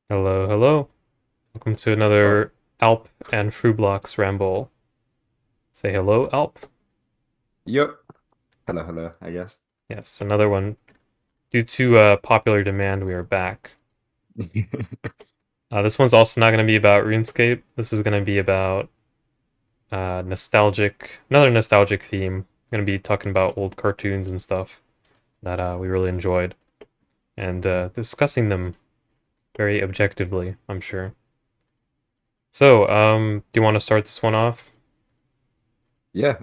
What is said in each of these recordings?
Hello, hello. Welcome to Oh, another Alp and Frublocks ramble. Say hello, Alp. yep. Hello, hello, I guess. Yes, another one. Due to popular demand, we are back. This one's also not going to be about RuneScape. This is going to be about another nostalgic theme. Going to be talking about old cartoons and stuff that we really enjoyed and discussing them very objectively, I'm sure. So, do you want to start this one off? Yeah,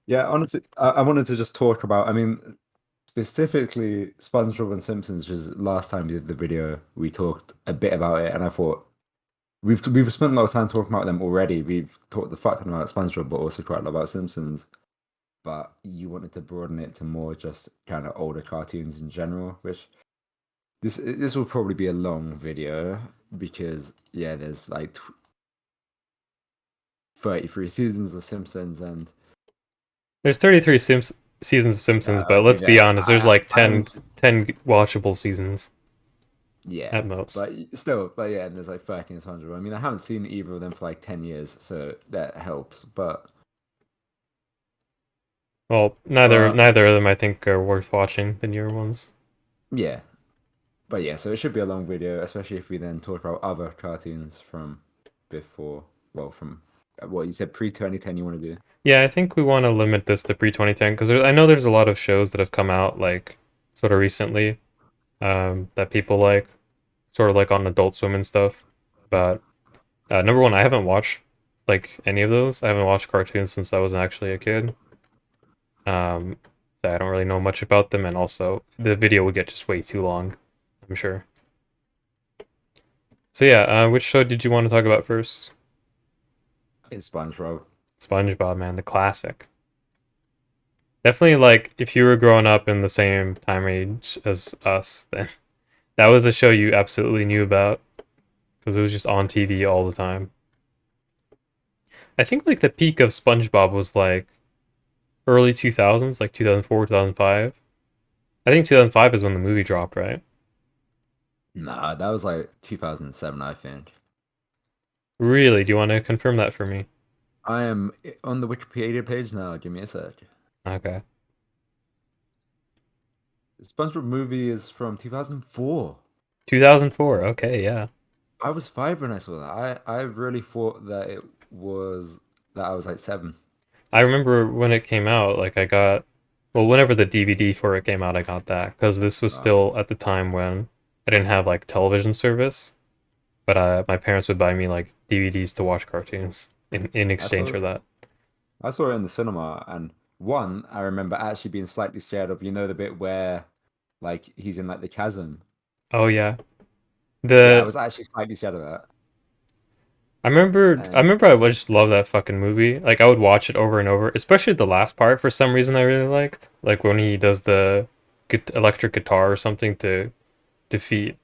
yeah, honestly, I wanted to just talk about, specifically SpongeBob and Simpsons, because last time we did the video, we talked a bit about it, and I thought we've spent a lot of time talking about them already. We've talked the fuck ton about SpongeBob, but also quite a lot about Simpsons. But you wanted to broaden it to more just kind of older cartoons in general, which this will probably be a long video because yeah, there's like 33 seasons of Simpsons and There's 33 seasons of Simpsons, but okay, let's be yeah, honest, there's like I haven't. 10 watchable seasons Yeah, at most. but still, but yeah, and there's like 13 SpongeBob. I mean, I haven't seen either of them for like 10 years, so that helps. Well, neither But neither of them I think are worth watching, the newer ones. yeah, but yeah, so it should be a long video, especially if we then talk about other cartoons from before. Well, from what you said pre 2010 you want to do. Yeah, I think we want to limit this to pre-2010 because I know there's a lot of shows that have come out like sort of recently that people like, sort of like on Adult Swim and stuff. But number one, I haven't watched like any of those. I haven't watched cartoons since I was actually a kid. Um, so I don't really know much about them, and also the video would get just way too long, I'm sure. So yeah, which show did you want to talk about first? It's SpongeBob. SpongeBob, man, the classic. Definitely, like if you were growing up in the same time age as us, then that was a show you absolutely knew about because it was just on TV all the time. I think like the peak of SpongeBob was like early 2000s, like 2004, 2005. I think 2005 is when the movie dropped, right? Nah, that was like 2007, I think. Really? Do you want to confirm that for me? I am on the Wikipedia page now. Give me a sec. Okay. The SpongeBob movie is from 2004. 2004. Okay, yeah. I was 5 when I saw that. I really thought that it was that I was like 7. I remember when it came out, like I got, well, whenever the DVD for it came out, I got that because this was Uh, still at the time when I didn't have like television service, but my parents would buy me like DVDs to watch cartoons in I exchange saw for that. I saw it in the cinema, and one I remember actually being slightly scared of. You know the bit where like he's in like the chasm. Oh yeah, Yeah, I the was actually slightly scared of that. I And remember I would just love that fucking movie. Like I would watch it over and over, especially the last part for some reason I really liked. Like when he does the electric guitar or something to defeat.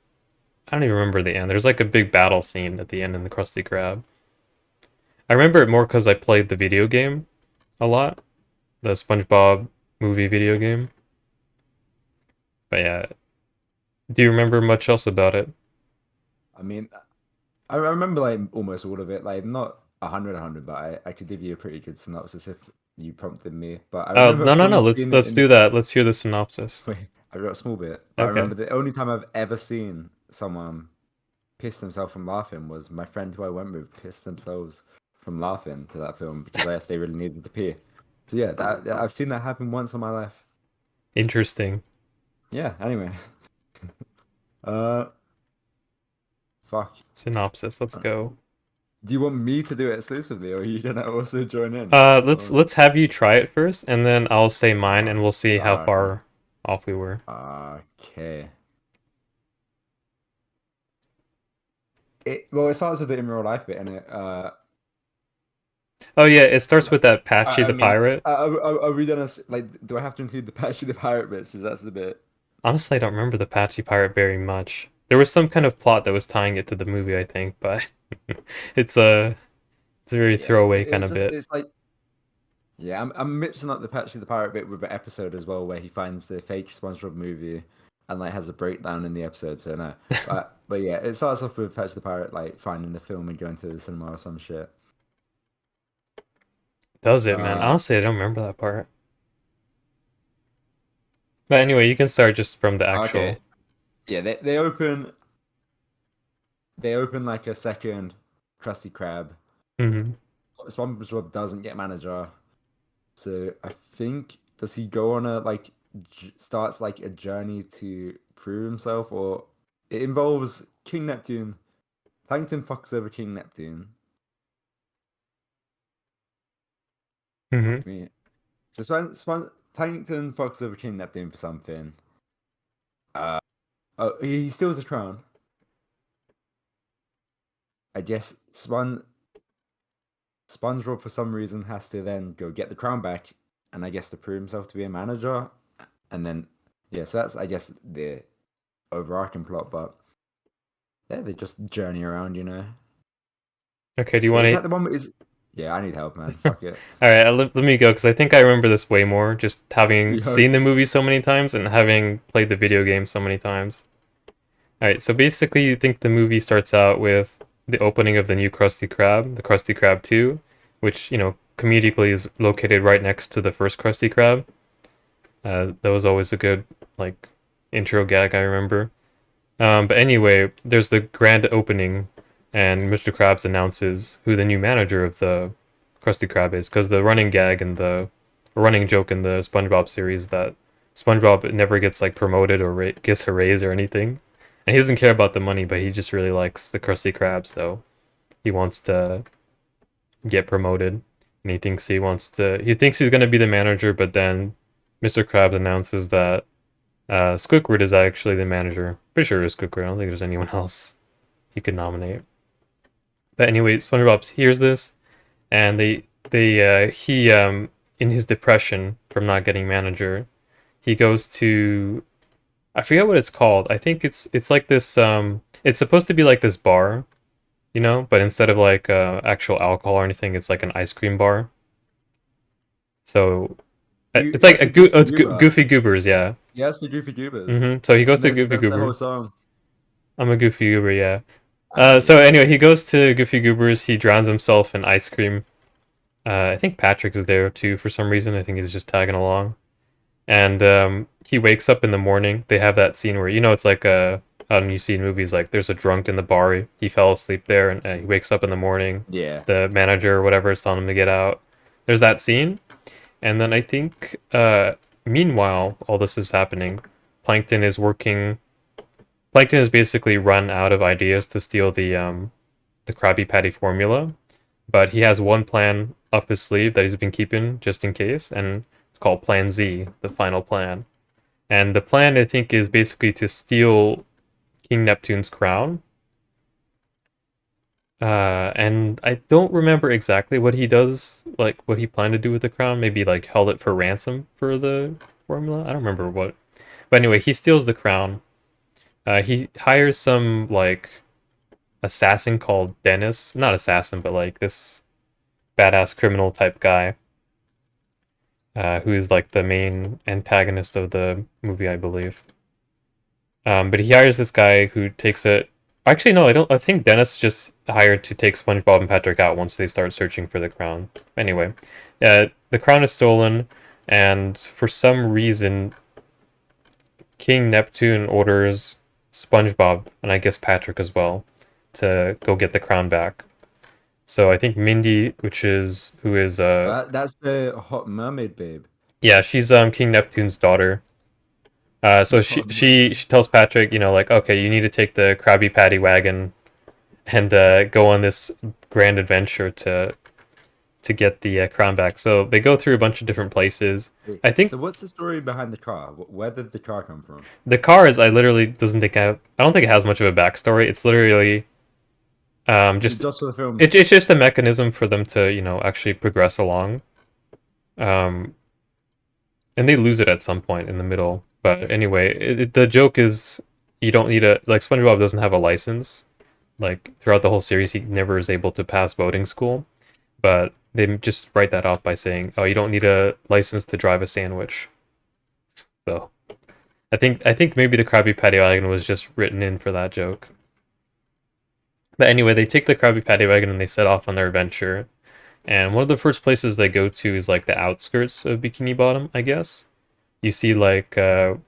I don't even remember the end. There's like a big battle scene at the end in the Krusty Krab. I remember it more because I played the video game a lot, the SpongeBob movie video game. But yeah, do you remember much else about it? I mean, I remember like almost all of it. Like not 100, but I could give you a pretty good synopsis if you prompted me. But I Oh remember no no no! fully Let's seeing it let's in. do that. Let's hear the synopsis. Wait, I wrote a small bit, but I Okay. remember the only time I've ever seen someone piss themselves from laughing was my friend who I went with pissed themselves from laughing to that film because I guess they really needed to pee. So yeah, I've seen that happen once in my life. Interesting. Yeah. Anyway, uh, fuck. Synopsis. Let's go. Do you want me to do it exclusively, or are you gonna also join in? Let's have you try it first, and then I'll say mine, Uh, and we'll see how okay. far off we were. Okay. It starts with the in real life bit, and it Oh yeah, it starts like, with that Patchy I the mean, pirate. are we gonna like? Do I have to include the Patchy the Pirate bits? Because that's the bit. Honestly, I don't remember the Patchy pirate very much. There was some kind of plot that was tying it to the movie, I think, but it's a it's a very Yeah, throwaway kind of bit. it's like yeah, I'm mixing up the Patchy the Pirate bit with the episode as well, where he finds the fake SpongeBob movie, and like has a breakdown in the episode. So no, but yeah, it starts off with Patch the Pirate like finding the film and going to the cinema or some shit. Does it, man? Uh, Honestly, I don't remember that part. But anyway, you can start just from the okay, actual. yeah, they open like a second Krusty Krab. Hmm. SpongeBob doesn't get manager, so I think does he go on a like starts like a journey to prove himself, or it involves King Neptune. Plankton fucks over King Neptune. Hmm. Fuck me. So Plankton fucks over King Neptune for something. Uh, oh, he steals a crown. I guess SpongeBob for some reason has to then go get the crown back, and I guess to prove himself to be a manager, and then yeah, so that's I guess the overarching plot. But yeah, they just journey around, you know. Okay, do you Wait, want is to? that the one? Is yeah, I need help, man. Fuck it. All right, let me go because I think I remember this way more just having Yo, seen the movie so many times and having played the video game so many times. All right, so basically, you think the movie starts out with the opening of the new Krusty Krab, the Krusty Krab 2, which, comedically is located right next to the first Krusty Krab. That was always a good, like, intro gag, I remember. But anyway, there's the grand opening, and Mr. Krabs announces who the new manager of the Krusty Krab is, because the running gag and the running joke in the SpongeBob series that SpongeBob never gets like promoted or gets a raise or anything, and he doesn't care about the money, but he just really likes the Krusty Krab, so he wants to get promoted, and he thinks he's gonna be the manager, but then Mr. Krabs announces that Squidward is actually the manager. Pretty sure it's Squidward. I don't think there's anyone else he could nominate. But anyway, SpongeBob hears this, and he in his depression from not getting manager, he goes to, I forget what it's called. I think it's like this. It's supposed to be like this bar, but instead of like actual alcohol or anything, it's like an ice cream bar. So it's like that's the Goofy Goober. Goofy Goobers, yeah. Yeah, that's the Goofy Goobers, So he goes and to there's Goofy that's the Goober. whole song. I'm a Goofy Goober, yeah. Alright, So anyway, he goes to Goofy Goobers. He drowns himself in ice cream. I think Patrick is there too for some reason. I think he's just tagging along. And he wakes up in the morning. They have that scene where it's like you see in movies like there's a drunk in the bar. He fell asleep there, and he wakes up in the morning. yeah. The manager or whatever is telling him to get out. There's that scene, and then I think meanwhile all this is happening, Plankton is working. Plankton has basically run out of ideas to steal the Krabby Patty formula, but he has one plan up his sleeve that he's been keeping just in case, and it's called Plan Z, the final plan. And the plan, I think, is basically to steal King Neptune's crown. And I don't remember exactly what he does, like what he planned to do with the crown. Maybe like held it for ransom for the formula. I don't remember what. But anyway, he steals the crown. He hires some like assassin called Dennis. Not assassin, but like this badass criminal type guy, who is like the main antagonist of the movie, I believe. But he hires this guy who takes it. Actually, no, I don't. I think Dennis just hired to take SpongeBob and Patrick out once they start searching for the crown. Anyway, the crown is stolen, and for some reason, King Neptune orders SpongeBob and I guess Patrick as well to go get the crown back. So I think Mindy, who is That's the Hot Mermaid babe. yeah, she's King Neptune's daughter. So she Hot she Mermaid. she tells Patrick, like, okay, you need to take the Krabby Patty wagon and go on this grand adventure to get the crown back. So they go through a bunch of different places. Wait, I think so what's the story behind the car? Where did the car come from? the car is I literally doesn't think I don't think it has much of a backstory. It's literally Is it just just for the film? it's just a mechanism for them to actually progress along. Um, and they lose it at some point in the middle. But anyway, the joke is you don't need SpongeBob doesn't have a license. Like throughout the whole series, he never is able to pass boating school. But they just write that off by saying, "Oh, you don't need a license to drive a sandwich." So I think maybe the Krabby Patty wagon was just written in for that joke. But anyway, they take the Krabby Patty wagon and they set off on their adventure. And one of the first places they go to is like the outskirts of Bikini Bottom, I guess. You see like two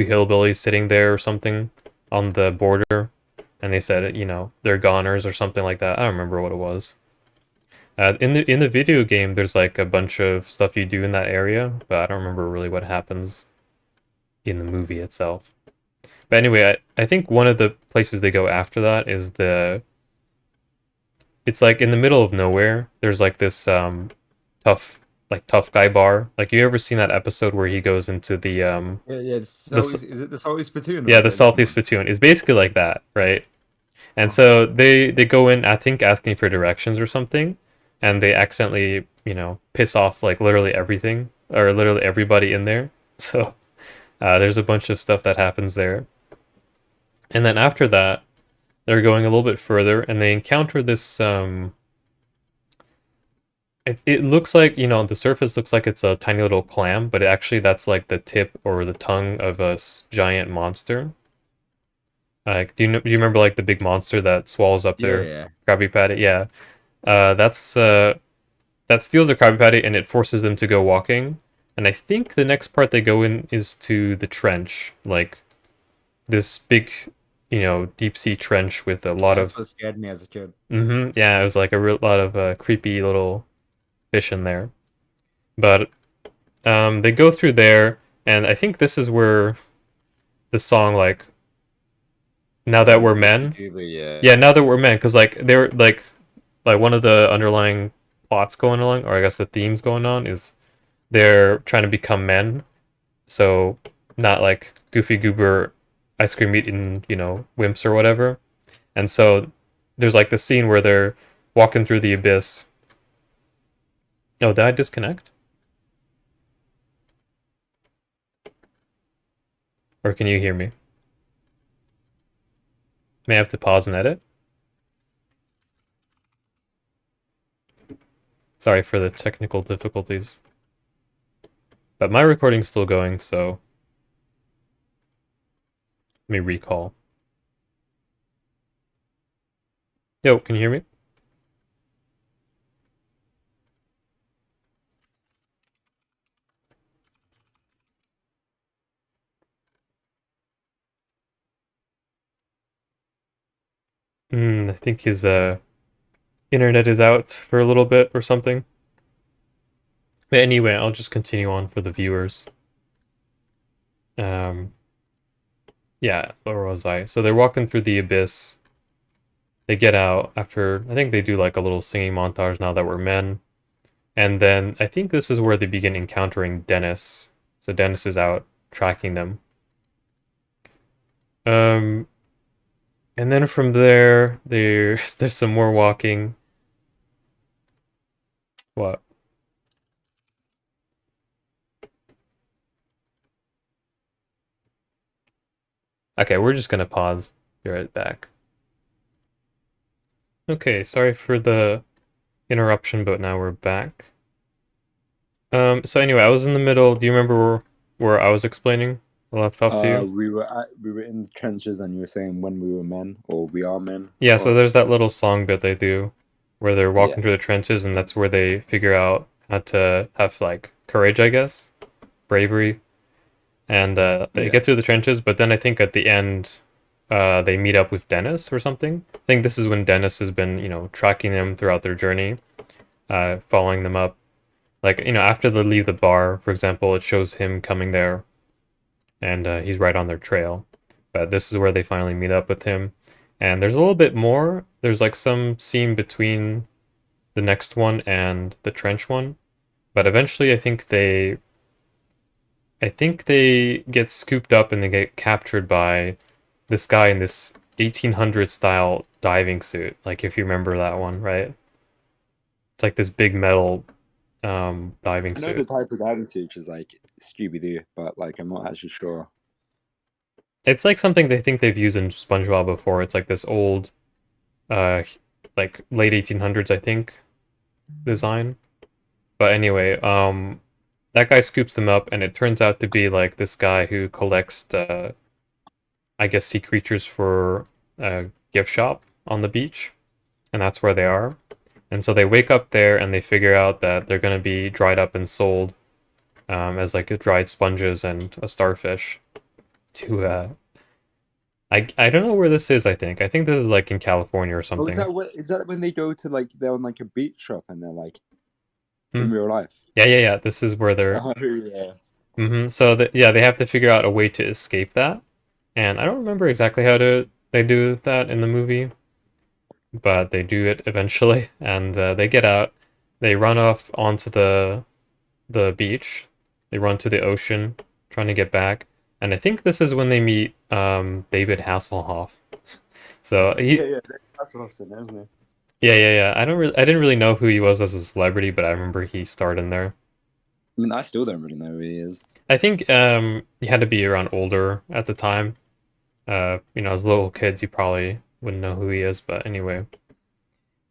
hillbillies sitting there or something on the border, and they said, they're goners or something like that. I don't remember what it was. In the video game, there's like a bunch of stuff you do in that area, but I don't remember really what happens in the movie itself. But anyway, I think one of the places they go after that is it's like in the middle of nowhere. There's like this tough tough guy bar. Like you ever seen that episode where he goes into Yeah, yeah. the Is it the salty spittoon or yeah, is the it a different salty one? spittoon? It's basically like that, right? And Okay. so they go in, I think, asking for directions or something, and they accidentally, piss off like literally everything or literally everybody in there. So there's a bunch of stuff that happens there. And then after that, they're going a little bit further, and they encounter this. It looks like the surface looks like it's a tiny little clam, but actually that's like the tip or the tongue of a giant monster. Do you remember like the big monster that swallows up Yeah, their yeah. Krabby Patty? Yeah, that's that steals their Krabby Patty and it forces them to go walking. And I think the next part they go in is to the trench, like this big, deep sea trench with a lot That's of. what scared me as a kid. Yeah, it was like a real lot of creepy little fish in there. But they go through there, and I think this is where the song like "Now That We're Gooby Men." Gooby, yeah. Yeah, now that we're men, because like they're like one of the underlying plots going along, or I guess the themes going on is they're trying to become men. So not like goofy goober ice cream eating, wimps or whatever. And so there's like the scene where they're walking through the abyss. Oh, did I disconnect? Or can you hear me? May I have to pause and edit? Sorry for the technical difficulties. But my recording's still going, so let me recall. Yo, can you hear me? I think his internet is out for a little bit or something. But anyway, I'll just continue on for the viewers. Um, yeah, where was I? So they're walking through the abyss. They get out after, I think they do like a little singing montage now that we're men. And then I think this is where they begin encountering Dennis. So Dennis is out tracking them. Um, and then from there, there's some more walking. What? Okay, we're just gonna pause. Be right back. Okay, sorry for the interruption, but now we're back. So anyway, I was in the middle. Do you remember where I was explaining? I left off to you. We were in the trenches, and you were saying when we were men, or we are men, Yeah, so or there's that little song bit they do where they're yeah, walking through the trenches, and that's where they figure out how to have like courage, I guess, bravery, and they yeah, get through the trenches. But then I think at the end, they meet up with Dennis or something. I think this is when Dennis has been, tracking them throughout their journey, following them up. Like, after they leave the bar, for example, it shows him coming there and he's right on their trail. But this is where they finally meet up with him. And there's a little bit more. There's like some scene between the next one and the trench one. But eventually I think they get scooped up and they get captured by this guy in this 1800 style diving suit. Like if you remember that one, right? It's like this big metal diving I know the suit. type of diving suit is like Scooby Doo, but like I'm not actually sure. It's like something they think they've used in SpongeBob before. It's like this old, uh, like late 1800s, I think, design. But anyway, that guy scoops them up, and it turns out to be like this guy who collects, I guess, sea creatures for a gift shop on the beach, and that's where they are. And so they wake up there and they figure out that they're gonna be dried up and sold as like dried sponges and a starfish to I don't know where this is. I think this is like in California or Oh, is something. that what? Is that when they go to like they're on like a beach shop and they're like Hmm. in real life? Yeah. This is where they're. Oh yeah. So yeah, they have to figure out a way to escape that, and I don't remember exactly how to they do that in the movie, but they do it eventually, and they get out. They run off onto the beach. They run to the ocean, trying to get back. And I think this is when they meet David Hasselhoff. So Yeah, he, yeah. That's what I've seen, isn't it? yeah. I didn't really know who he was as a celebrity, but I remember he starred in there. I mean, I still don't really know who he is. I think he had to be around older at the time. As little kids, you probably wouldn't know who he is, but anyway,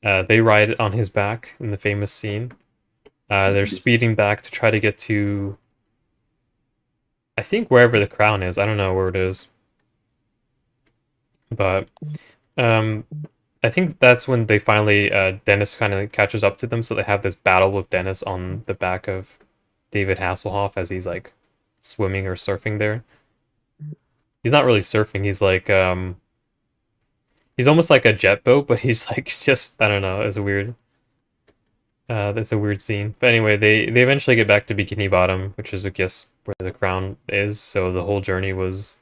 they ride on his back in the famous scene. They're speeding back to try to get to, I think, wherever the crown is. I don't know where it is, but um, I think that's when they finally Dennis kind of catches up to them, so they have this battle with Dennis on the back of David Hasselhoff as he's like swimming or surfing there. He's not really surfing. He's almost like a jet boat, but he's like just I don't know. It's a weird. That's a weird scene. But anyway, they eventually get back to Bikini Bottom, which is I guess where the crown is. So the whole journey was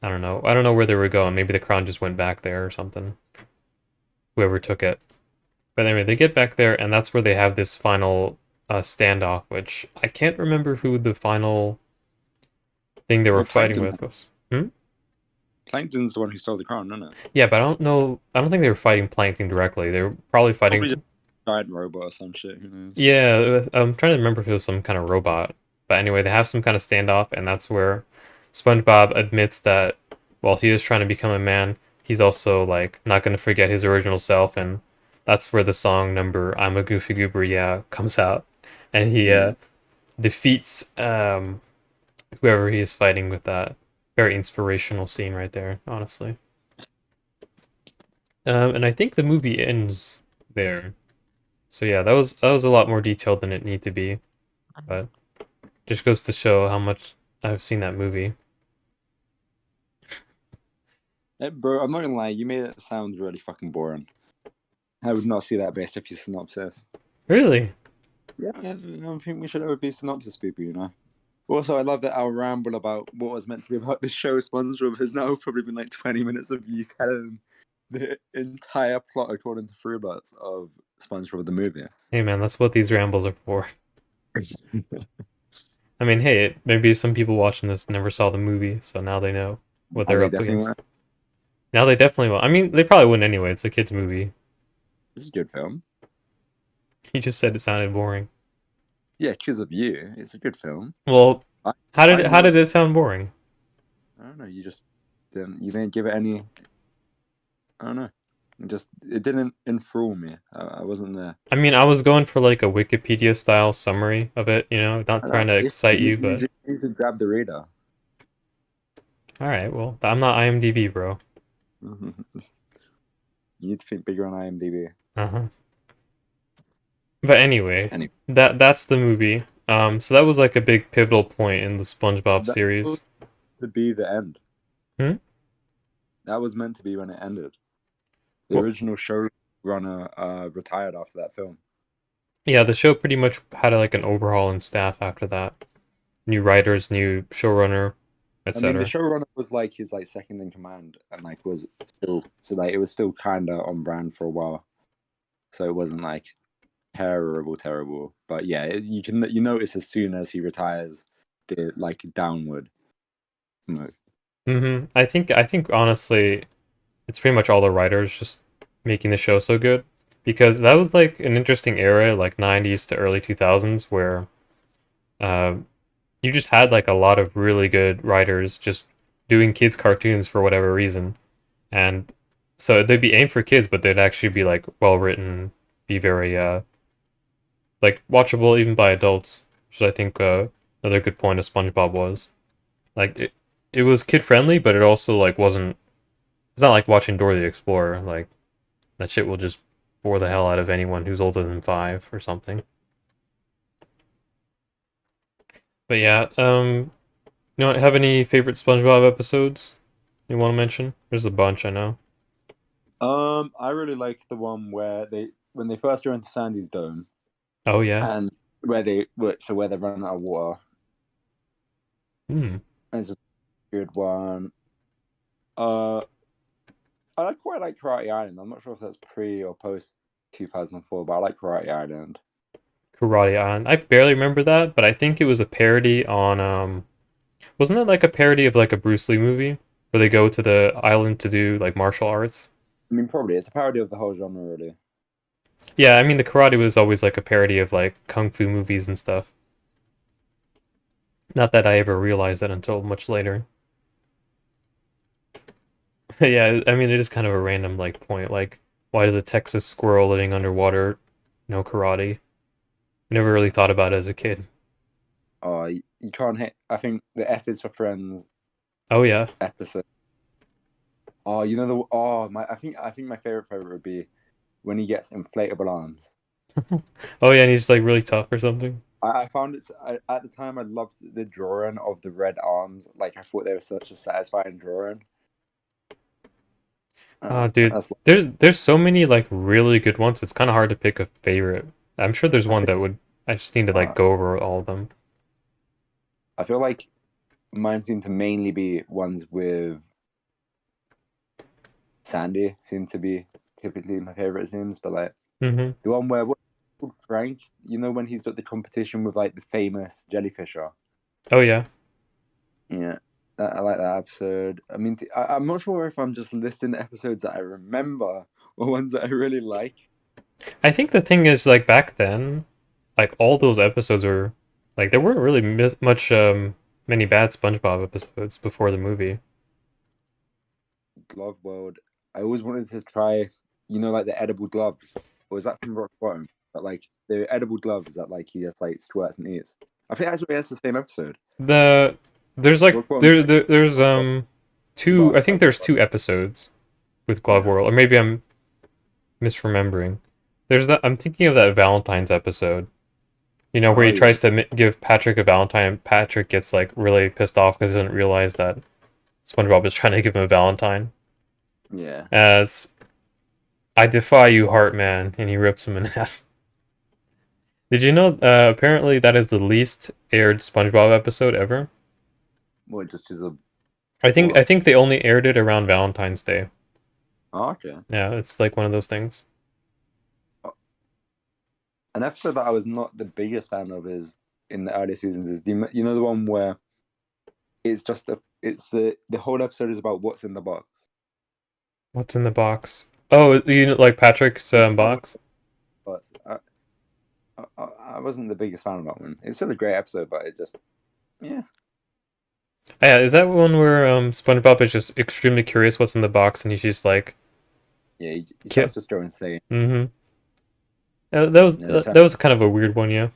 I don't know. I don't know where they were going. Maybe the crown just went back there or something. Whoever took it. But anyway, they get back there, and that's where they have this final standoff, which I can't remember who the final thing they were Well, fighting Plankton. with was. Hmm? Plankton's the one who stole the crown, isn't it? Yeah, but I don't know. I don't think they were fighting Plankton directly. They were probably Probably just fighting. a giant robot or some shit. Who knows? Yeah, I'm trying to remember if it was some kind of robot. But anyway, they have some kind of standoff, and that's where SpongeBob admits that while he is trying to become a man, he's also like not going to forget his original self, and that's where the song number "I'm a Goofy Goober, yeah" comes out, and he Yeah. defeats whoever he is fighting with that. Very inspirational scene right there, honestly. And I think the movie ends there. So yeah, that was a lot more detailed than it need to be, but just goes to show how much I've seen that movie. Bro, I'm not gonna lie. You made it sound really fucking boring. I would not see that based off your synopsis. Really? Yeah, I don't think we should ever be synopsis people, you know. Also, I love that our ramble about what was meant to be about the show SpongeBob has now probably been like 20 minutes of you telling the entire plot according to Fruberts of SpongeBob the movie. Hey man, that's what these rambles are for. I mean, hey, maybe some people watching this never saw the movie, so now they know what Oh, they're they up definitely against. were. Now they definitely will. I mean, they probably wouldn't anyway. It's a kids' movie. This is a good film. You just said it sounded boring. Yeah, because of you. It's a good film. Well, I, how know did it sound boring? I don't know. You just didn't give it any. I don't know. It didn't enthrall me. I wasn't there. I mean, I was going for like a Wikipedia style summary of it, not I trying don't to know. excite you, You but just need to grab the reader. all right. Well, I'm not IMDb, bro. You need to think bigger on IMDb. Uh-huh. But anyway, Anyway, that's the movie. So that was like a big pivotal point in the SpongeBob that was series. to be the end. Hmm? That was meant to be when it ended. The Well, original showrunner retired after that film. yeah, the show pretty much had like an overhaul in staff after that. New writers, new showrunner, I mean, the etc. showrunner was like his like second in command, and like was still so like it was still kind of on brand for a while. So it wasn't like terrible. But yeah, you notice as soon as he retires, the like downward move. I think honestly, it's pretty much all the writers just making the show so good because that was like an interesting era, like 90s to early 2000s, where uh, you just had like a lot of really good writers just doing kids cartoons for whatever reason, and so they'd be aimed for kids, but they'd actually be like well written, be very like watchable even by adults. which I think another good point of SpongeBob was. Like it was kid friendly, but it also like wasn't. It's not like watching Dora the Explorer. Like that shit will just bore the hell out of anyone who's older than 5 or something. But yeah, you don't have any favorite SpongeBob episodes you want to mention? There's a bunch, I know. I really like the one where when they first go into Sandy's dome Oh yeah. and where they're running out of water. Hmm. It's a good one. I quite like Karate Island. I'm not sure if that's pre or post 2004, but I like Karate Island. Karate Island. I barely remember that, but I think it was a parody on wasn't it like a parody of like a Bruce Lee movie where they go to the island to do like martial arts? I mean, probably it's a parody of the whole genre, really. Yeah, I mean the karate was always like a parody of like kung fu movies and stuff. Not that I ever realized that until much later. Yeah, I mean it is kind of a random like point. Like, why does a Texas squirrel living underwater know karate? Never really thought about it as a kid. Oh, you can't hit. I think the F is for Friends Oh yeah. episode. Oh, you know the my. I think my favorite would be when he gets inflatable arms. Oh yeah, and he's like really tough or something. I found it at the time. I loved the drawing of the red arms. Like I thought they were such a satisfying drawing. Dude, That's there's so many like really good ones. It's kind of hard to pick a favorite. I'm sure there's one that would. I just need to like go over all of them. I feel like mine seem to mainly be ones with Sandy. Seem to be typically my favorite. It seems, but like Mm-hmm. the one where Frank, you know, when he's got the competition with like the famous jellyfisher. Oh yeah. Yeah, I like that episode. I mean, I'm not sure if I'm just listing episodes that I remember or ones that I really like. I think the thing is like back then, like all those episodes were like there weren't really much many bad SpongeBob episodes before the movie. Glove World. I always wanted to try, you know, like the edible gloves. Or was that from Rock Bottom? But like the edible gloves that like he just like squirts and eats. I think actually that's the same episode. There's like Rock Bottom. there's two. I think there's 2 episodes with Glove Yeah. World, or maybe I'm misremembering. There's that. I'm thinking of that Valentine's episode. You know, where he Oh, tries to give Patrick a Valentine. Patrick gets like really pissed off because he doesn't realize that SpongeBob is trying to give him a Valentine. yeah. As I defy you, Heartman, and he rips him in half. Did you know? Apparently, that is the least aired SpongeBob episode ever. Well, just as a. I think they only aired it around Valentine's Day. Oh, okay. Yeah, it's like one of those things. An episode that I was not the biggest fan of is in the early seasons is you know the one where it's just the whole episode is about what's in the box. What's in the box? Oh, you know, like Patrick's box. But I wasn't the biggest fan of that one. It's still a great episode, but it just yeah. Yeah, is that one where SpongeBob is just extremely curious what's in the box, and he's just like, Yeah, he starts just going insane. mm-hmm. That was kind of a weird one, yeah.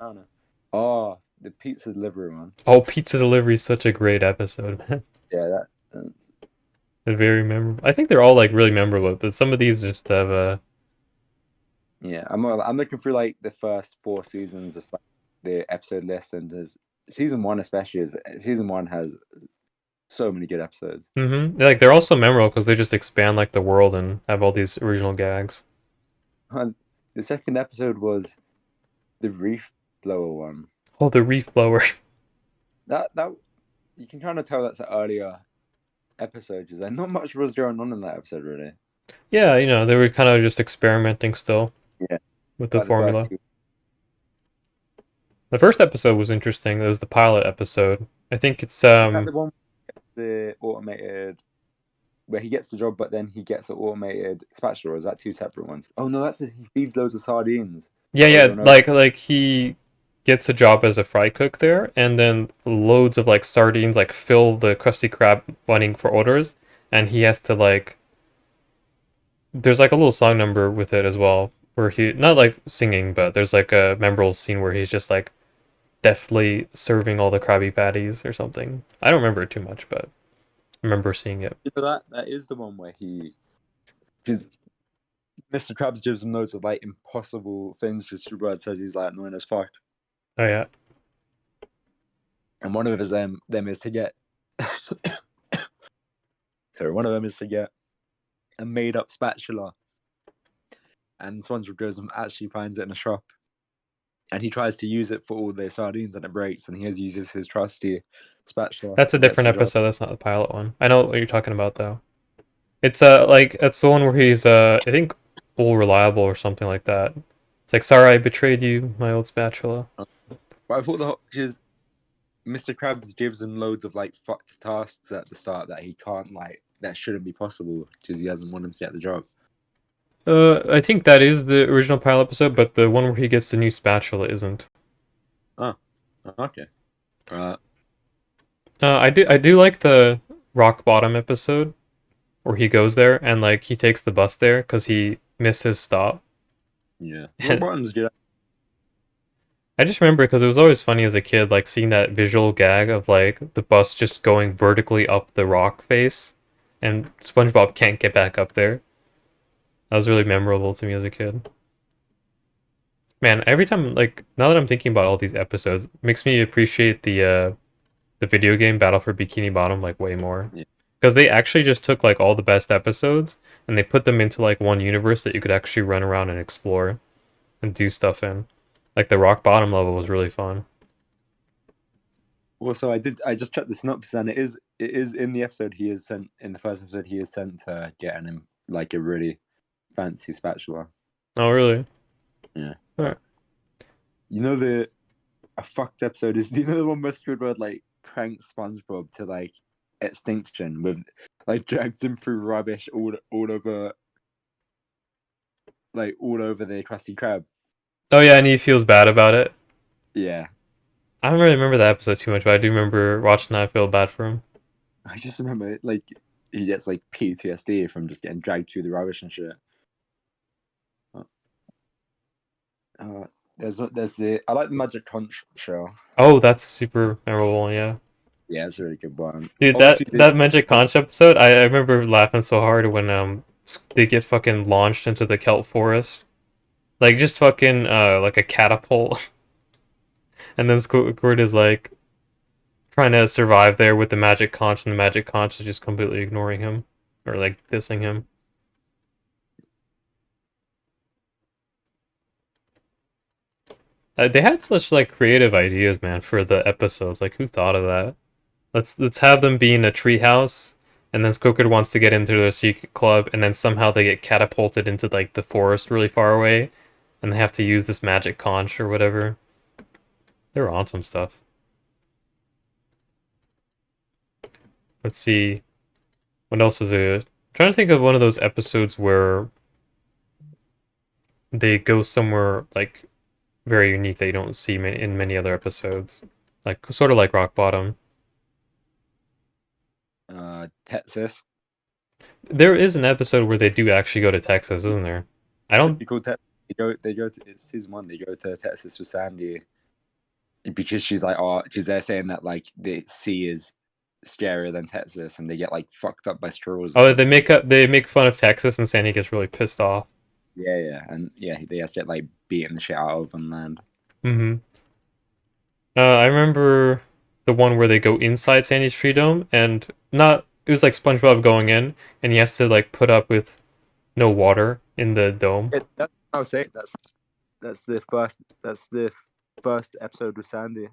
I don't know. Oh, the pizza delivery one. Oh, pizza delivery is such a great episode, man. Yeah, They're very memorable. I think they're all like really memorable, but some of these just have yeah. I'm looking through like the first 4 seasons, just like the episode list, and there's season 1 especially season 1 has so many good episodes. mm-hmm. Like they're also memorable because they just expand like the world and have all these original gags. The second episode was the reef blower one. Oh, the reef blower. That you can kind of tell that's an earlier episode. Because not much was going on in that episode, really. Yeah, you know, they were kind of just experimenting still. Yeah. With the Like formula. first 2. The first episode was interesting. It was the pilot episode. I think it's Is that the one the automated where he gets the job, but then he gets an automated spatula? Or is that 2 separate ones? Oh no, he feeds loads of sardines. yeah, over and over. like he gets a job as a fry cook there, and then loads of like sardines like fill the Krusty Krab wanting for orders, and he has to like. There's like a little song number with it as well, where he not like singing, but there's like a memorable scene where he's just like deftly serving all the Krabby Patties or something. I don't remember it too much, but I remember seeing it. You know that is the one where because Mr. Krabs gives him loads of like impossible things because Scoobert says he's like annoying as fuck. Oh yeah. And one of his them is to get sorry, one of them is to get a made up spatula. And SpongeBob goes and actually finds it in a shop. And he tries to use it for all the sardines and it breaks, and he uses his trusty spatula. That's a and gets different the job. episode. That's not the pilot one. I know what you're talking about though. It's like it's the one where he's I think all reliable or something like that. It's like, sorry I betrayed you, my old spatula. But I thought because Mr. Krabs gives him loads of like fucked tasks at the start that he can't like that shouldn't be possible because he doesn't want him to get the job. I think that is the original pilot episode, but the one where he gets the new spatula isn't. Oh, okay. I do like the rock bottom episode where he goes there and like he takes the bus there because he missed his stop. Yeah. Rock bottom's good. I just remember because it was always funny as a kid, like seeing that visual gag of like the bus just going vertically up the rock face, and SpongeBob can't get back up there. That was really memorable to me as a kid. Man, every time, like, now that I'm thinking about all these episodes, it makes me appreciate the video game Battle for Bikini Bottom like way more. Yeah. Because they actually just took like all the best episodes and they put them into like one universe that you could actually run around and explore and do stuff in. Like the rock bottom level was really fun. Also, I just checked the synopsis and it is in the episode he is sent in the first episode he is sent to get him like a really fancy spatula. Oh, really? Yeah. Alright. You know a fucked episode is do you know the one where Squidward like pranks SpongeBob to like extinction with like drags him through rubbish all over like all over the Krusty Krab. Oh yeah, and he feels bad about it. Yeah. I don't really remember that episode too much, but I do remember watching that. I feel bad for him. I just remember like he gets like PTSD from just getting dragged through the rubbish and shit. There's the I like the Magic Conch show. Oh, that's super memorable one, yeah. Yeah, it's a really good one. Dude, Obviously, that Magic Conch episode, I remember laughing so hard when they get fucking launched into the kelp forest. Like just fucking like a catapult. And then Squidward is like trying to survive there with the Magic Conch, and the Magic Conch is just completely ignoring him. Or like dissing him. They had such like creative ideas, man, for the episodes. Like who thought of that? Let's have them be in a treehouse, and then Squidward wants to get into their secret club, and then somehow they get catapulted into like the forest really far away, and they have to use this magic conch or whatever. They were on some stuff. Let's see, what else is there? I'm trying to think of one of those episodes where they go somewhere like very unique that you don't see in many other episodes, like sort of like Rock Bottom. Texas. There is an episode where they do actually go to Texas, isn't there? I don't. They go to it's season 1. They go to Texas with Sandy because she's like, oh, because they're saying that like the sea is scarier than Texas, and they get like fucked up by straws. Oh, they make fun of Texas, and Sandy gets really pissed off. Yeah, and yeah, they just get like beating the shit out of on land. Mm-hmm. I remember the one where they go inside Sandy's tree dome, and not it was like SpongeBob going in, and he has to like put up with no water in the dome. That's what I was saying. That's the first episode with Sandy,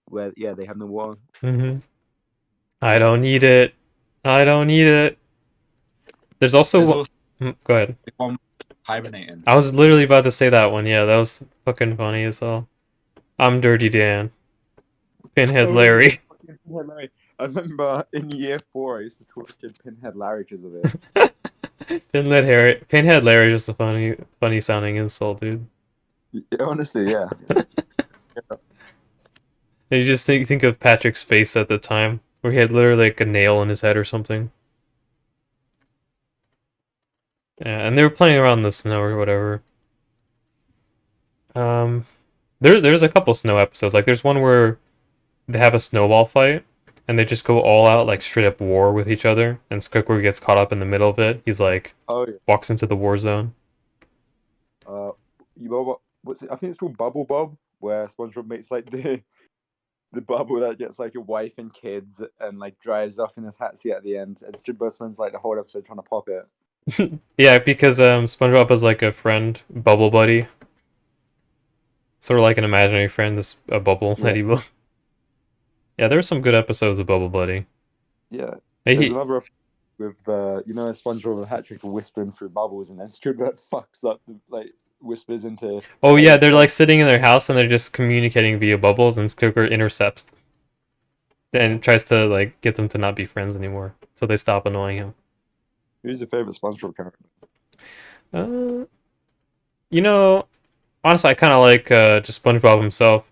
where they have no water. Mm-hmm. I don't need it. I don't need it. There's also one. Go ahead. One hibernating. I was literally about to say that one. Yeah, that was fucking funny as hell. I'm Dirty Dan. Pinhead Larry. I remember in year 4, I used to talk to Pinhead Larry because of it. Pinhead Larry is just a funny sounding insult, dude. Honestly, yeah. And you just think of Patrick's face at the time, where he had literally like a nail in his head or something. Yeah, and they were playing around in the snow or whatever. There's a couple snow episodes. Like there's one where they have a snowball fight and they just go all out like straight up war with each other. And Squidward gets caught up in the middle of it. He's like Oh yeah. walks into the war zone. You know what? What's it? I think it's called Bubble Bob, where SpongeBob makes like the bubble that gets like a wife and kids and like drives off in a taxi at the end. And SpongeBob spends like the whole episode trying to pop it. Yeah, because SpongeBob is like a friend, bubble buddy, sort of like an imaginary friend. This a bubble that Yeah. he will. Yeah, there were some good episodes of Bubble Buddy. Yeah. Hey, There's another episode with SpongeBob and Patrick are whispering through bubbles, and then Squidward fucks up like whispers into. oh yeah, they're like sitting in their house and they're just communicating via bubbles, and Squidward intercepts and tries to like get them to not be friends anymore, so they stop annoying him. Who's your favorite SpongeBob character? Uh, you know, honestly, I kind of like just SpongeBob himself.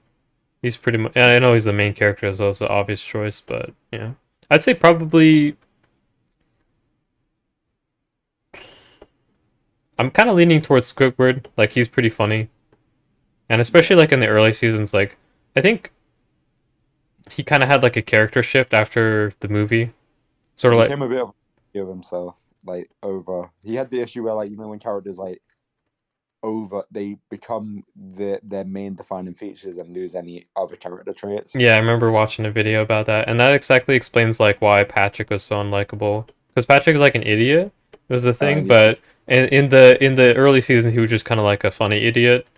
He's pretty much. I know he's the main character as well as the obvious choice, but yeah, I'd say probably. I'm kind of leaning towards Squidward. Like he's pretty funny, and especially like in the early seasons, like I think he kind of had like a character shift after the movie, sort He of like became a bit of himself, like over. He had the issue where like when characters like over they become their main defining features and lose any other character traits. yeah. I remember watching a video about that, and that exactly explains like why Patrick was so unlikable. Because Patrick is like an idiot was the thing, And but in the early seasons he was just kind of like a funny idiot,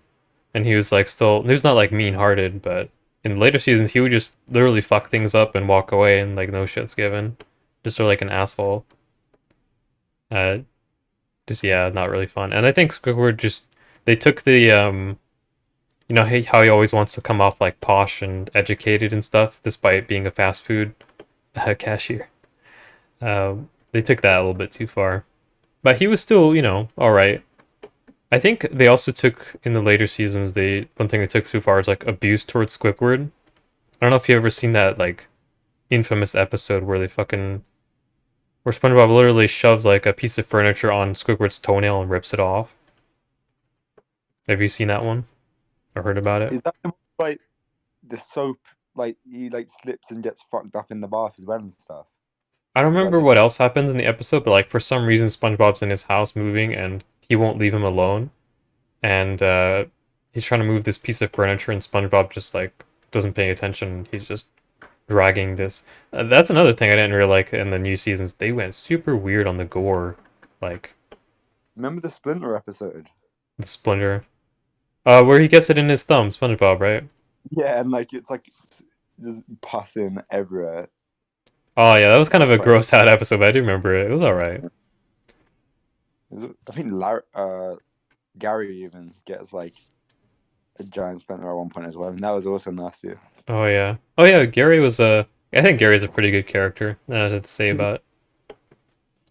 and he was like still he was not like mean hearted, but in the later seasons he would just literally fuck things up and walk away and like no shit's given, just sort of like an asshole. Uh, just yeah, not really fun. And I think Squidward just they took the how he always wants to come off like posh and educated and stuff, despite being a fast food cashier. They took that a little bit too far, but he was still all right. I think they also took in the later seasons. They one thing they took too far is like abuse towards Squidward. I don't know if you ever seen that like infamous episode where they fucking where SpongeBob literally shoves like a piece of furniture on Squidward's toenail and rips it off. Have you seen that one or heard about it? is that the one, like the soap? Like he like slips and gets fucked up in the bath as well and stuff. I don't Is that remember different? what else happens in the episode, but like for some reason SpongeBob's in his house moving and he won't leave him alone. And he's trying to move this piece of furniture and SpongeBob just like doesn't pay attention. He's just dragging this. That's another thing I didn't really like in the new seasons. They went super weird on the gore, like Remember the Splinter episode? the splinter. Where he gets it in his thumb, SpongeBob, right? Yeah, and like it's like just passing everywhere. Oh yeah, that was kind of a Right. gross out episode, but I do remember it. It was alright. I think Gary even gets like a giant Splinter at one point as well, and that was also nasty. Oh yeah. Oh yeah, Gary was a I think Gary's a pretty good character. To say about it.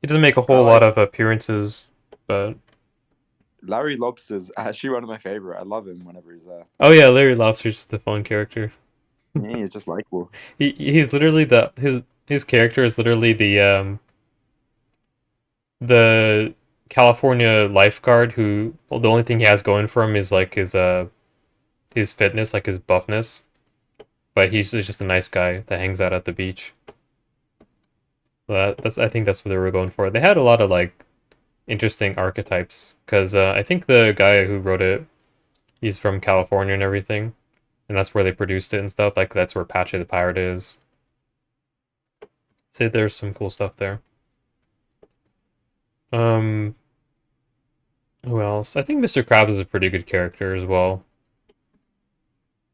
He doesn't make a whole lot of appearances, but Larry Lobster's actually one of my favorite. I love him whenever he's there. oh yeah, Larry Lobster's just a fun character. Yeah, he's just likable. He's literally his character is literally the California lifeguard who well, the only thing he has going for him is like his fitness, like his buffness. But he's just a nice guy that hangs out at the beach. That's I think that's what they were going for. They had a lot of like interesting archetypes because I think the guy who wrote it, he's from California and everything, and that's where they produced it and stuff. Like that's where Patchy the Pirate is. So there's some cool stuff there. Um, who else? I think Mr. Krabs is a pretty good character as well.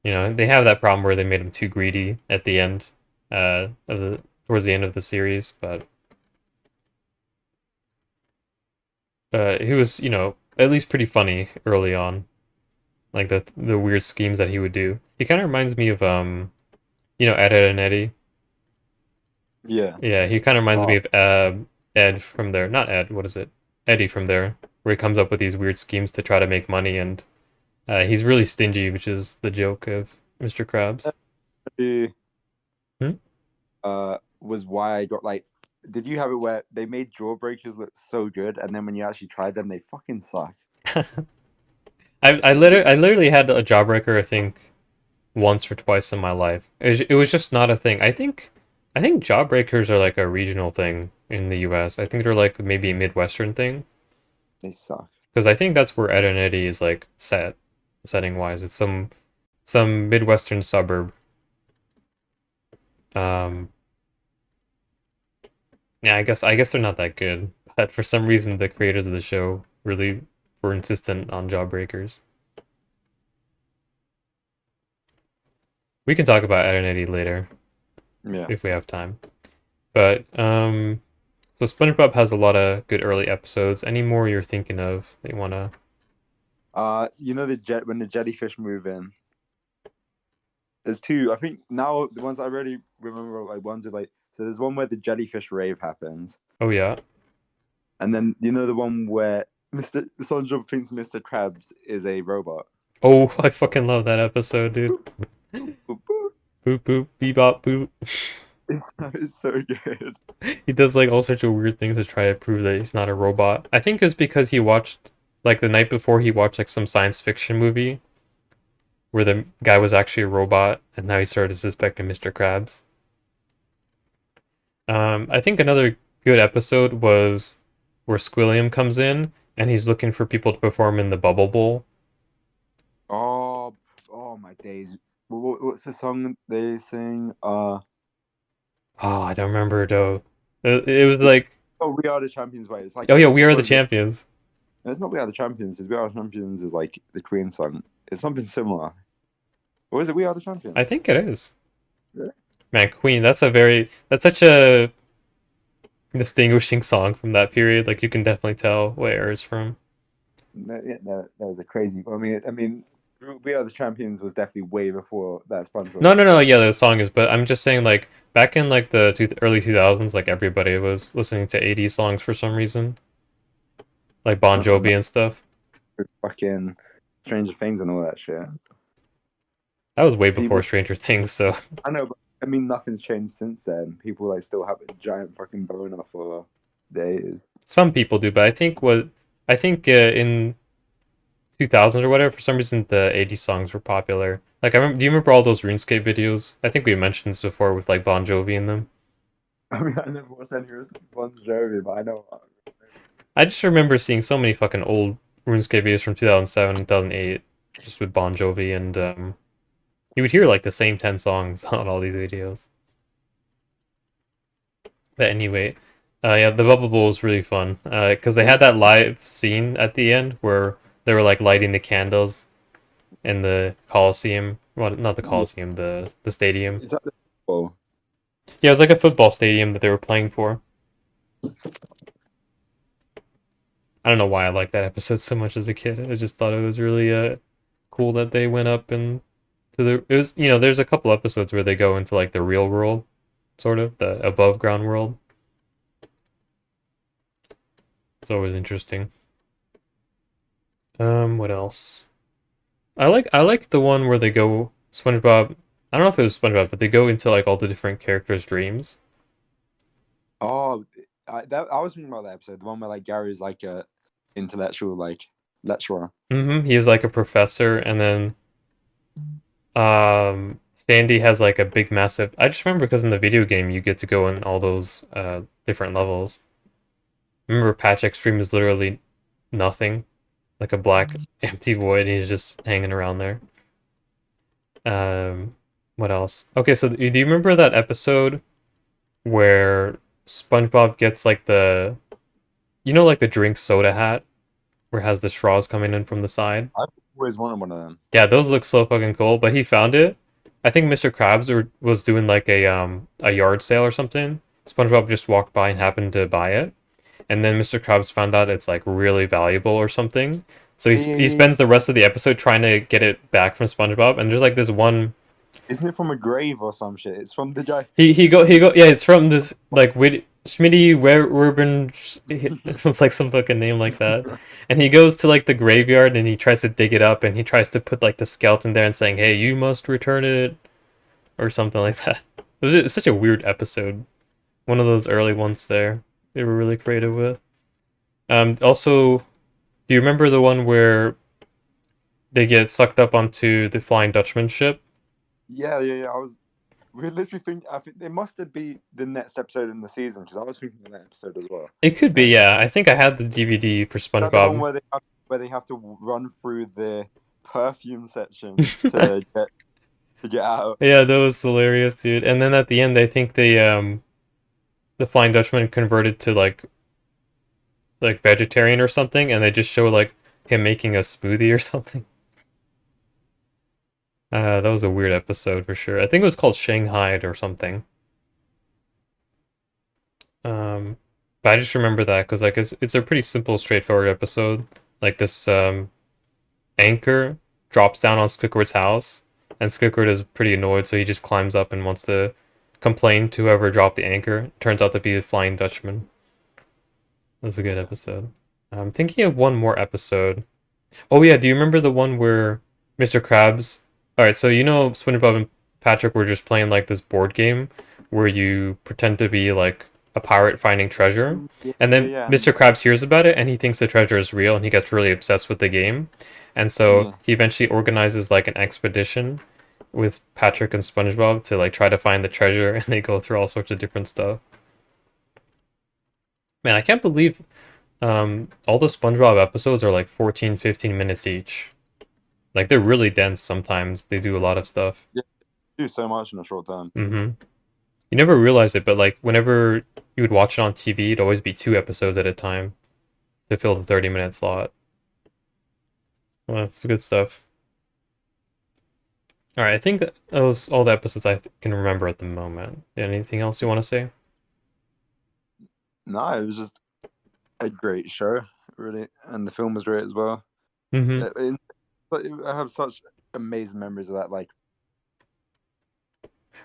They have that problem where they made him too greedy at the end, towards the end of the series, but he was, at least pretty funny early on, like the weird schemes that he would do. He kind of reminds me of Ed, Ed and Eddie. Yeah. Yeah, he kind of reminds me of Ed from there. Not Ed, what is it? Eddie from there, where he comes up with these weird schemes to try to make money, and he's really stingy, which is the joke of Mr. Krabs. Was why I got like. Did you have it where they made Jawbreakers look so good, and then when you actually tried them, they fucking suck? I literally had a jawbreaker, I think, once or twice in my life. It was just not a thing. I think jawbreakers are like a regional thing in the US. I think they're like maybe a Midwestern thing. They suck. Because I think that's where Ed and Eddie is like setting wise. It's some Midwestern suburb. Um yeah, I guess they're not that good. But for some reason the creators of the show really were insistent on jawbreakers. We can talk about Ed and Eddie later Yeah. if we have time. But so SpongeBob has a lot of good early episodes. Any more you're thinking of that you wanna? You know when the jellyfish move in. There's two. I think now the ones I really remember like ones are like so. There's one where the jellyfish rave happens, Oh yeah. and then you know the one where Mr. SpongeBob thinks Mr. Krabs is a robot. Oh, I fucking love that episode, dude. Boop, boop. Boop boop bebop boop. It's so good. He does like all sorts of weird things to try to prove that he's not a robot. I think it's because he watched like the night before he watched like some science fiction movie where the guy was actually a robot, and now he started suspecting Mr. Krabs. I think another good episode was where Squilliam comes in and he's looking for people to perform in the Bubble Bowl. Oh my days. What's the song they sing? Oh, I don't remember though. It was like, Oh, We Are the Champions. Wait, it's like oh yeah, we are what the is it? champions. No, it's not We Are the Champions. It's We Are the Champions is like the Queen song. It's something similar. Or is it We Are the Champions? I think it is. Really? Man, Queen, that's such a distinguishing song from that period. Like you can definitely tell where it's from. No, yeah, no, that was a crazy. I mean, We Are the Champions was definitely way before that SpongeBob. No, yeah, the song is, but I'm just saying, like, back in, like, the early 2000s, like, everybody was listening to 80s songs for some reason. Like Bon Jovi and stuff. Fucking Stranger Things and all that shit. That was way before People, Stranger Things, so... I know, but I mean, nothing's changed since then. People like still have a giant fucking boner for days. Some people do, but I think in 2000s or whatever, for some reason, the 80s songs were popular. Like, do you remember all those RuneScape videos? I think we mentioned this before with, like, Bon Jovi in them. I mean, I never watched any of Bon Jovi, but I know. I just remember seeing so many fucking old RuneScape videos from 2007 and 2008, just with Bon Jovi, and you would hear like the same 10 songs on all these videos. But anyway, yeah, the Bubble Bowl was really fun because they had that live scene at the end where they were like lighting the candles in the Coliseum. Well, not the Coliseum, the stadium. Is that the football? Yeah, it was like a football stadium that they were playing for. I don't know why I liked that episode so much as a kid. I just thought it was really cool that they went up and to the it was there's a couple episodes where they go into like the real world, sort of the above ground world. It's always interesting. What else? I like the one where they go SpongeBob. I don't know if it was SpongeBob, but they go into like all the different characters' dreams. Oh, I was thinking about that episode, the one where like Gary's like a intellectual like lecturer. He's like a professor, and then Sandy has like a big massive. I just remember because in the video game you get to go in all those different levels. Remember, Patch Extreme is literally nothing, like a black empty void. And he's just hanging around there. What else? Okay, so do you remember that episode where SpongeBob gets like like the drink soda hat, where it has the straws coming in from the side? I've always wanted one of them. Yeah, those look so fucking cool. But he found it. I think Mr. Krabs was doing like a yard sale or something. SpongeBob just walked by and happened to buy it, and then Mr. Krabs found out it's like really valuable or something. So he spends the rest of the episode trying to get it back from SpongeBob, and there's like this one. Isn't it from a grave or some shit? It's from the guy. He go yeah, it's from this like Schmitty Werben. It's like some fucking name like that, and he goes to like the graveyard and he tries to dig it up and he tries to put like the skeleton there and saying, "Hey, you must return it," or something like that. It was such a weird episode. One of those early ones there. They were really creative with. Also, do you remember the one where they get sucked up onto the Flying Dutchman ship. Yeah. We literally think. I think it must have been the next episode in the season because I was thinking of that episode as well. It could be, Like, yeah. I think I had the DVD for that's the one SpongeBob. where they have to run through the perfume section to get out. Yeah, that was hilarious, dude. And then at the end, I think the Flying Dutchman converted to like vegetarian or something, and they just show like him making a smoothie or something. That was a weird episode for sure. I think it was called Shanghai or something. But I just remember that because like it's a pretty simple, straightforward episode. Like this anchor drops down on Squidward's house, and Squidward is pretty annoyed, so he just climbs up and wants to complain to whoever dropped the anchor. Turns out to be the Flying Dutchman. That's a good episode. I'm thinking of one more episode. Oh yeah, do you remember the one where Mr. Krabs? All right, so you know SpongeBob and Patrick were just playing like this board game where you pretend to be like a pirate finding treasure, and then Yeah. Mr. Krabs hears about it and he thinks the treasure is real and he gets really obsessed with the game, and so Yeah. he eventually organizes like an expedition with Patrick and SpongeBob to like try to find the treasure, and they go through all sorts of different stuff. Man, I can't believe all the SpongeBob episodes are like 14, 15 minutes each. Like they're really dense sometimes. They do a lot of stuff. Do so much in a short time. Mm-hmm. You never realize it, but like whenever you would watch it on TV, it'd always be 2 episodes at a time to fill the 30-minute slot. Well, it's good stuff. All right, I think that was all the episodes can remember at the moment. Anything else you want to say? No, it was just a great show, really, and the film was great as well. Mm-hmm. But I have such amazing memories of that. Like,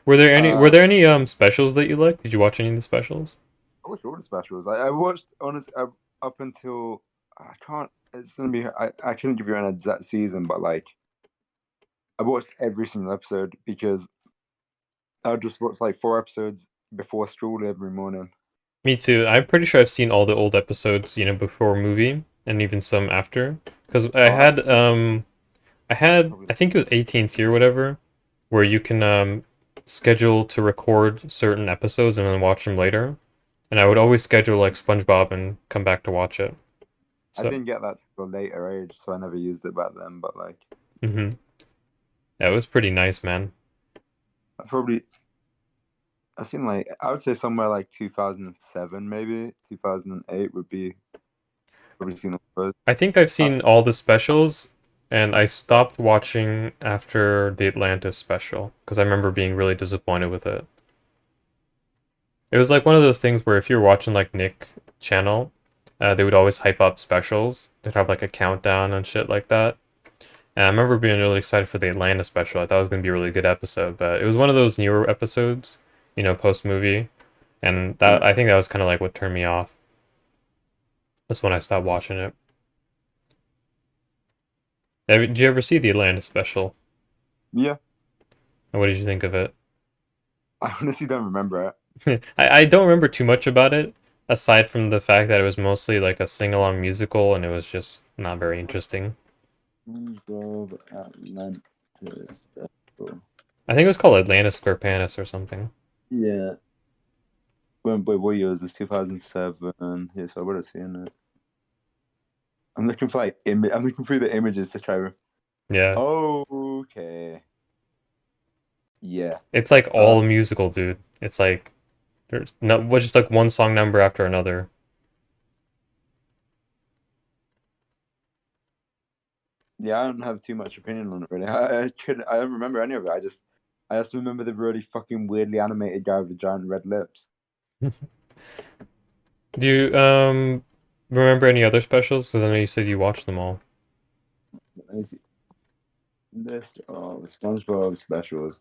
Were there any specials that you liked? Did you watch any of the specials? I watched all the specials. I watched honestly up until I can't. It's gonna be. I couldn't give you an exact season, but like, I watched every single episode because I would just watch like 4 episodes before school every morning. Me too. I'm pretty sure I've seen all the old episodes, you know, before movie and even some after. Because I think it was 18th or whatever, where you can schedule to record certain episodes and then watch them later. And I would always schedule like SpongeBob and come back to watch it. I So, didn't get that till a later age, so I never used it back then. But like, yeah, it was pretty nice, man. I've seen like I would say somewhere like 2007, maybe 2008 would be probably seen the first. I think I've seen all the specials, and I stopped watching after the Atlantis special because I remember being really disappointed with it. It was like one of those things where if you're watching like Nick channel, they would always hype up specials. They'd have like a countdown and shit like that. And I remember being really excited for the Atlanta special. I thought it was gonna be a really good episode, but it was one of those newer episodes, you know, post movie, and that I think that was kind of like what turned me off. That's when I stopped watching it. Did you ever see the Atlanta special? Yeah, And what did you think of it? I honestly don't remember it. I don't remember too much about it, aside from the fact that it was mostly like a sing-along musical and it was just not very interesting. SpongeBob Atlantis special. I think it was called Atlantis Squarepants or something. Yeah. What year was this? 2007. Yeah, so I would have seen it. I'm looking for like I'm looking through the images to try. Yeah. Oh, okay. Yeah. It's like all musical, dude. It's like there's no was just like one song number after another. Yeah, I don't have too much opinion on it really. I don't remember any of it. I just remember the really fucking weirdly animated guy with the giant red lips. Do you remember any other specials? Because I know you said you watched them all. Let me see. List of SpongeBob specials.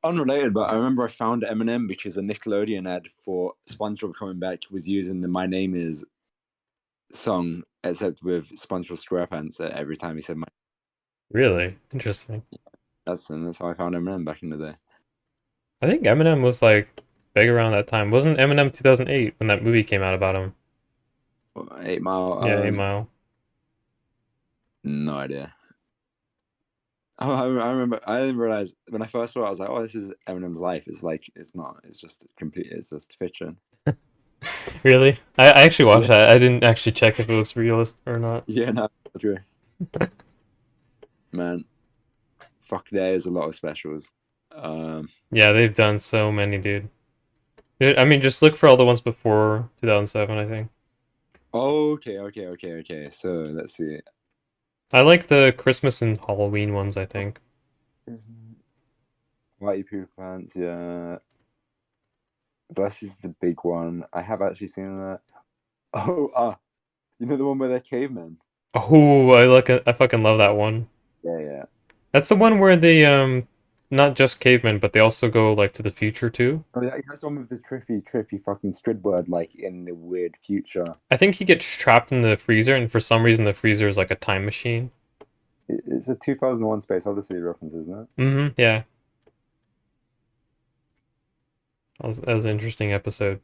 Unrelated, but I remember I found Eminem because a Nickelodeon ad for SpongeBob coming back was using the "My Name Is" song, except with SpongeBob SquarePants every time he said "my." Really interesting. That's how I found Eminem back in the day. I think Eminem was like big around that time. Wasn't Eminem 2008 when that movie came out about him? 8 Mile. Yeah, 8 Mile. No idea. Oh, I remember. I didn't realize when I first saw it. I was like, "Oh, this is Eminem's life." It's like it's not. It's just complete. It's just fiction. Really? I actually watched Yeah. that. I didn't actually check if it was realist or not. Yeah, no, true. Man, fuck. There is a lot of specials. Yeah, they've done so many, dude. I mean, just look for all the ones before 2007, I think. Okay. So let's see. I like the Christmas and Halloween ones, I think. Whitey Poo Pants, yeah. Versus the big one. I have actually seen that. Oh, you know the one where they're cavemen? Oh, I fucking love that one. Yeah. That's the one where they not just cavemen, but they also go like to the future too. Oh, that's the one with the trippy fucking Squidward, like in the weird future. I think he gets trapped in the freezer, and for some reason the freezer is like a time machine. It's a 2001 Space Odyssey reference, isn't it? Mm-hmm. Yeah. That was an interesting episode.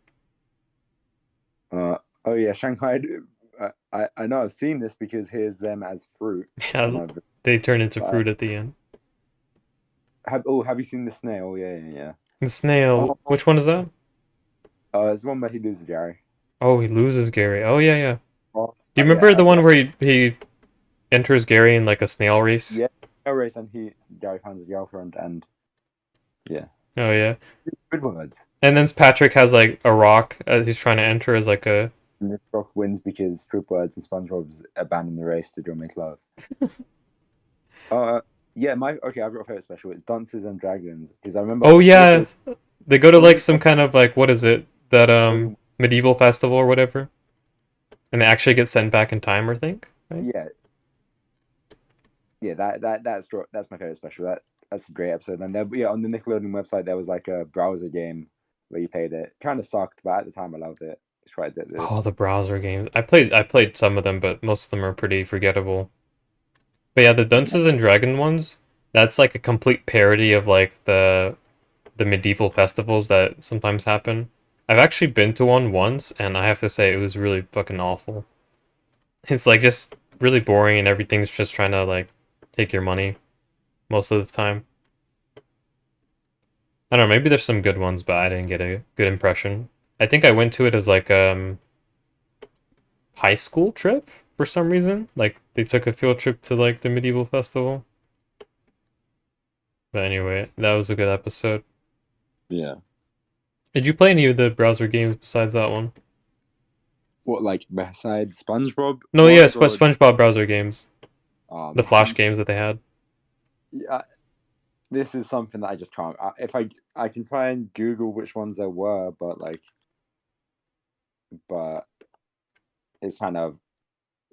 Oh yeah, Shanghai. I know I've seen this because here's them as fruit. Yeah, they turn into But, fruit at the end. have you seen the snail? Yeah. The snail. Oh. Which one is that? It's the one where he loses Gary. Oh, he loses Gary. Oh yeah. Oh, Do you remember yeah, the one where he enters Gary in like a snail race? Yeah, no race, and Gary finds his girlfriend, and yeah. Oh yeah. Good words. And then Patrick has like a rock he's trying to enter as like a. And the rock wins because Squidward's and SpongeBob's abandon the race to go make love. Yeah, I've got a favorite special. It's Dances and Dragons because I remember. Oh yeah, they go to like some kind of like what is it that medieval festival or whatever, and they actually get sent back in time, I think. Right? Yeah. That's my favorite special. That's a great episode. And there, on the Nickelodeon website there was like a browser game where you played it. Kind of sucked, but at the time I loved it. It's quite addictive. Oh, the browser games. I played some of them, but most of them are pretty forgettable. But yeah, the Dunces and Dragon ones, that's like a complete parody of like the medieval festivals that sometimes happen. I've actually been to one once, and I have to say it was really fucking awful. It's like just really boring, and everything's just trying to like take your money most of the time. I don't know, maybe there's some good ones, but I didn't get a good impression. I think I went to it as like high school trip for some reason. Like they took a field trip to like the medieval festival. But anyway, that was a good episode. Yeah. Did you play any of the browser games besides that one? What, like besides SpongeBob? No, yeah, SpongeBob browser games. The Man. Flash games that they had. Yeah, this is something that I just can't. If I can try and Google which ones there were, but it's kind of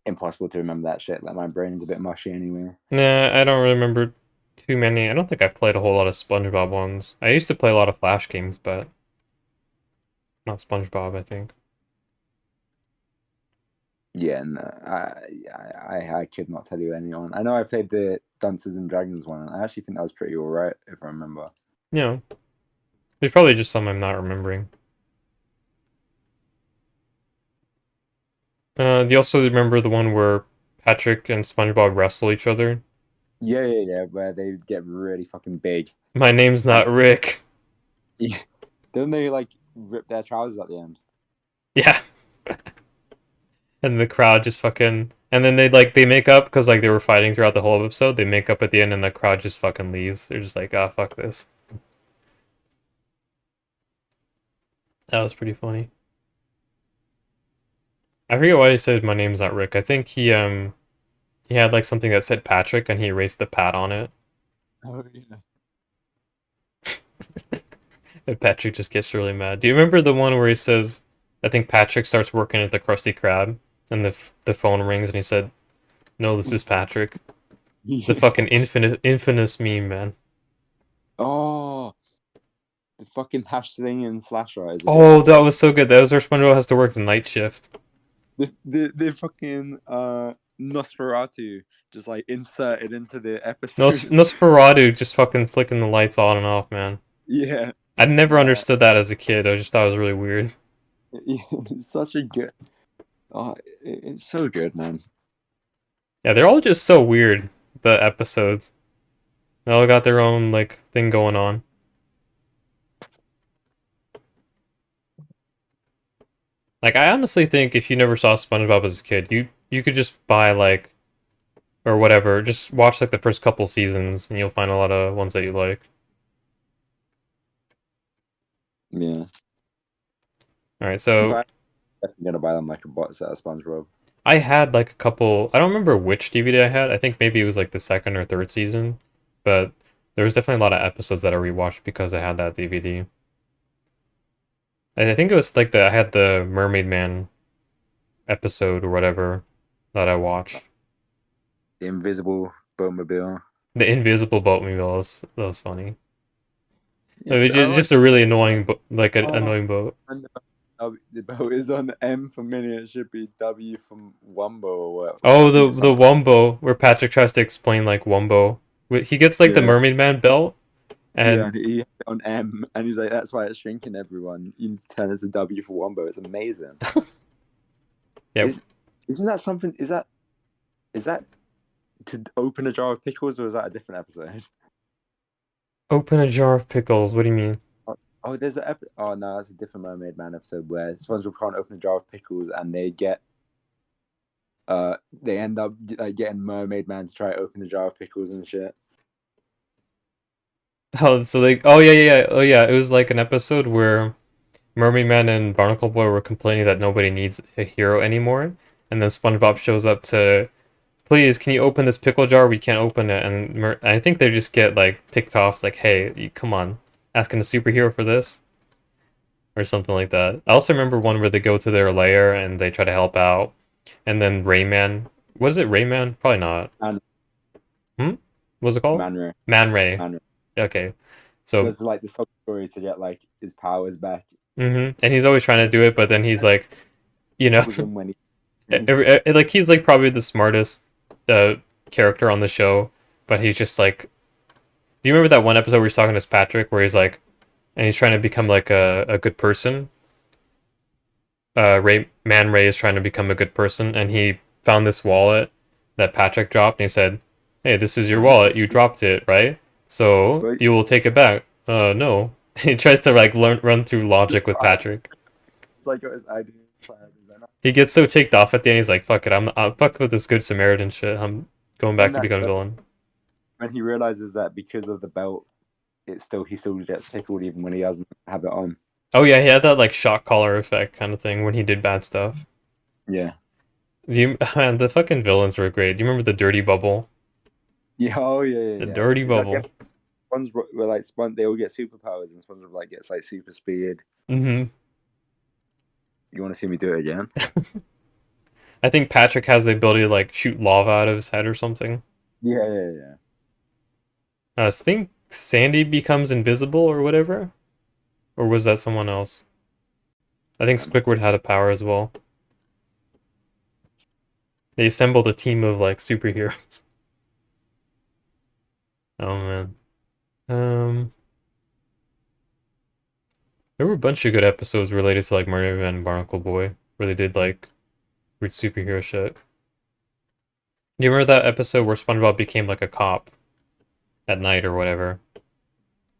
impossible to remember that shit. Like my brain's a bit mushy anyway. Nah, I don't remember too many. I don't think I played a whole lot of SpongeBob ones. I used to play a lot of Flash games, but not SpongeBob, I think. Yeah, no, I could not tell you anyone. I know I played the Dunces and Dragons one, and I actually think that was pretty alright, if I remember. Yeah. There's probably just some I'm not remembering. Do you also remember the one where Patrick and SpongeBob wrestle each other? Yeah, where they get really fucking big. My name's not Rick. Don't they, like, rip their trousers at the end? Yeah. And the crowd just fucking... And then they make up, because like they were fighting throughout the whole episode, they make up at the end and the crowd just fucking leaves. They're just like, ah, fuck this. That was pretty funny. I forget why he said my name's not Rick. I think he had like something that said Patrick and he erased the Pat on it. Oh, yeah. And Patrick just gets really mad. Do you remember the one where he says, I think Patrick starts working at the Krusty Krab and the phone rings and he said, no, this is Patrick. The fucking infamous meme, man. Oh, the fucking hash thing in Slasher. Oh, that was so good. That was where SpongeBob has to work the night shift. The fucking Nosferatu just like inserted into the episode. Nosferatu just fucking flicking the lights on and off, man. Yeah, I never Uh, understood that as a kid. I just thought it was really weird. it's such a good. Oh, it's so good, man. Yeah, they're all just so weird, the episodes. They all got their own like thing going on. Like I honestly think if you never saw SpongeBob as a kid, you could just buy like or whatever, just watch like the first couple seasons and you'll find a lot of ones that you like. Yeah, All right, so but I'm definitely gonna buy them like a box set of SpongeBob. I had like a couple. I don't remember which DVD I had. I think maybe it was like the second or third season, but there was definitely a lot of episodes that I rewatched because I had that DVD. And I think it was like I had the Mermaid Man episode or whatever that I watched. The Invisible Boatmobile. The Invisible Boatmobile was funny. Yeah, It was I just like. a really annoying, like an Oh, annoying boat. and the boat is on M for minute. It should be W from Wumbo or what? Oh, I think it's the something. Wumbo where Patrick tries to explain like Wumbo. He gets like the Yeah, Mermaid Man belt, yeah, and and he had it on M, and he's like, "That's why it's shrinking everyone. You need to turn it to W for Wumbo. It's amazing." yeah, Isn't that something? Is that to open a jar of pickles, or is that a different episode? open a jar of pickles. What do you mean? Oh, there's an episode. Oh no, that's a different Mermaid Man episode where SpongeBob can't open a jar of pickles, and they end up like getting Mermaid Man to try to open the jar of pickles and shit. Oh, so like, oh yeah, yeah, yeah, oh yeah. It was like an episode where Mermaid Man and Barnacle Boy were complaining that nobody needs a hero anymore, and then SpongeBob shows up to, please, can you open this pickle jar? We can't open it, and I think they just get like ticked off, like, hey, come on, asking a superhero for this or something like that. I also remember one where they go to their lair and they try to help out, and then Rayman, was it Rayman? Probably not. Man, Hmm? What's it called? Man Ray, Man Ray. Man Ray Okay, so goes to like the sub story to get like his powers back. and he's always trying to do it, but then he's like, you know, Was him when he. like he's like probably the smartest uh character on the show, but he's just like, do you remember that one episode where he's talking to Patrick where he's like, and he's trying to become like a good person? Ray is trying to become a good person, and he found this wallet that Patrick dropped, and he said, "Hey, this is your wallet. You dropped it, right? So But you will take it back." No. He tries to like run through logic with Patrick. it's like his idea. He gets so ticked off at the end. He's like, "Fuck it, I'm fuck with this good Samaritan shit. I'm going back to become villain." When he realizes that because of the belt, he still gets tickled even when he doesn't have it on. Oh yeah, he had that like shock collar effect kind of thing when he did bad stuff. Yeah. Man, the fucking villains were great. Do you remember the dirty bubble? Yeah. Oh yeah. The Yeah. dirty Is that bubble. SpongeBob where like they all get superpowers and SpongeBob like gets like super speed. Mm-hmm. You want to see me do it again? I think Patrick has the ability to like shoot lava out of his head or something. Yeah. I think Sandy becomes invisible or whatever, or was that someone else? I think Squidward had a power as well. They assembled a team of like superheroes. Oh man. Um, there were a bunch of good episodes related to like Murder Man and Barnacle Boy, where they did like weird superhero shit. You remember that episode where SpongeBob became like a cop at night or whatever?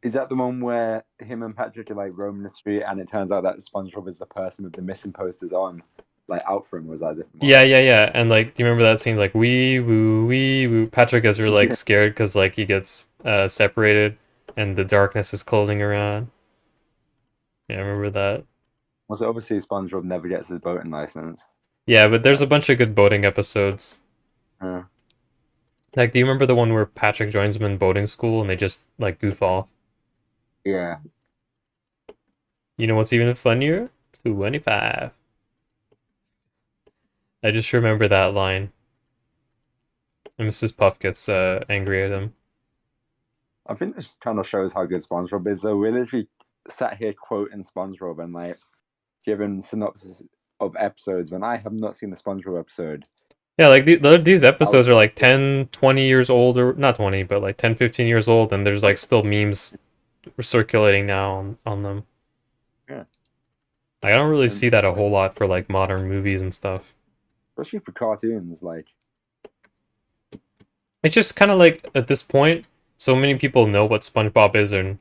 Is that the one where him and Patrick are like roaming the street and it turns out that SpongeBob is the person with the missing posters on, like out for him? Was that a different one? Yeah. And like, do you remember that scene? Like, wee woo, wee woo. Patrick gets really like scared because like he gets separated and the darkness is closing around. Yeah, I remember that. Well, so obviously SpongeBob never gets his boating license. Yeah, but there's a bunch of good boating episodes. Yeah. Like, do you remember the one where Patrick joins them in boating school and they just like goof off? Yeah. You know what's even funnier? 25. I just remember that line. And Mrs. Puff gets angry at him. I think this kind of shows how good SpongeBob is. So we literally sat here quoting SpongeBob and like giving synopsis of episodes when I have not seen the SpongeBob episode. Yeah, like these episodes are like 10, 20 years old, or not 20, but like 10, 15 years old, and there's like still memes circulating now on them. Yeah. I don't really And see that a whole lot for like modern movies and stuff. especially for cartoons, like It's just kind of like at this point, so many people know what SpongeBob is and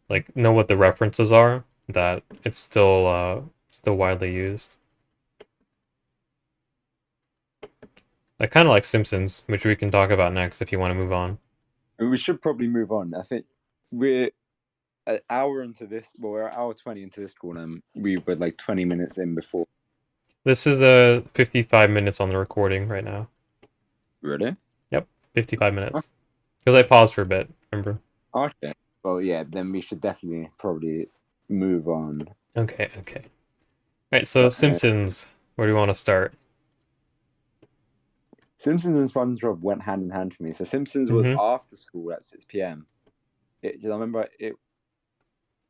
like know what the references are that it's still widely used. I kind of like Simpsons, which we can talk about next if you want to move on. we should probably move on. I think we're an hour into this. Well, we're an hour 20 into this call, and we were like 20 minutes in before. This is 55 minutes on the recording right now. Really? Yep, 55 minutes. Because I paused for a bit, remember? Okay. Well, yeah. Then we should definitely probably move on. Okay. Alright, so Simpsons, where do you want to start? Simpsons and SpongeBob went hand in hand for me. So Simpsons was after school at 6 p.m. I remember it.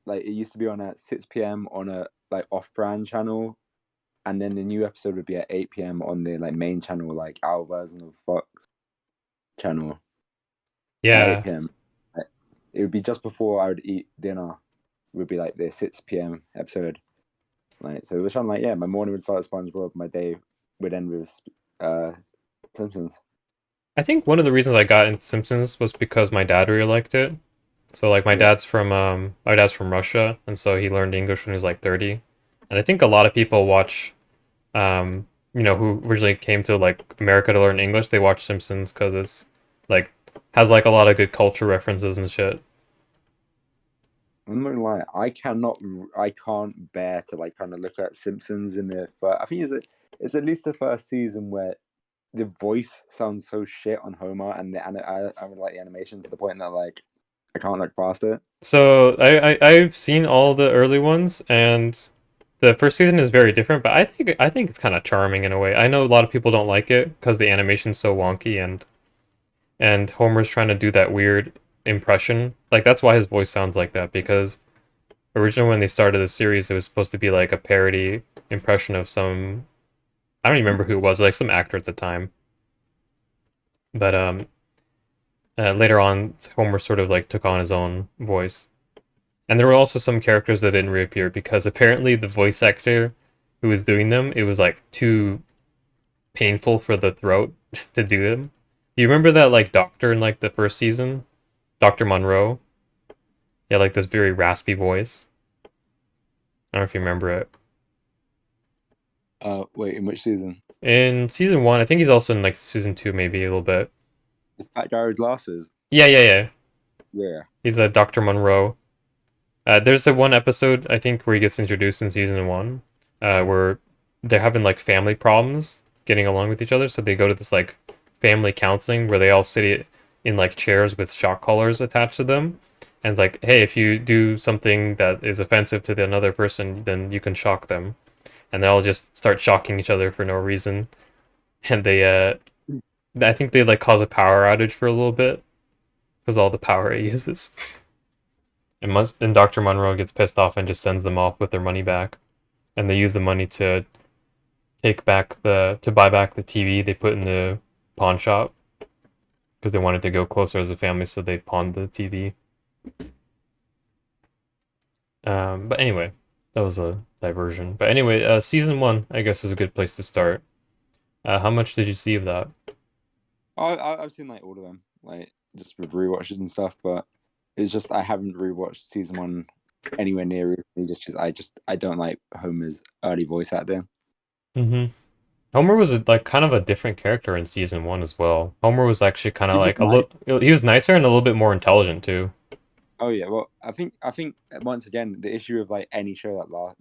Like it used to be on at 6 p.m. on a like off-brand channel, and then the new episode would be at 8 p.m. on the like main channel, like our version of Fox channel. At 8 Yeah. p.m. It would be just before I would eat dinner. It would be like the 6 p.m. episode. Like so, it was kind of like my morning would start with SpongeBob, my day would end with Simpsons. I think one of the reasons I got into Simpsons was because my dad really liked it. So like my dad's from Russia, and so he learned English when he was like 30. And I think a lot of people watch who originally came to like America to learn English, they watch Simpsons because it's like has like a lot of good culture references and shit. I'm not gonna lie, I can't bear to like kind of look at Simpsons in the first. I think it's at least the first season where the voice sounds so shit on Homer, and I would like the animation to the point that like I can't look past it. So I've seen all the early ones, and the first season is very different, but I think it's kind of charming in a way. I know a lot of people don't like it because the animation's so wonky, and Homer's trying to do that weird impression. Like that's why his voice sounds like that, because originally when they started the series, it was supposed to be like a parody impression of some, I don't even remember who it was, like some actor at the time. But later on, Homer sort of like took on his own voice. And there were also some characters that didn't reappear because apparently the voice actor who was doing them, it was like too painful for the throat to do them. Do you remember that like doctor in like the first season? Dr. Monroe? Yeah, like this very raspy voice. I don't know if you remember it. Wait, in which season? In season 1, I think he's also in like season 2 maybe a little bit. The fat guy with glasses. Yeah. Yeah. He's a Dr. Monroe. There's a one episode I think where he gets introduced in season 1, where they're having like family problems getting along with each other, so they go to this like family counseling where they all sit in like chairs with shock collars attached to them, and it's like, hey, if you do something that is offensive to the another person, then you can shock them, and they all just start shocking each other for no reason, and I think they like cause a power outage for a little bit because all the power it uses. And Dr. Monroe gets pissed off and just sends them off with their money back. And they use the money to buy back the TV they put in the pawn shop because they wanted to go closer as a family, so they pawned the TV. But anyway, that was a diversion. But anyway, season 1 I guess is a good place to start. How much did you see of that? I've seen like all of them, like just with rewatches and stuff, but it's just I haven't rewatched season 1 anywhere near recently, just because I don't like Homer's early voice acting. Mm-hmm. Homer was like kind of a different character in season 1 as well. Homer was actually kind of He was like a nice. little. He was nicer and a little bit more intelligent too. Oh yeah, well I think once again the issue of like any show that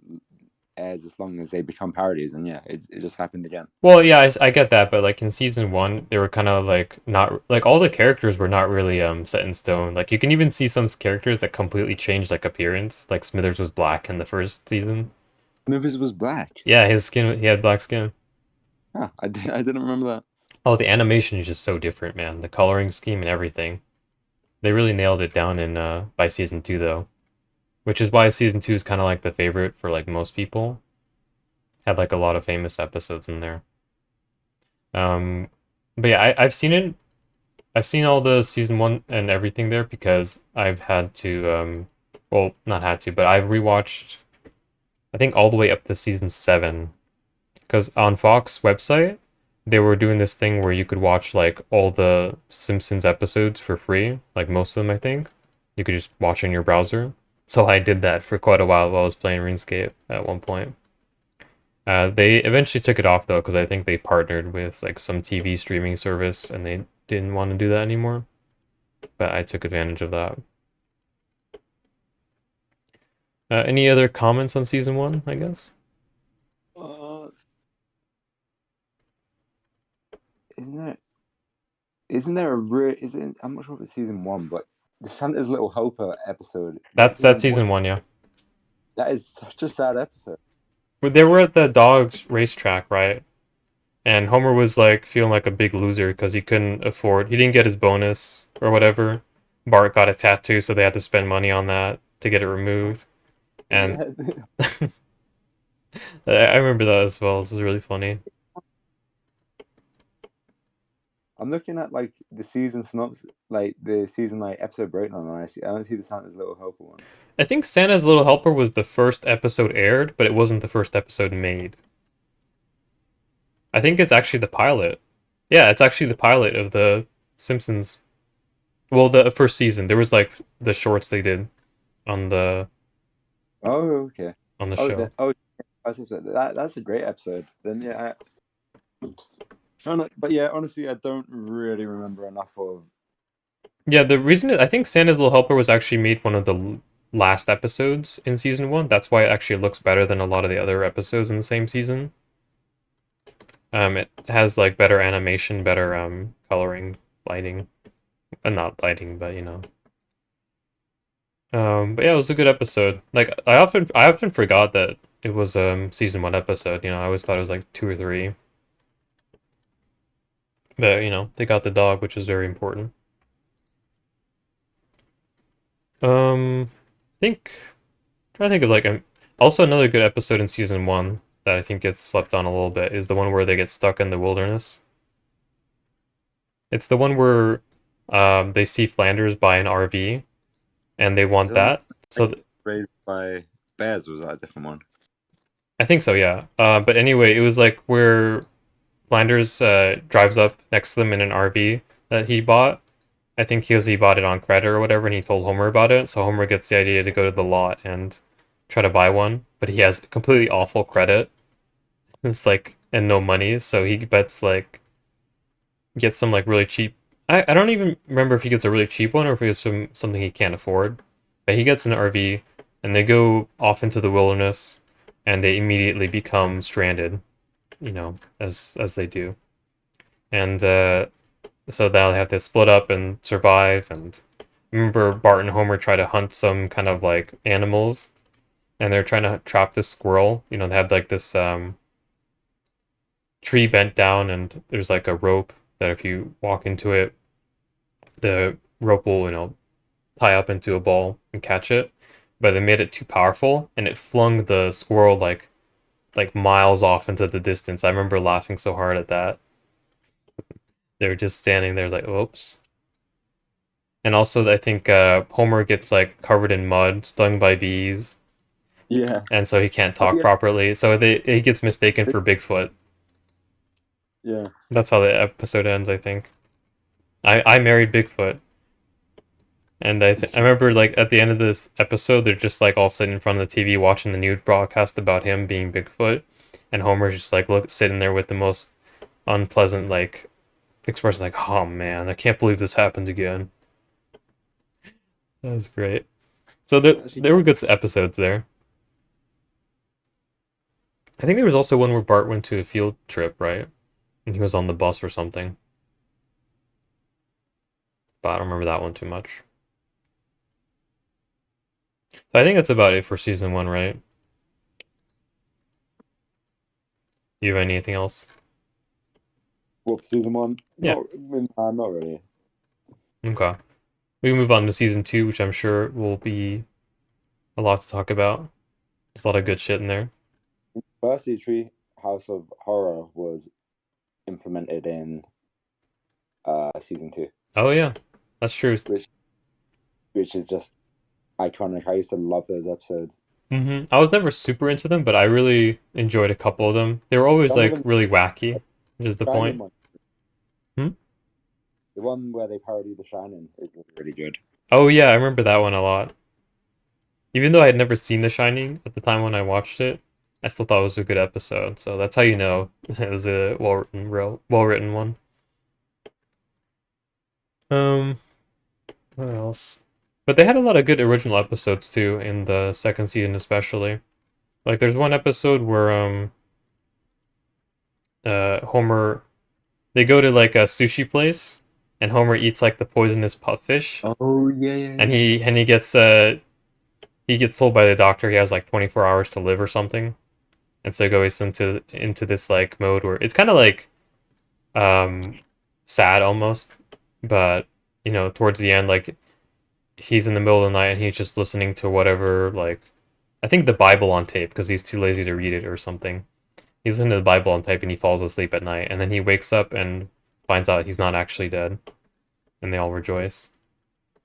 airs as long as they become parodies, and yeah, it just happened again. Well, yeah, I get that, but like in season 1, they were kind of like not like all the characters were not really set in stone. Like you can even see some characters that completely changed like appearance. Like Smithers was black in the first season. Smithers was black. Yeah, he had black skin. Huh, I didn't remember that. Oh, the animation is just so different, man. The coloring scheme and everything. They really nailed it down in by season 2 though, which is why season 2 is kind of like the favorite for like most people. Had like a lot of famous episodes in there. But yeah, I've seen it. I've seen all the season 1 and everything there because I've had to Well, not had to, but I rewatched, I think, all the way up to season 7. Because on Fox website, they were doing this thing where you could watch like all the Simpsons episodes for free, like most of them, I think. You could just watch in your browser. So I did that for quite a while I was playing RuneScape at one point. They eventually took it off though, because I think they partnered with like some TV streaming service and they didn't want to do that anymore. But I took advantage of that. Any other comments on season 1, I guess? Uh, isn't there? Isn't there a isn't I'm not sure if it's season 1, but the Santa's Little Helper episode. That's season 1, yeah. That is such a sad episode. But they were at the dog's racetrack, right? And Homer was like feeling like a big loser because he couldn't afford, he didn't get his bonus or whatever. Bart got a tattoo, so they had to spend money on that to get it removed. And Yeah. I remember that as well. This was really funny. I'm looking at like the season synopsis, like the season like episode breakdown, and I don't see the Santa's Little Helper one. I think Santa's Little Helper was the first episode aired, but it wasn't the first episode made. I think it's actually the pilot. Yeah, it's actually the pilot of the Simpsons. Well, the first season. There was like the shorts they did on the Oh, okay. on the show. That's a great episode. Then yeah, but yeah, honestly, I don't really remember enough of. Yeah, the reason I think Santa's Little Helper was actually made one of the last episodes in season 1. That's why it actually looks better than a lot of the other episodes in the same season. It has like better animation, better coloring, lighting, not lighting, but you know. But yeah, it was a good episode. Like I often forgot that it was season 1 episode. You know, I always thought it was like 2 or 3. But you know, they got the dog, which is very important. I think trying to think of like also another good episode in season 1 that I think gets slept on a little bit is the one where they get stuck in the wilderness. It's the one where they see Flanders buy an RV and they want that. So Raised by bears, or was that a different one? I think so, yeah. But anyway, it was like where Flanders drives up next to them in an RV that he bought. I think he bought it on credit or whatever, and he told Homer about it. So Homer gets the idea to go to the lot and try to buy one, but he has completely awful credit. It's like and no money, so he bets like gets some like really cheap. I don't even remember if he gets a really cheap one or if it's from something he can't afford. But he gets an RV and they go off into the wilderness and they immediately become stranded, you know, as they do. And so now they have to split up and survive. And remember, Bart and Homer try to hunt some kind of like animals, and they're trying to trap this squirrel. You know, they have like this tree bent down, and there's like a rope that if you walk into it, the rope will, you know, tie up into a ball and catch it. But they made it too powerful, and it flung the squirrel like miles off into the distance. I remember laughing so hard at that. They were just standing there, like, oops. And also, I think Homer gets like covered in mud, stung by bees, Yeah. and so he can't Oh, talk yeah. properly. So he gets mistaken for Bigfoot. Yeah. That's how the episode ends, I think. I married Bigfoot, and I remember like at the end of this episode, they're just like all sitting in front of the TV watching the news broadcast about him being Bigfoot, and Homer's just like sitting there with the most unpleasant like expression, like, oh man, I can't believe this happened again. That was great. So there were good episodes there. I think there was also one where Bart went to a field trip, right? And he was on the bus or something. But I don't remember that one too much. So I think that's about it for season 1, right? You have anything else? What, season 1? Yeah. Not really. Okay. We can move on to season 2, which I'm sure will be a lot to talk about. There's a lot of good shit in there. Firstly, Tree House of Horror was implemented in season 2. Oh yeah, that's true. Which is just iconic. I used to love those episodes. I was never super into them, but I really enjoyed a couple of them. They were always Some of like them, really wacky, is the Shining point. one, Hmm? the one where they parody The Shining, is really good. Oh yeah, I remember that one a lot. Even though I had never seen The Shining at the time when I watched it, I still thought it was a good episode. So that's how you know it was a well written one. Um, what else? But they had a lot of good original episodes too in the second season, especially. Like there's one episode where Homer, they go to like a sushi place, and Homer eats like the poisonous pupfish, Oh yeah, yeah, and yeah. he gets told by the doctor he has like 24 hours to live or something, and so he goes into this like mode where it's kind of like um sad almost, but you know towards the end like he's in the middle of the night and he's just listening to whatever like I think the Bible on tape because he's too lazy to read it or something. He's listening to the Bible on tape and he falls asleep at night, and then he wakes up and finds out he's not actually dead, and they all rejoice.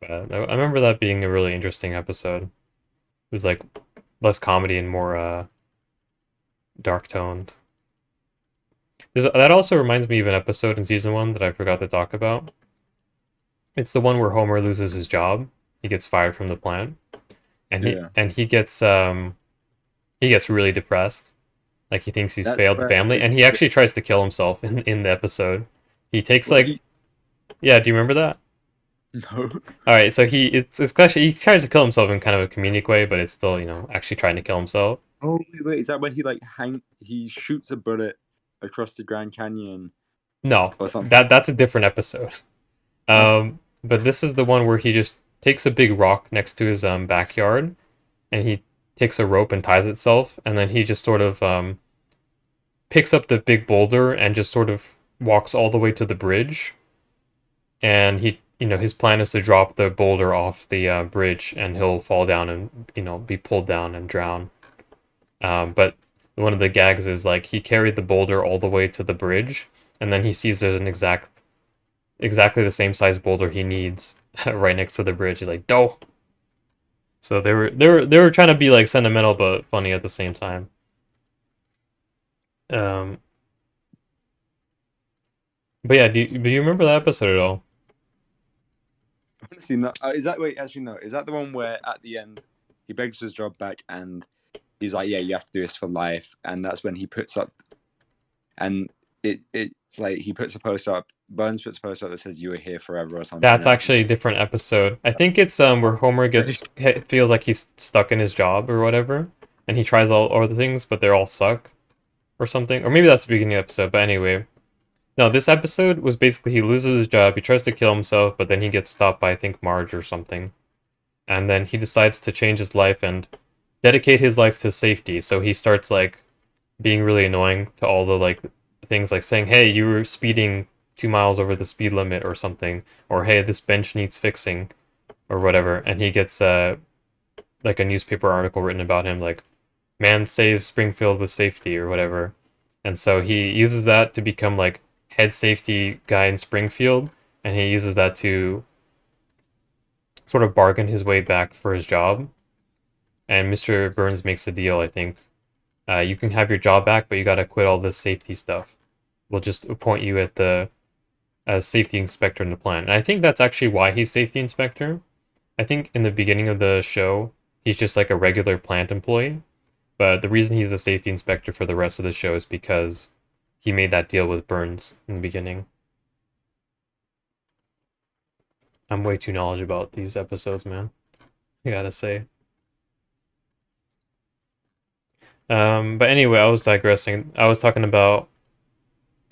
But I remember that being a really interesting episode. It was like less comedy and more dark toned. That also reminds me of an episode in season one that I forgot to talk about. It's the one where Homer loses his job. He gets fired from the plant, and Yeah. he gets really depressed. Like he thinks he's That's failed the where family, and he actually tries to kill himself in the episode. He takes well, like yeah, do you remember that? no. All right, so it's actually he tries to kill himself in kind of a comedic way, but it's still actually trying to kill himself. Oh wait, is that when he like he shoots a bullet across the Grand Canyon No, or something? that's a different episode. Oh, But this is the one where he just takes a big rock next to his backyard, and he takes a rope and ties itself, and then he just sort of picks up the big boulder and just sort of walks all the way to the bridge, and his plan is to drop the boulder off the bridge, and he'll fall down and be pulled down and drown. But one of the gags is like he carried the boulder all the way to the bridge, and then he sees there's an exactly the same size boulder he needs right next to the bridge. He's like, "Doh." So they were trying to be like sentimental but funny at the same time. Um, but yeah, do you remember that episode at all? honestly, no. Is that wait? Actually, no. Is that the one where at the end he begs his job back and he's like, "Yeah, you have to do this for life," and that's when he puts up and it's like he puts a post up. Burns puts a post up that says "You are here forever" or something. That's actually a different episode. I think it's where Homer feels like he's stuck in his job or whatever, and he tries all the things, but they're all suck or something. Or maybe that's the beginning of the episode. But anyway, no, this episode was basically he loses his job, he tries to kill himself, but then he gets stopped by I think Marge or something, and then he decides to change his life and dedicate his life to safety. So he starts like being really annoying to all the like things like saying, "Hey, you were speeding 2 miles over the speed limit" or something, or "Hey, this bench needs fixing" or whatever, and he gets like a newspaper article written about him like "Man saves Springfield with safety" or whatever, and so he uses that to become like head safety guy in Springfield, and he uses that to sort of bargain his way back for his job. And Mr. Burns makes a deal, I think. You can have your job back, but you gotta quit all this safety stuff. We'll just appoint you as safety inspector in the plant. And I think that's actually why he's safety inspector. I think in the beginning of the show, he's just like a regular plant employee. But the reason he's a safety inspector for the rest of the show is because he made that deal with Burns in the beginning. I'm way too knowledgeable about these episodes, man. I gotta say. But anyway, I was digressing. I was talking about.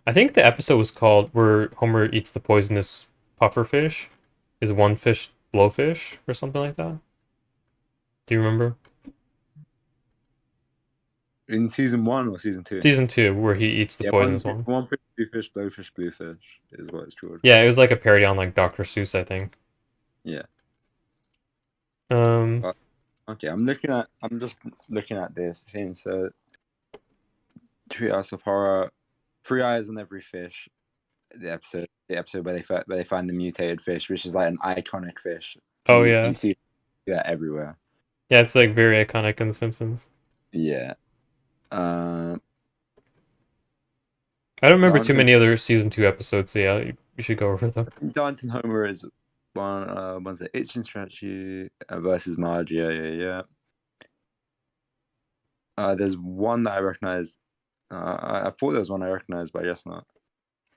I think the episode was called where Homer eats the poisonous pufferfish. Is one fish blowfish or something like that? Do you remember? in season 1 or season 2. Season 2, where he eats the Yeah, poisonous one. one fish, blowfish, bluefish is what it's called. Yeah, it was like a parody on like Dr. Seuss, I think. Yeah. Um, Okay, I'm just looking at this thing. So, Treehouse of Horror, Three Eyes on Every Fish. The episode where they find the mutated fish, which is like an iconic fish. oh You yeah. see see that everywhere. Yeah, it's like very iconic in The Simpsons. Yeah. I don't remember too Dancing many other season 2 episodes, so yeah, you should go over them. Dancing Homer is one's the Itch and Stretchy versus Marge. Yeah. There's one that I recognize. I thought there was one I recognized, but I guess not.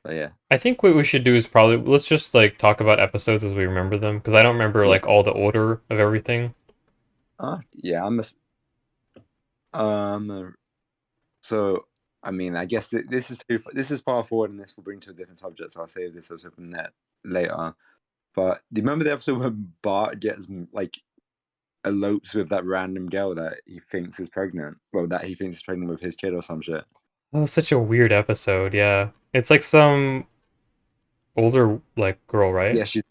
But yeah. I think what we should do is probably let's just like talk about episodes as we remember them, because I don't remember like all the order of everything. Yeah, so I mean, I guess this is far forward, and this will bring to a different subject. So I'll save this as from that later. But do you remember the episode when Bart gets like elopes with that random girl that he thinks is pregnant? Well, that he thinks is pregnant with his kid or some shit. Oh, such a weird episode. Yeah, it's like some older like girl, right? Yeah, she's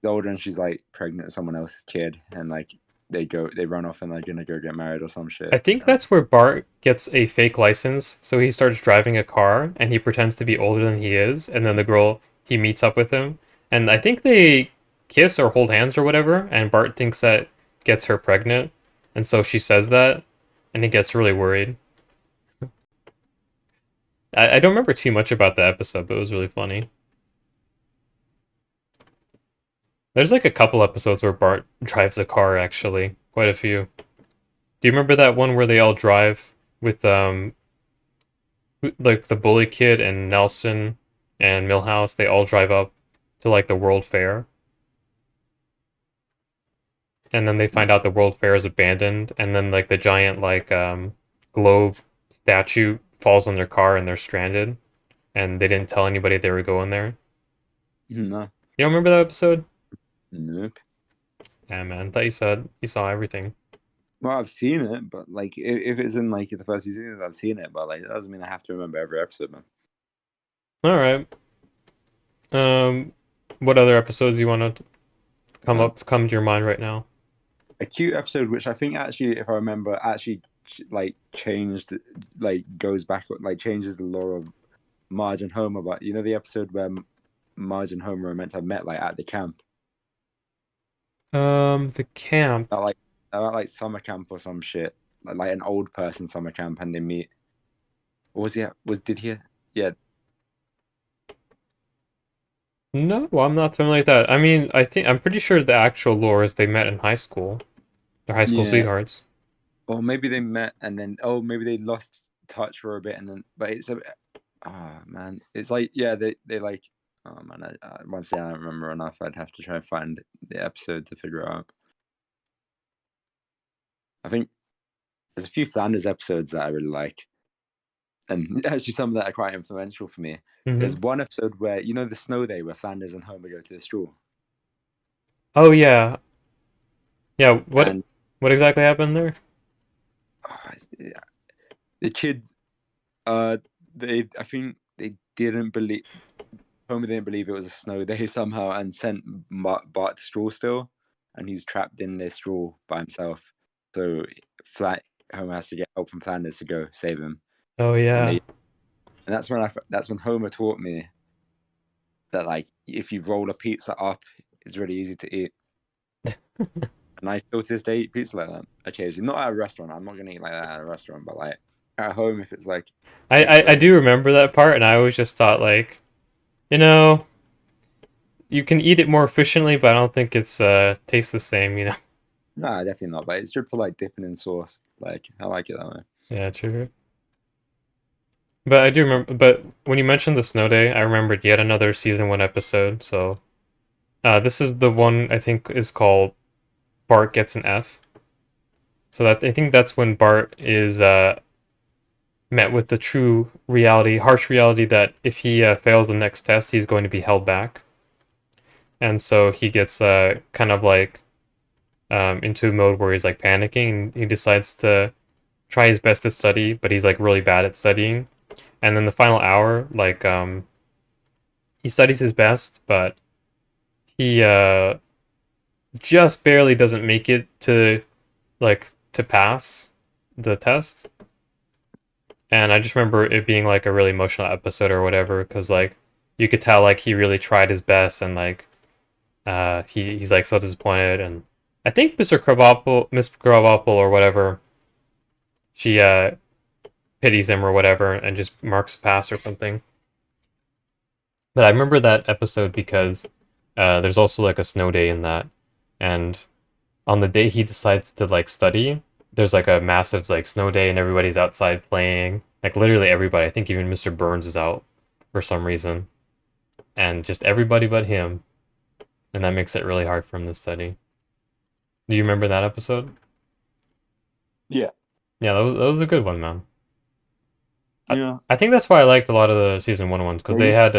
older and she's like pregnant with someone else's kid, and like they run off and they're gonna go get married or some shit. I think that's where Bart gets a fake license, so he starts driving a car and he pretends to be older than he is, and then the girl he meets up with him, and I think they kiss or hold hands or whatever, and Bart thinks that gets her pregnant, and so she says that, and he gets really worried. I don't remember too much about the episode, but it was really funny. There's like a couple episodes where Bart drives a car, actually. Quite a few. Do you remember that one where they all drive with like the bully kid and Nelson and Milhouse? They all drive up to like the World Fair. And then they find out the World Fair is abandoned, and then like the giant like globe statue falls on their car and they're stranded, and they didn't tell anybody they were going there. No. You don't remember that episode? Nope. Yeah, man. I thought you said you saw everything. Well, I've seen it, but like if it's in like the first few seasons, I've seen it, but like that doesn't mean I have to remember every episode, man. All right. What other episodes you want to come to your mind right now? A cute episode, which I think actually, if I remember, actually like changed, like goes back, like changes the lore of Marge and Homer. But you know the episode where Marge and Homer are meant to have met like at the camp, The camp. about like summer camp or some shit, like an old person summer camp, and they meet. Or did he? Yeah. No, I'm not familiar with that. I mean, I'm pretty sure the actual lore is they met in high school. They're high school Yeah. sweethearts. Or maybe they met and then maybe they lost touch for a bit and then but it's man, it's like they like man, once again I don't remember enough. I'd have to try and find the episode to figure it out. I think there's a few Flanders episodes that I really like, and actually some that are quite influential for me. There's one episode where you know the snow day where Flanders and Homer go to the straw. Oh yeah. Yeah, And what exactly happened there? the kids I think they didn't believe Homer didn't believe it was a snow day somehow and sent Bart to straw still, and he's trapped in this straw by himself. So Homer has to get help from Flanders to go save him. Oh yeah. And that's when Homer taught me that like if you roll a pizza up, it's really easy to eat. And I still to this day eat pizza like that occasionally. Not at a restaurant. I'm not gonna eat like that at a restaurant, but like at home if it's like. I do remember that part, and I always just thought like, you know, you can eat it more efficiently, but I don't think it's tastes the same, you know. Nah, definitely not. But it's good for like dipping in sauce. Like I like it that way. Yeah, true. But I do remember. But when you mentioned the snow day, I remembered yet another season 1 episode. So, this is the one I think is called Bart Gets an F. So that I think that's when Bart is met with the true reality, harsh reality that if he fails the next test, he's going to be held back. And so he gets kind of like into a mode where he's like panicking, and he decides to try his best to study, but he's like really bad at studying. And then the final hour, like he studies his best, but he just barely doesn't make it to pass the test. And I just remember it being like a really emotional episode or whatever, because like you could tell like he really tried his best, and like he's like so disappointed, and I think Miss Krabappel or whatever, she pities him or whatever and just marks a pass or something. But I remember that episode because there's also like a snow day in that, and on the day he decides to like study, there's like a massive like snow day and everybody's outside playing. Like literally everybody. I think even Mr. Burns is out for some reason, and just everybody but him, and that makes it really hard for him to study. Do you remember that episode? Yeah. Yeah, that was a good one, man. Yeah. I think that's why I liked a lot of the season one ones because they had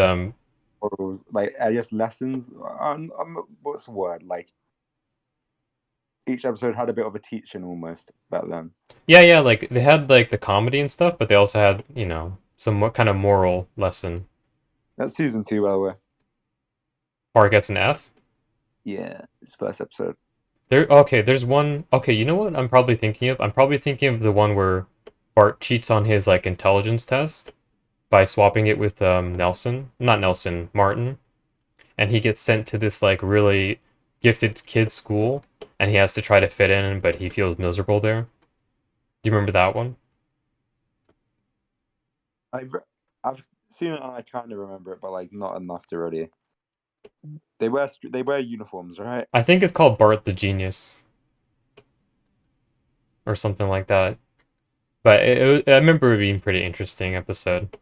Or like I guess lessons. What's the word? Like each episode had a bit of a teaching almost back then. yeah, like they had like the comedy and stuff, but they also had, some what kind of moral lesson. That's season 2, by the way. Bart gets an F. Yeah, it's first episode. There's one. Okay, you know what I'm probably thinking of? I'm probably thinking of the one where Bart cheats on his like intelligence test by swapping it with not Nelson, Martin, and he gets sent to this like really gifted kid school, and he has to try to fit in, but he feels miserable there. Do you remember that one? I've seen it and I kind of remember it, but like not enough to really. They wear uniforms, right? I think it's called Bart the Genius or something like that. But I remember it being pretty interesting episode.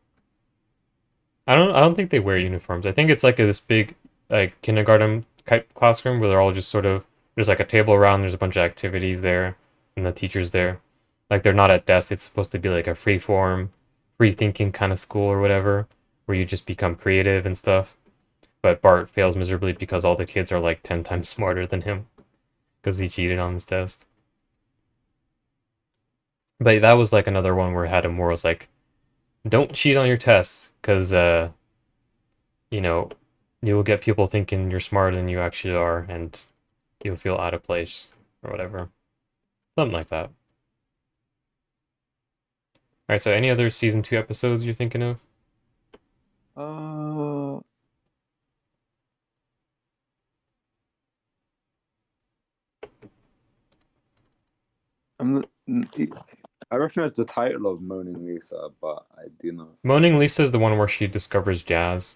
I don't think they wear uniforms. I think it's like this big like kindergarten type classroom where they're all just sort of there's like a table around, there's a bunch of activities there, and the teacher's there. Like they're not at desks. It's supposed to be like a free form, free thinking kind of school or whatever, where you just become creative and stuff. But Bart fails miserably because all the kids are like 10 times smarter than him because he cheated on his test. But that was like another one where it had a morals like don't cheat on your tests because you know you will get people thinking you're smarter than you actually are, and you'll feel out of place or whatever, something like that. All right, so any other season 2 episodes you're thinking of? Uh, I'm. I recognize the title of Moaning Lisa, but I do not. Moaning Lisa is the one where she discovers jazz.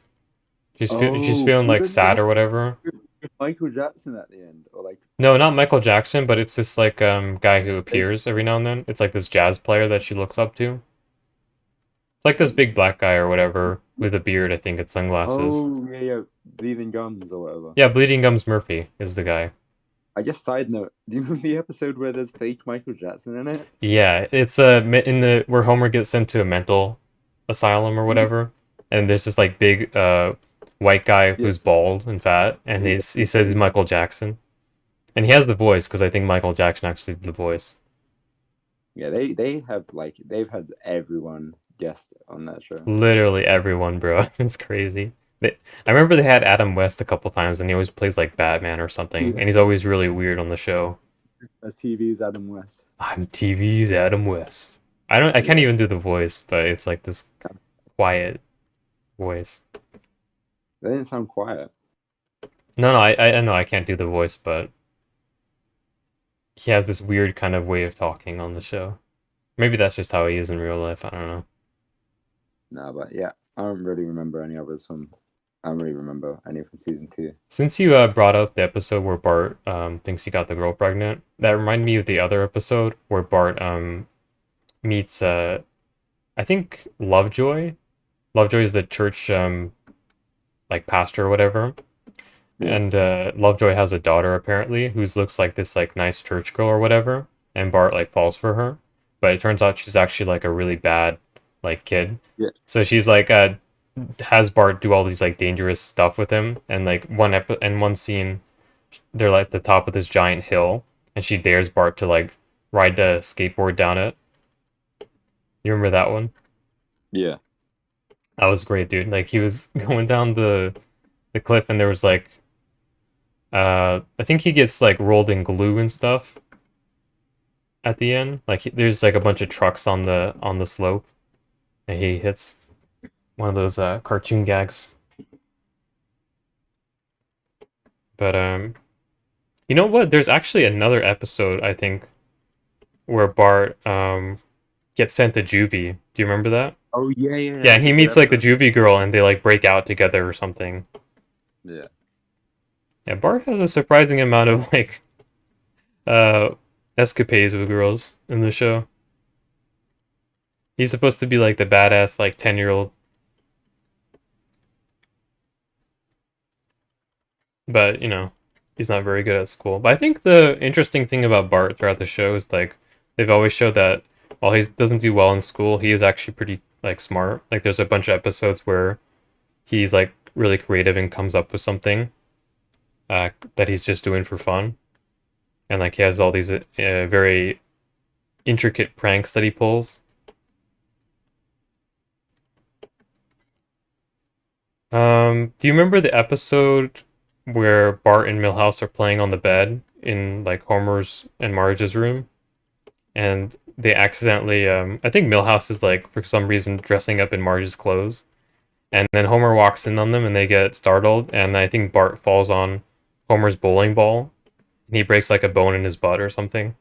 She's Oh, feeling was like it the sad one or whatever. with Michael Jackson at the end, or like No, not Michael Jackson, but it's this like guy who appears every now and then. It's like this jazz player that she looks up to. Like this big black guy or whatever with a beard, I think, and sunglasses. oh yeah, Bleeding Gums or whatever. Yeah, Bleeding Gums Murphy is the guy. I guess side note, do you remember the episode where there's fake Michael Jackson in it? Yeah, it's in the where Homer gets sent to a mental asylum or whatever, and there's this like big white guy Yeah, who's bald and fat, and yeah, he says he's Michael Jackson, and he has the voice because I think Michael Jackson actually did the voice. yeah. They've had everyone guest on that show. Literally everyone, bro. It's crazy. I remember they had Adam West a couple times, and he always plays like Batman or something, Yeah, and he's always really weird on the show. as TV's Adam West. I'm TV's Adam West. I can't Yeah, even do the voice, but it's like this quiet voice. they didn't sound quiet. No, I know I can't do the voice, but he has this weird kind of way of talking on the show. Maybe that's just how he is in real life. I don't know. No, but yeah, I don't really remember any others from. I don't really remember any from season 2. Since you brought up the episode where Bart thinks he got the girl pregnant, that reminded me of the other episode where Bart meets I think Lovejoy. Lovejoy is the church like pastor or whatever. Yeah, And Lovejoy has a daughter apparently who's looks like this like nice church girl or whatever, and Bart like falls for her, but it turns out she's actually like a really bad like kid. yeah, So she's like has Bart do all these like dangerous stuff with him, and like one scene they're like at the top of this giant hill, and she dares Bart to like ride the skateboard down it. You remember that one? yeah. That was great, dude. Like he was going down the cliff, and there was like I think he gets like rolled in glue and stuff at the end. Like there's like a bunch of trucks on the slope, and he hits one of those cartoon gags. But You know what? There's actually another episode, I think, where Bart gets sent to juvie. Do you remember that? Oh yeah. Yeah, and That's a he good meets like the episode. juvie girl and they like break out together or something. Yeah. Yeah, Bart has a surprising amount of like uh escapades with girls in the show. He's supposed to be like the badass like 10-year-old, but he's not very good at school. But I think the interesting thing about Bart throughout the show is like they've always showed that while he doesn't do well in school, he is actually pretty like smart. Like there's a bunch of episodes where he's like really creative and comes up with something that he's just doing for fun, and like he has all these very intricate pranks that he pulls. Do you remember the episode where Bart and Milhouse are playing on the bed in like Homer's and Marge's room, and they accidentally, I think Milhouse is like for some reason dressing up in Marge's clothes, and then Homer walks in on them and they get startled, and I think Bart falls on Homer's bowling ball, and he breaks like a bone in his butt or something.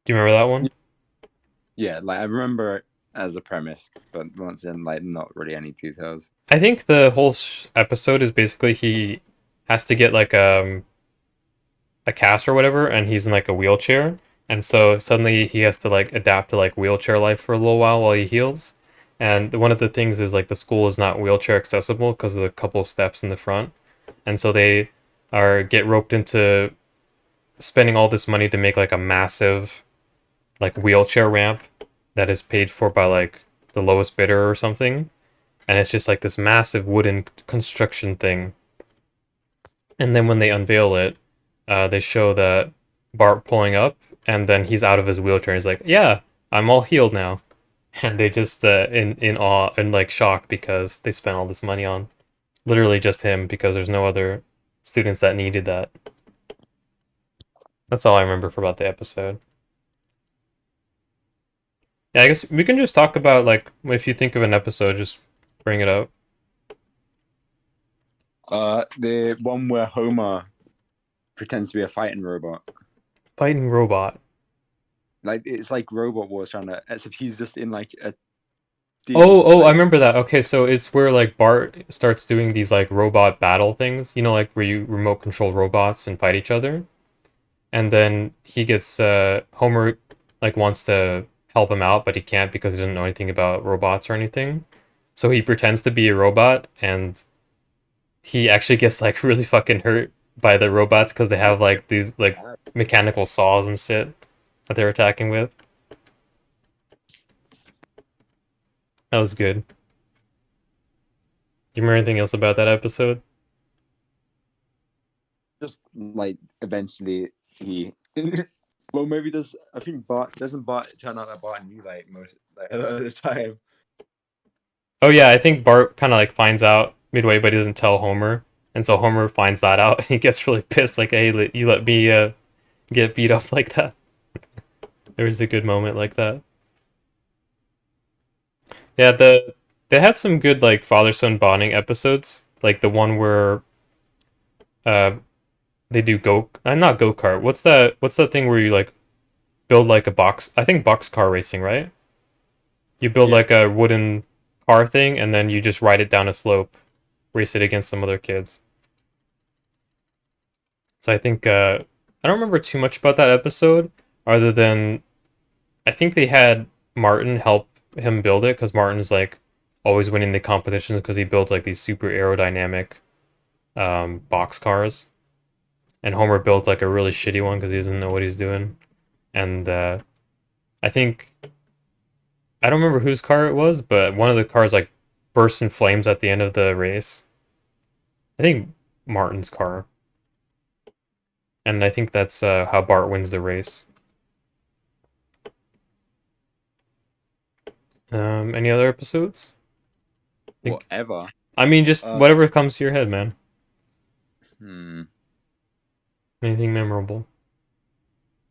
Do you remember that one? Yeah, like I remember it as a premise, but once again, like not really any details. I think the whole episode is basically he has to get like a cast or whatever, and he's in like a wheelchair, and so suddenly he has to like adapt to like wheelchair life for a little while he heals. And one of the things is like the school is not wheelchair accessible because of the couple steps in the front, and so they are get roped into spending all this money to make like a massive like wheelchair ramp that is paid for by like the lowest bidder or something, and it's just like this massive wooden construction thing. And then when they unveil it, they show that Bart pulling up, and then he's out of his wheelchair. And he's like, "Yeah, I'm all healed now," and they just in awe and like shock because they spent all this money on literally just him because there's no other students that needed that. That's all I remember for about the episode. Yeah, I guess we can just talk about like if you think of an episode, just bring it up. The one where Homer pretends to be a fighting robot. Fighting robot. Like it's like Robot Wars trying to, except he's just in like a Oh, I like remember that. Okay, so it's where like Bart starts doing these like robot battle things, like where you remote control robots and fight each other. And then he gets Homer like wants to help him out, but he can't because he doesn't know anything about robots or anything. So he pretends to be a robot, and he actually gets like really fucking hurt by the robots because they have like these like mechanical saws and shit that they're attacking with. That was good. Do you remember anything else about that episode? just like eventually he. Well, maybe does I think Bart doesn't Bart turn out that Bart knew like most like a lot of the time. Oh yeah, I think Bart kind of like finds out midway, but he doesn't tell Homer, and so Homer finds that out, and he gets really pissed. Like, "Hey, you let me get beat up like that." There was a good moment like that. Yeah, they had some good like father son bonding episodes, like the one where uh they do not go kart. What's that thing where you like build like a box? I think box car racing, right? You build Yeah, like a wooden car thing, and then you just ride it down a slope, race it against some other kids. So I think I don't remember too much about that episode, other than I think they had Martin help him build it because Martin's like always winning the competitions because he builds like these super aerodynamic box cars, and Homer builds like a really shitty one because he doesn't know what he's doing. And I think I don't remember whose car it was, but one of the cars like bursts in flames at the end of the race. I think Martin's car, and I think that's how Bart wins the race. Any other episodes? Think whatever. I mean, just Uh, whatever comes to your head, man. hmm. Anything memorable?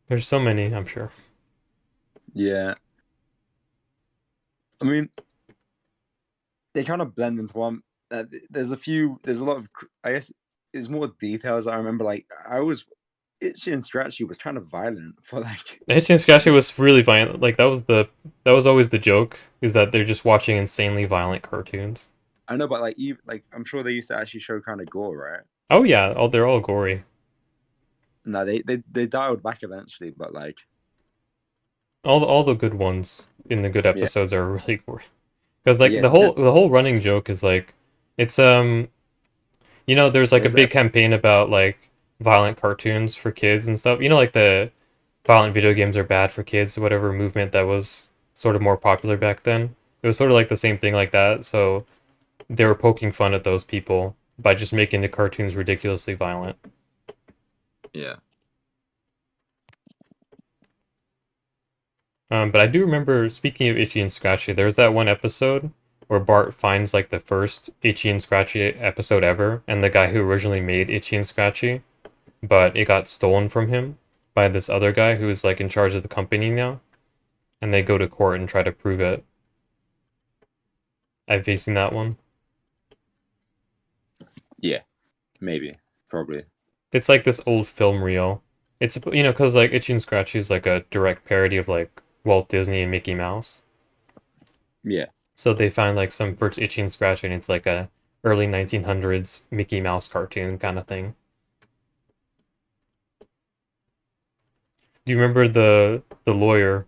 There's so many, I'm sure. Yeah, I mean they kind of blend into one. There's a few. There's a lot of. I guess it's more details. I remember like I was Itchy and Scratchy was kind of violent for like Itchy and Scratchy was really violent. Like that was always the joke, is that they're just watching insanely violent cartoons. I know, but like even like I'm sure they used to actually show kind of gore, right? Oh yeah, they're all gory. No, they dialed back eventually, but like All the good ones in the good yeah, episodes are really gory. Because but like yeah, it's just the whole running joke is like, it's you know, there's like a there's a big campaign about like violent cartoons for kids and stuff. You know, like the violent video games are bad for kids, whatever movement that was sort of more popular back then. It was sort of like the same thing like that. So they were poking fun at those people by just making the cartoons ridiculously violent. yeah. But I do remember, speaking of Itchy and Scratchy, there's that one episode where Bart finds like the first Itchy and Scratchy episode ever, and the guy who originally made Itchy and Scratchy, but it got stolen from him by this other guy who is like in charge of the company now, and they go to court and try to prove it. Have you seen that one? Yeah, maybe, probably. It's like this old film reel. It's, you know, because like Itchy and Scratchy is like a direct parody of like Walt Disney and Mickey Mouse. Yeah, So they find like some first Itchy and Scratchy, and it's like a early 1900s Mickey Mouse cartoon kind of thing. Do you remember the lawyer,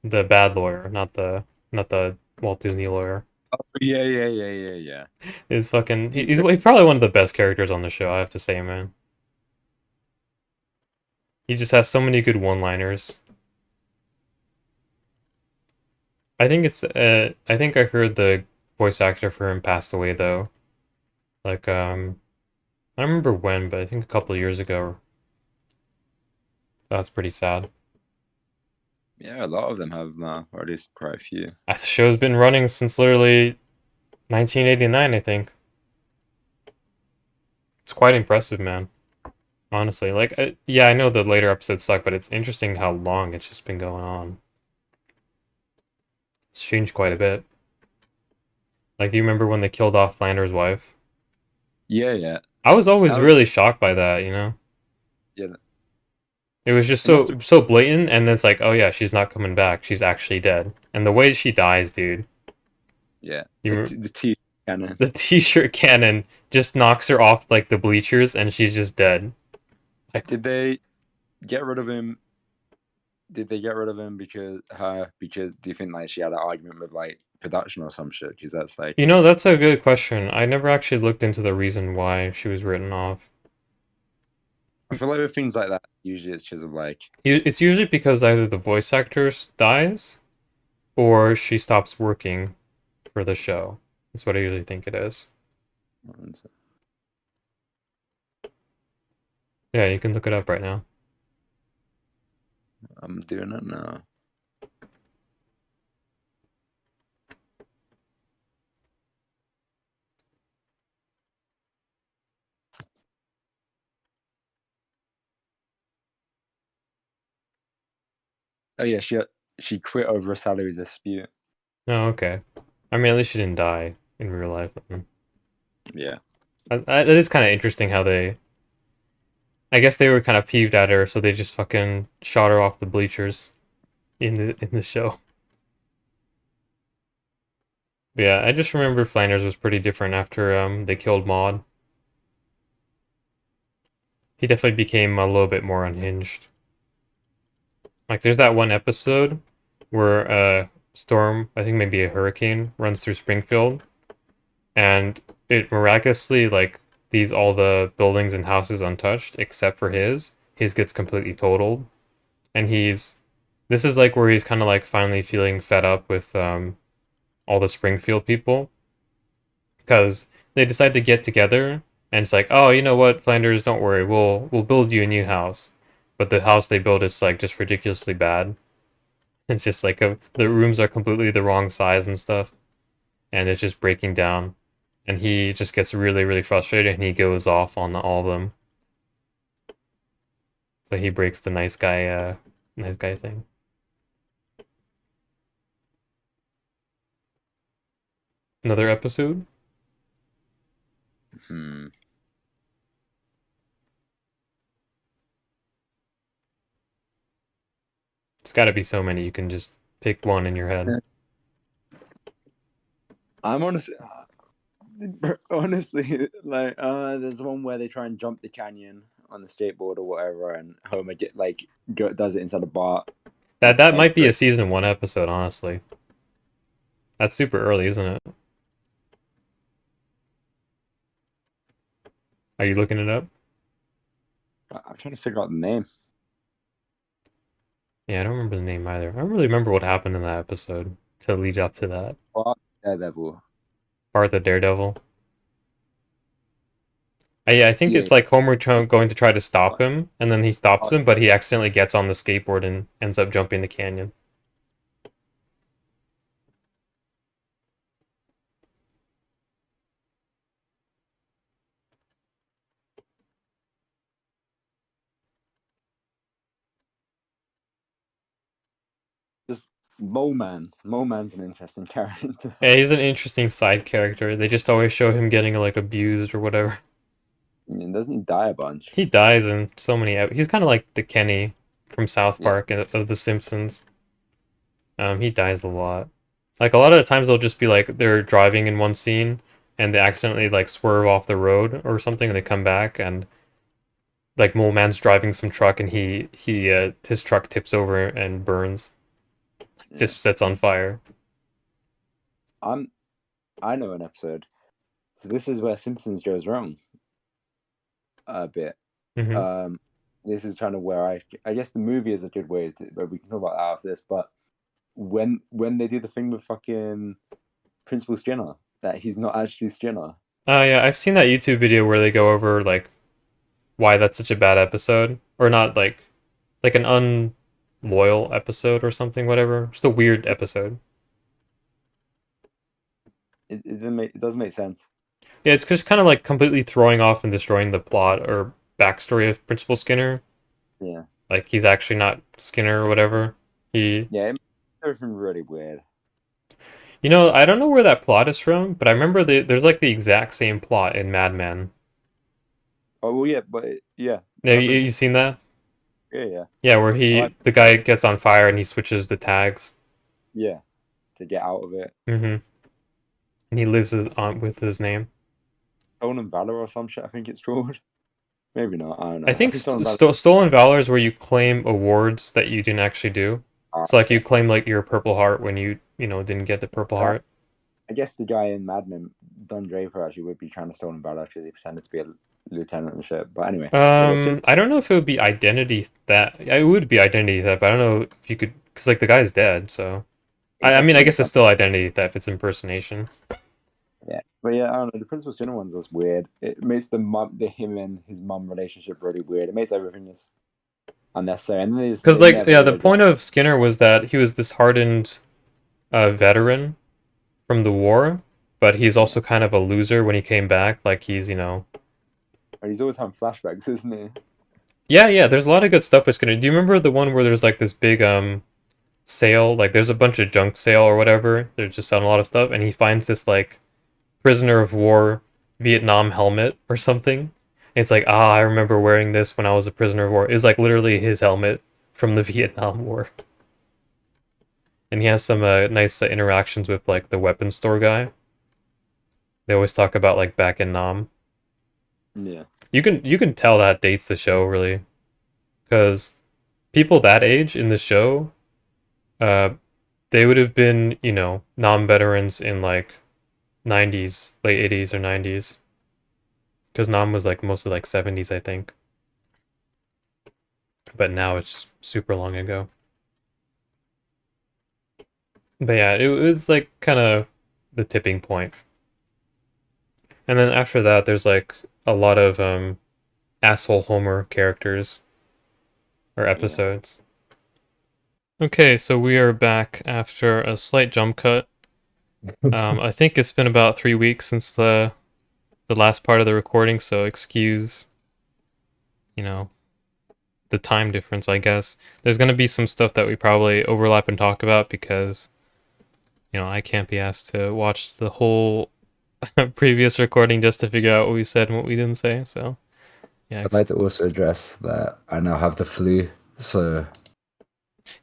the bad lawyer, not the Walt Disney lawyer? yeah. Is fucking He's he's probably one of the best characters on the show, I have to say, man. He just has so many good one-liners. I think I heard the voice actor for him passed away though. Like I don't remember when, but I think a couple of years ago. That's pretty sad. yeah, a lot of them have now, or at least quite a few. The show's been running since literally 1989, I think. It's quite impressive, man. Honestly, like, yeah, I know the later episodes suck, but it's interesting how long it's just been going on. It's changed quite a bit. Like, do you remember when they killed off Flanders' wife? Yeah. I was That always was really shocked by that, you know? yeah. It was just It must have so blatant, and then it's like, oh yeah, she's not coming back. She's actually dead. And the way she dies, dude. yeah. You The T cannon. the t-shirt cannon just knocks her off like the bleachers, and she's just dead. Like, Did they get rid of him? Did they get rid of him because do you think like she had an argument with like production or some shit? Because that's like you know, that's a good question. I never actually looked into the reason why she was written off. I feel like with things like that, usually it's just of like It's usually because either the voice actor dies or she stops working for the show. That's what I usually think it is. Yeah, you can look it up right now. I'm doing it now. Oh yeah, she quit over a salary dispute. Oh, okay. I mean, at least she didn't die in real life. Yeah. It is kind of interesting how they. I guess they were kind of peeved at her, so they just fucking shot her off the bleachers in the show. But yeah, I just remember Flanders was pretty different after they killed Maud. He definitely became a little bit more unhinged. Like there's that one episode where a storm, I think maybe a hurricane, runs through Springfield, and it miraculously like these all the buildings and houses untouched except for his. His gets completely totaled, and he's this is like where he's kind of like finally feeling fed up with all the Springfield people because they decide to get together and it's like, oh, you know what, Flanders, don't worry, we'll build you a new house, but the house they build is like just ridiculously bad. It's just like the rooms are completely the wrong size and stuff, and it's just breaking down. And he just gets really, really frustrated, and he goes off on all of them. So he breaks the nice guy thing. Another episode. Hmm. It's got to be so many. You can just pick one in your head. I'm honestly like there's one where they try and jump the canyon on the skateboard or whatever, and Homer does it inside a bar. That And might be a season 1 episode, honestly. That's super early, isn't it? Are you looking it up? I'm trying to figure out the name. Yeah, I don't remember the name either. I don't really remember what happened in that episode to lead up to that. Daredevil. Part the Daredevil. Yeah, I think Yeah. it's like Homer going to try to stop him, and then he stops him, but he accidentally gets on the skateboard and ends up jumping the canyon. Just Mole Man. Mole Man's an interesting character. Yeah, he's an interesting side character. They just always show him getting like abused or whatever. I mean, doesn't he die a bunch? He dies in so many. He's kind of like the Kenny from South Yeah. Park of The Simpsons. He dies a lot. Like a lot of the times they'll just be like they're driving in one scene and they accidentally like swerve off the road or something and they come back and like Mole Man's driving some truck and his truck tips over and burns. Just sets on fire. I know an episode. So this is where Simpsons goes wrong. A bit. Mm-hmm. This is kind of where I guess the movie is a good way to, but we can talk about that after this. But when they do the thing with fucking Principal Skinner, that he's not actually Skinner. Oh yeah, I've seen that YouTube video where they go over like why that's such a bad episode, or not like an unloyal episode or something, whatever. Just a weird episode. It does make sense. Yeah, it's just kind of like completely throwing off and destroying the plot or backstory of Principal Skinner. Yeah. Like he's actually not Skinner or whatever. Yeah, it makes everything really weird. You know, I don't know where that plot is from, but I remember there's like the exact same plot in Mad Men. Oh well, yeah, but yeah. Yeah, you seen that? Yeah. Yeah, where the guy gets on fire and he switches the tags. Yeah, to get out of it. Mm-hmm. And he lives on with his name. Stolen Valor or some shit, I think it's called. Maybe not. I don't know. I think Stolen Valor is where you claim awards that you didn't actually do. So like you claim like your Purple Heart when you didn't get the Purple Heart. I guess the guy in Mad Men, Don Draper, actually would be trying to Stolen Valor because he pretended to be a lieutenant and shit. But anyway. I don't know if it would be identity theft. It would be identity theft, but I don't know if you could, because like the guy's dead. So I mean, I guess it's still identity theft. It's impersonation. Yeah, but yeah, I don't know. The Principal Skinner one's just weird. It makes him and his mum relationship really weird. It makes everything just unnecessary. And because the point of Skinner was that he was this hardened veteran from the war, but he's also kind of a loser when he came back. Like he's And he's always having flashbacks, isn't he? Yeah. There's a lot of good stuff with Skinner. Do you remember the one where there's like this big sale? Like there's a bunch of junk sale or whatever. They're just selling a lot of stuff, and he finds this like prisoner of war Vietnam helmet or something. And it's like, I remember wearing this when I was a prisoner of war. It's like literally his helmet from the Vietnam War. And he has some nice interactions with like the weapons store guy. They always talk about like back in Nam. Yeah. You can tell that dates the show really, because people that age in the show, they would have been Nam veterans in like 90s, late 80s or 90s, because Nam was like mostly like 70s, I think. But now it's just super long ago. But yeah, it was like kind of the tipping point. And then after that, there's like a lot of asshole Homer characters or episodes. Yeah. Okay, so we are back after a slight jump cut. I think it's been about 3 weeks since the last part of the recording, so excuse the time difference, I guess. There's going to be some stuff that we probably overlap and talk about because I can't be asked to watch the whole previous recording just to figure out what we said and what we didn't say. So yeah, I'd like to also address that I now have the flu, so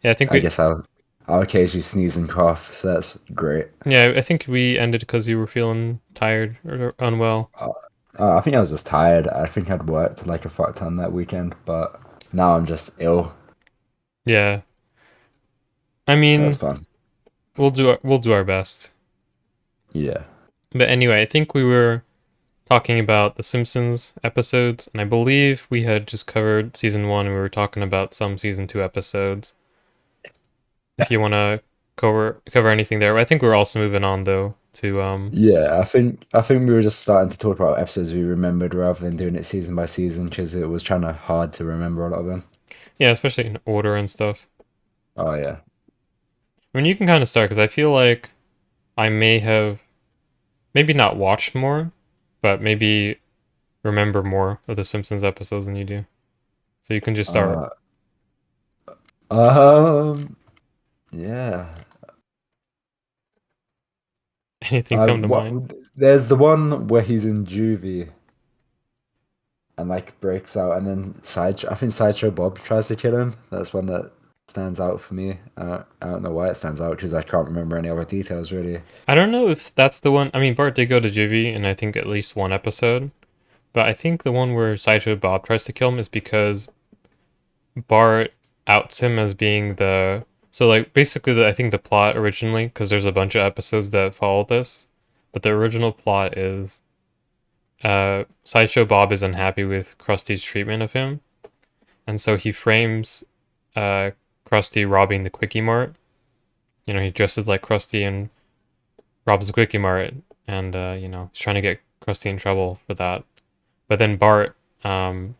Yeah, I think I we. guess I'll occasionally sneeze and cough, so that's great. Yeah, I think we ended because you were feeling tired or unwell. Uh, I think I was just tired. I think I'd worked like a fuck ton that weekend, but now I'm just ill, Yeah, I so that's mean, fun. we'll do our best. Yeah. But anyway, I think we were talking about the Simpsons episodes, and I believe we had just covered season one. And we were talking about some season two episodes. If you want to cover anything there, I think we're also moving on though to Yeah, I think we were just starting to talk about episodes we remembered rather than doing it season by season because it was kind of hard to remember a lot of them. yeah, especially in order and stuff. Oh yeah. I mean, you can kind of start because I feel like I may have maybe not watched more, but maybe remember more of the Simpsons episodes than you do. So you can just start. Uh, um, yeah. Anything come to What? mind? There's the one where he's in juvie and like breaks out, and then I think Sideshow Bob tries to kill him. That's one that stands out for me. I don't know why it stands out because I can't remember any other details really. I don't know if that's the one. I mean, Bart did go to Juvie in I think at least one episode, but I think the one where Sideshow Bob tries to kill him is because Bart outs him as being the. So like basically, I think the plot originally, because there's a bunch of episodes that follow this, but the original plot is Sideshow Bob is unhappy with Krusty's treatment of him, and so he frames uh, Krusty robbing the Quickie Mart. You know, he dresses like Krusty and robs the Quickie Mart, and he's trying to get Krusty in trouble for that. But then Bart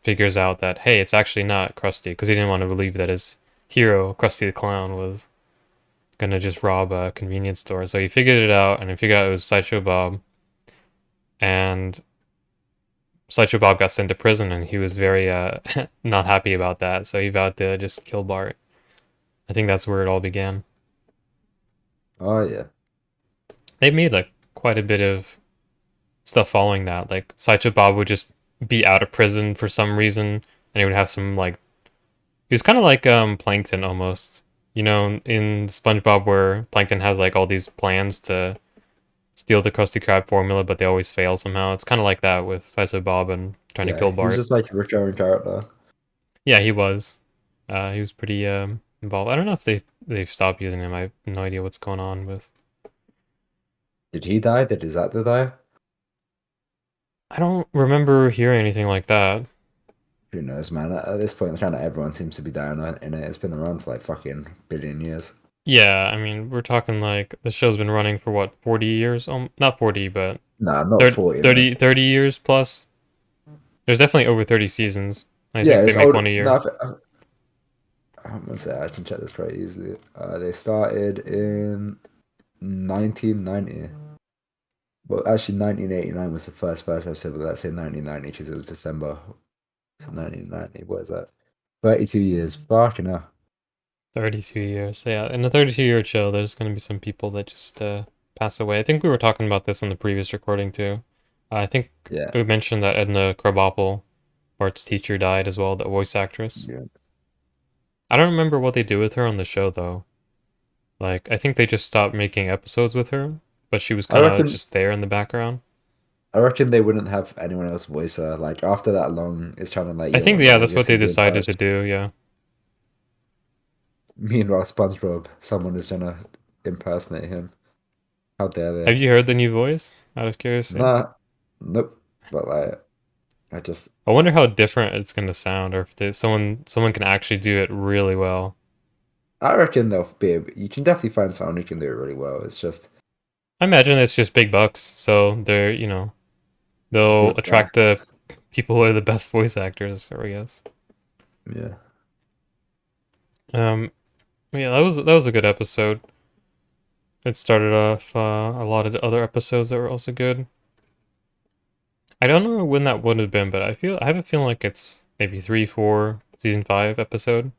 figures out that hey, it's actually not Krusty because he didn't want to believe that his hero, Krusty the Clown, was gonna just rob a convenience store. So he figured it out, and he figured out it was Sideshow Bob, and Sideshow Bob got sent to prison, and he was very not happy about that. So he vowed to just kill Bart. I think that's where it all began. Oh yeah, They made like quite a bit of stuff following that. Like Sideshow Bob would just be out of prison for some reason, and he would have some like he was kind of like Plankton almost. You know, in SpongeBob where Plankton has like all these plans to steal the Krusty Krab formula, but they always fail somehow. It's kind of like that with Sideshow Bob and trying to yeah. kill He was Bart. just like a recurring character. Yeah, he was. He was pretty involved. I don't know if they've stopped using him. I have no idea what's going on with. Did he die? Did his actor die? I don't remember hearing anything like that. Who knows, man? At this point, kind of everyone seems to be dying in it. It's been around for like fucking billion years. Yeah, I mean, we're talking like the show's been running for what, 40 years? Not 40, but Nah, not 30, 40, man. 30, 30 years plus. There's definitely over 30 seasons. I Yeah, think they it's make old. one a No, year. I'm gonna say I can check this pretty easily. They started in 1990. Well, actually, 1989 was the first episode, but let's say 1990 because it was December. So 1990, what is that? 32 years. Fucking hell. 32 years. So yeah, in a 32-year show, there's going to be some people that just pass away. I think we were talking about this in the previous recording too. I think Yeah. we mentioned that Edna Krabappel, Bart's teacher, died as well, the voice actress. Yeah. I don't remember what they do with her on the show though. Like, I think they just stopped making episodes with her, but she was I kind of reckon just there in the background. I reckon they wouldn't have anyone else voice her. Like after that long, it's kind of like, I yo, think, what yeah, the hell? that's You're what they singing decided to first. do, yeah. Meanwhile, SpongeBob, someone is gonna impersonate him. How dare they? Have you heard the new voice, out of curiosity? Nah, nope. But like, I just, I wonder how different it's going to sound, or if someone can actually do it really well. I reckon they'll be able, you can definitely find someone who can do it really well. It's just I imagine it's just big bucks, so they'll big attract back. the people who are the best voice actors, I guess. Yeah. Um, yeah, that was a good episode. It started off a lot of the other episodes that were also good. I don't know when that would have been, but I have a feeling like it's maybe 3, 4, season 5 episode.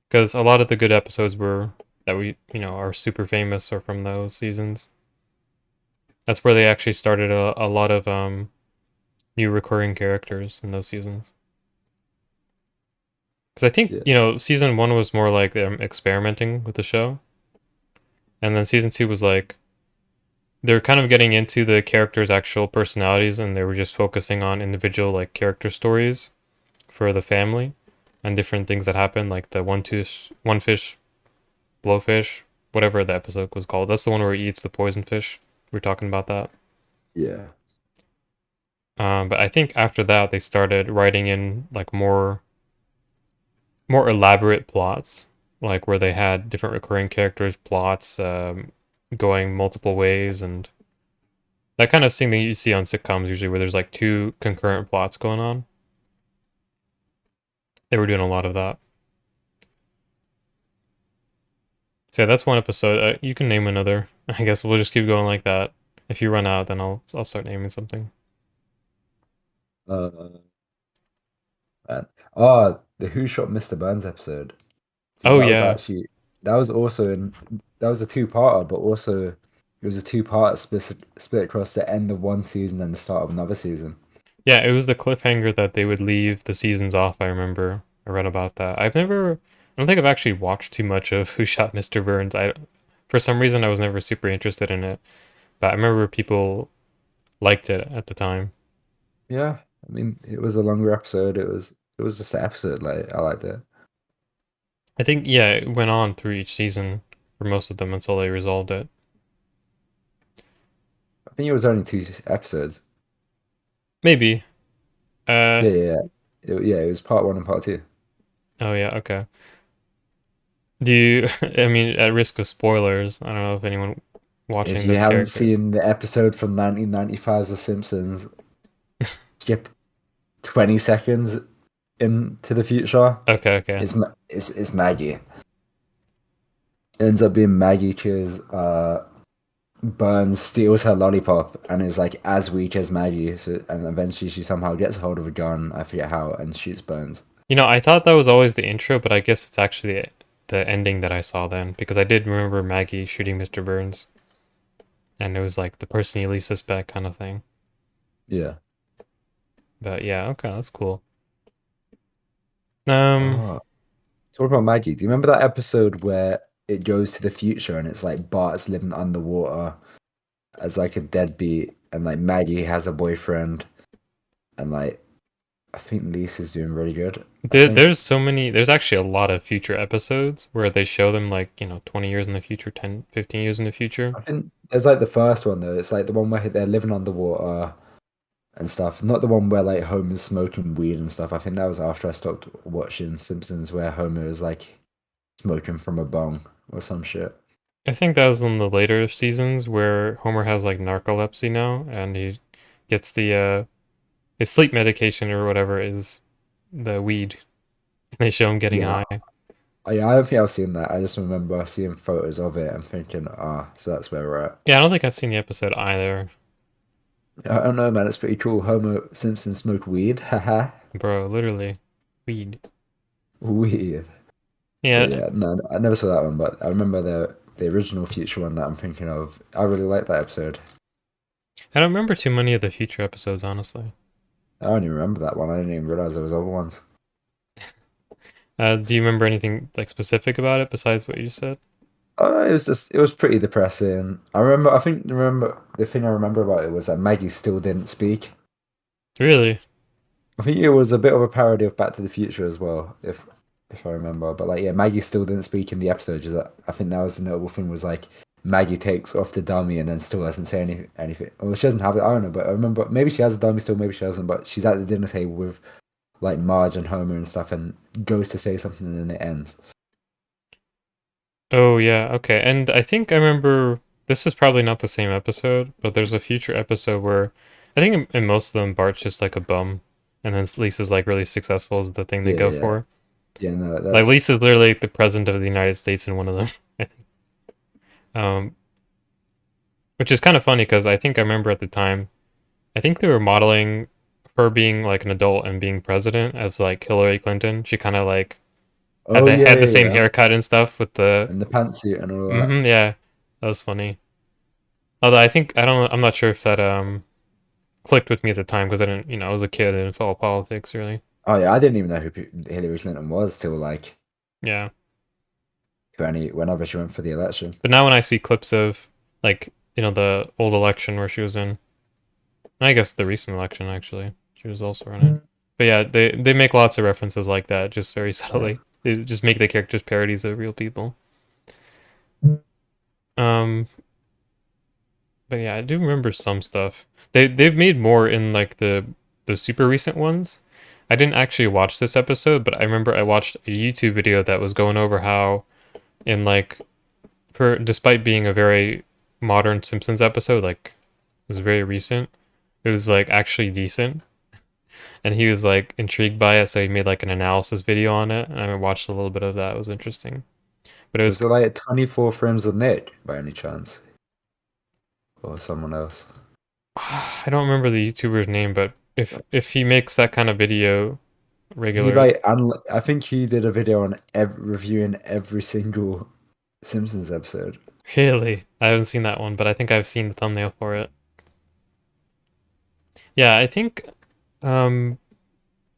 Because a lot of the good episodes were that we are super famous or from those seasons. That's where they actually started a lot of new recurring characters in those seasons. Because I think, Yeah. season 1 was more like them experimenting with the show. And then season 2 was like, they're kind of getting into the characters' actual personalities and they were just focusing on individual like character stories for the family and different things that happen, like the one fish, blowfish, whatever the episode was called. That's the one where he eats the poison fish. We are talking about that. Yeah. But I think after that they started writing in like more elaborate plots, like where they had different recurring characters, plots, going multiple ways, and that kind of thing that you see on sitcoms usually, where there's like two concurrent plots going on. They were doing a lot of that. So yeah, that's one episode. You can name another. I guess we'll just keep going like that. If you run out, then I'll start naming something. Uh, man. Oh, the Who Shot Mr. Burns episode. Dude, Oh that was yeah, actually that was also in that was a two-parter, but also it was a two-part split across the end of one season and the start of another season. yeah. It was the cliffhanger that they would leave the seasons off. I remember I read about that. I don't think I've actually watched too much of Who Shot Mr. Burns. For some reason, I was never super interested in it, but I remember people liked it at the time. Yeah, I mean, it was a longer episode. It was just an episode. Like I liked it. I think yeah, it went on through each season for most of them until they resolved it. I think it was only two episodes. Maybe. Uh Yeah, yeah, yeah. It was part one and part two. oh yeah, okay. Do you I mean at risk of spoilers, I don't know if anyone If watching you this haven't characters. seen the episode from 1995's The Simpsons, skip 20 seconds into the future. Okay, okay. It's Maggie. It ends up being Maggie because Burns steals her lollipop and is like as weak as Maggie. So, and eventually she somehow gets hold of a gun. I forget how, and shoots Burns. I thought that was always the intro, but I guess it's actually the ending that I saw then because I did remember Maggie shooting Mr. Burns and it was like the person you least suspect kind of thing. Yeah. But yeah, okay, that's cool. Um Oh, talk about Maggie. Do you remember that episode where it goes to the future and it's like Bart's living underwater as like a deadbeat, and like Maggie has a boyfriend, and like I think Lisa's doing really good. I think. there's actually a lot of future episodes where they show them like, 20 years in the future, 10, 15 years in the future. I think there's like the first one though. It's like the one where they're living underwater and stuff. Not the one where like Homer's smoking weed and stuff. I think that was after I stopped watching Simpsons, where Homer is like smoking from a bong or some shit. I think that was in the later seasons where Homer has like narcolepsy now and he gets the his sleep medication or whatever is the weed. They show him getting Yeah, high. I don't think I've seen that. I just remember seeing photos of it and thinking, so that's where we're at. Yeah, I don't think I've seen the episode either. I don't know, man. It's pretty cool. Homer Simpson smoke weed. Haha. Bro, literally. Weed. Weird. But Yeah, yeah, no, I never saw that one. But I remember the original Future one that I'm thinking of. I really like that episode. I don't remember too many of the future episodes, honestly. I don't even remember that one. I didn't even realize there was other ones. Do you remember anything like specific about it besides what you said? It was pretty depressing. I remember the thing I remember about it was that Maggie still didn't speak. Really? I think it was a bit of a parody of Back to the Future as well, if I remember. But like, yeah, Maggie still didn't speak in the episode. Just that I think that was the notable thing was like Maggie takes off the dummy and then still doesn't say anything. Or she doesn't have it. I don't know, but I remember maybe she has a dummy still, maybe she doesn't. But she's at the dinner table with like Marge and Homer and stuff, and goes to say something and then it ends. Oh, yeah, okay. And I think I remember this is probably not the same episode, but there's a future episode where I think in most of them Bart's just like a bum, and then Lisa's like really successful is the thing they Yeah, go yeah, for. yeah. No, Like that's Lisa's literally like the president of the United States in one of them, I think. Um, which is kind of funny because I think I remember at the time, I think they were modeling her being like an adult and being president as like Hillary Clinton. She kind of like oh yeah, had the yeah, same yeah. haircut and stuff with the And the pantsuit and all that. yeah, that was funny. Although I'm not sure if that clicked with me at the time because I didn't, I was a kid and didn't follow politics really. Oh yeah, I didn't even know who Hillary Clinton was till like Yeah. whenever she went for the election. But now when I see clips of like, the old election where she was in, I guess the recent election actually, she was also running. But yeah, they make lots of references like that, just very subtly. They just make the characters parodies of real people. Um, but yeah, I do remember some stuff. They've made more in like the super recent ones. I didn't actually watch this episode, but I remember I watched a YouTube video that was going over how in like for despite being a very modern Simpsons episode, like it was very recent, it was like actually decent. And he was like intrigued by it, so he made like an analysis video on it, and I watched a little bit of that. It was interesting, but it was Was it like 24 frames of Nick by any chance, or someone else? I don't remember the YouTuber's name, but if he makes that kind of video He regular, like, I think he did a video on reviewing every single Simpsons episode. really, I haven't seen that one, but I think I've seen the thumbnail for it. Yeah, I think um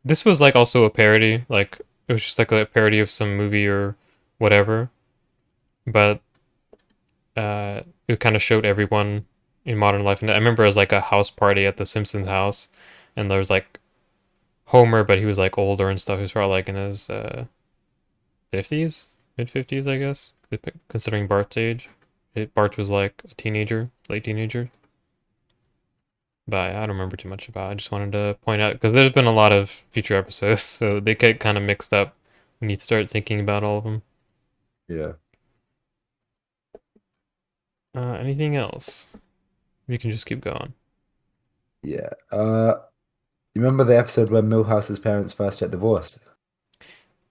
this was like also a parody, like it was just like a parody of some movie or whatever, but it kind of showed everyone in modern life. And I remember it was like a house party at the Simpsons house, and there was like Homer, but he was like older and stuff. He was probably like in his 50s, mid 50s, I guess, considering Bart's age. Bart was like a teenager, late teenager. But I don't remember too much about it. I just wanted to point out because there's been a lot of future episodes, so they get kind of mixed up when you start thinking about all of them. Yeah. Anything else? We can just keep going. Yeah. You remember the episode where Milhouse's parents first get divorced?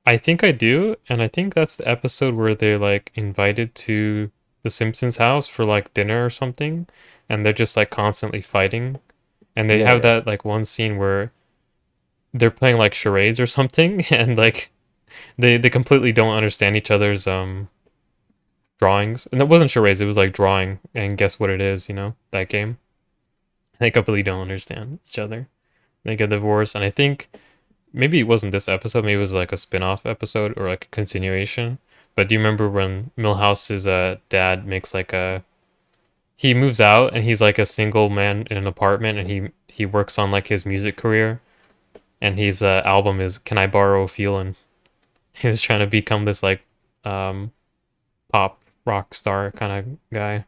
I think I do, and I think that's the episode where they're like invited to the Simpsons house for like dinner or something, and they're just like constantly fighting. And they Yeah, have yeah. that like one scene where they're playing like charades or something, and like they completely don't understand each other's drawings. And it wasn't charades, it was like drawing and guess what it is, that game. They completely don't understand each other. They get divorced, and I think maybe it wasn't this episode, maybe it was like a spin-off episode or like a continuation. But do you remember when Milhouse's dad makes like he moves out and he's like a single man in an apartment, and he works on like his music career, and his album is Can I Borrow a Feelin'? He was trying to become this like um pop rock star kind of guy.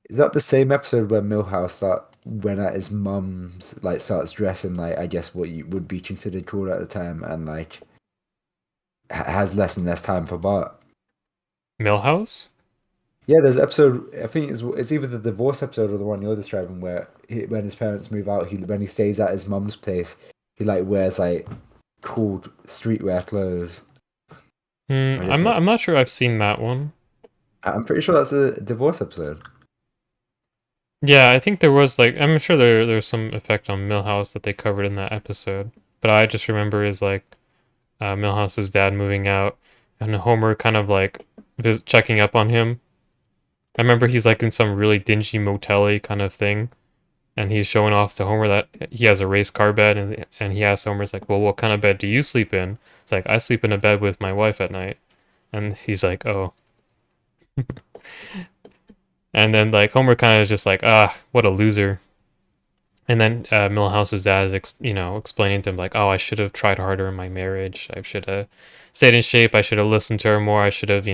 Is that the same episode where Milhouse went at his mum's, like starts dressing like I guess what you would be considered cool at the time, and like has less and less time for Bart? Milhouse? Yeah, there's an episode. I think it's either the divorce episode or the one you're describing where when his parents move out, when he stays at his mum's place, he like wears like cool streetwear clothes. I guess I'm not sure I've seen that one. I'm pretty sure that's a divorce episode. Yeah, I think there was like I'm sure there's some effect on Milhouse that they covered in that episode. But I just remember is like Milhouse's dad moving out and Homer kind of like checking up on him. I remember he's like in some really dingy motel-y kind of thing, and he's showing off to Homer that he has a race car bed, and he asks Homer's like, "Well, what kind of bed do you sleep in?" It's like, "I sleep in a bed with my wife at night," and he's like, "Oh." And then like Homer kind of is just like, "Ah, what a loser." And then Milhouse's dad is, explaining to him like, "Oh, I should have tried harder in my marriage. I should have stayed in shape. I should have listened to her more. I should have,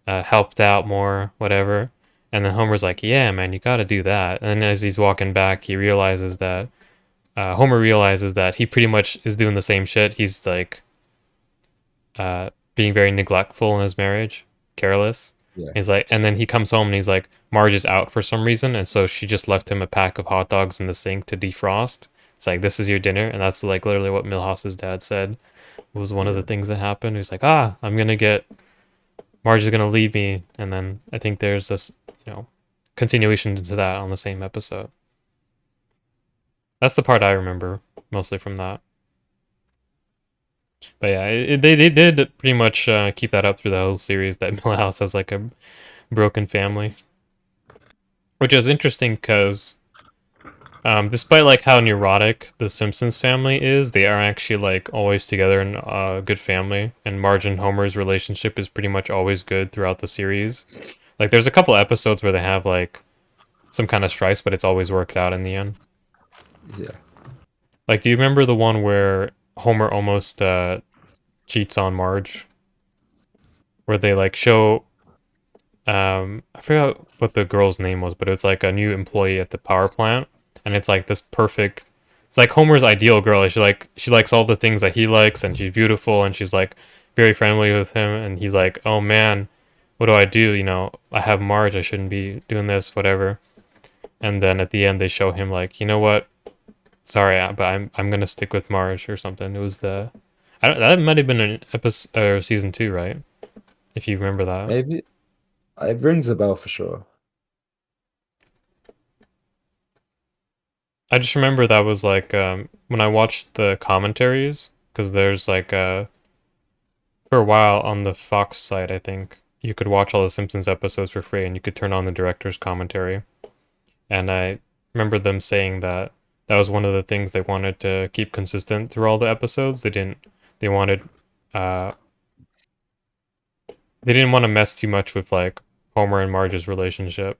helped out more, whatever." And then Homer's like, "Yeah, man, you got to do that." And then as he's walking back, he realizes that Homer realizes that he pretty much is doing the same shit. He's like being very neglectful in his marriage, careless. Yeah. He's like, and then he comes home and he's like, Marge is out for some reason, and so she just left him a pack of hot dogs in the sink to defrost. It's like, this is your dinner, and that's like literally what Milhouse's dad said was one of the Yeah. things that happened. He's like, I'm gonna get Marge is gonna leave me, and then I think there's this, continuation to that on the same episode. That's the part I remember mostly from that. But yeah, they did pretty much keep that up through the whole series. That Milhouse has like a broken family, which is interesting because Despite like how neurotic the Simpsons family is, they are actually like always together and a good family. And Marge and Homer's relationship is pretty much always good throughout the series. Like there's a couple episodes where they have like some kind of strife, but it's always worked out in the end. Yeah. Like, do you remember the one where Homer almost cheats on Marge? Where they like show I forgot what the girl's name was, but it's like a new employee at the power plant, and it's like this perfect. It's like Homer's ideal girl. She likes all the things that he likes, and she's beautiful, and she's like very friendly with him, and he's like, oh man, what do I do? You know, I have Marge. I shouldn't be doing this, whatever. And then at the end, they show him like, you know what? Sorry, but I'm gonna stick with Marge or something. It was the, I don't, that might have been an episode or season 2, right? If you remember that. Maybe it rings a bell for sure. I just remember that was like when I watched the commentaries, because there's like for a while on the Fox site, I think you could watch all the Simpsons episodes for free, and you could turn on the director's commentary. And I remember them saying that that was one of the things they wanted to keep consistent through all the episodes. They wanted uh they didn't want to mess too much with like Homer and Marge's relationship.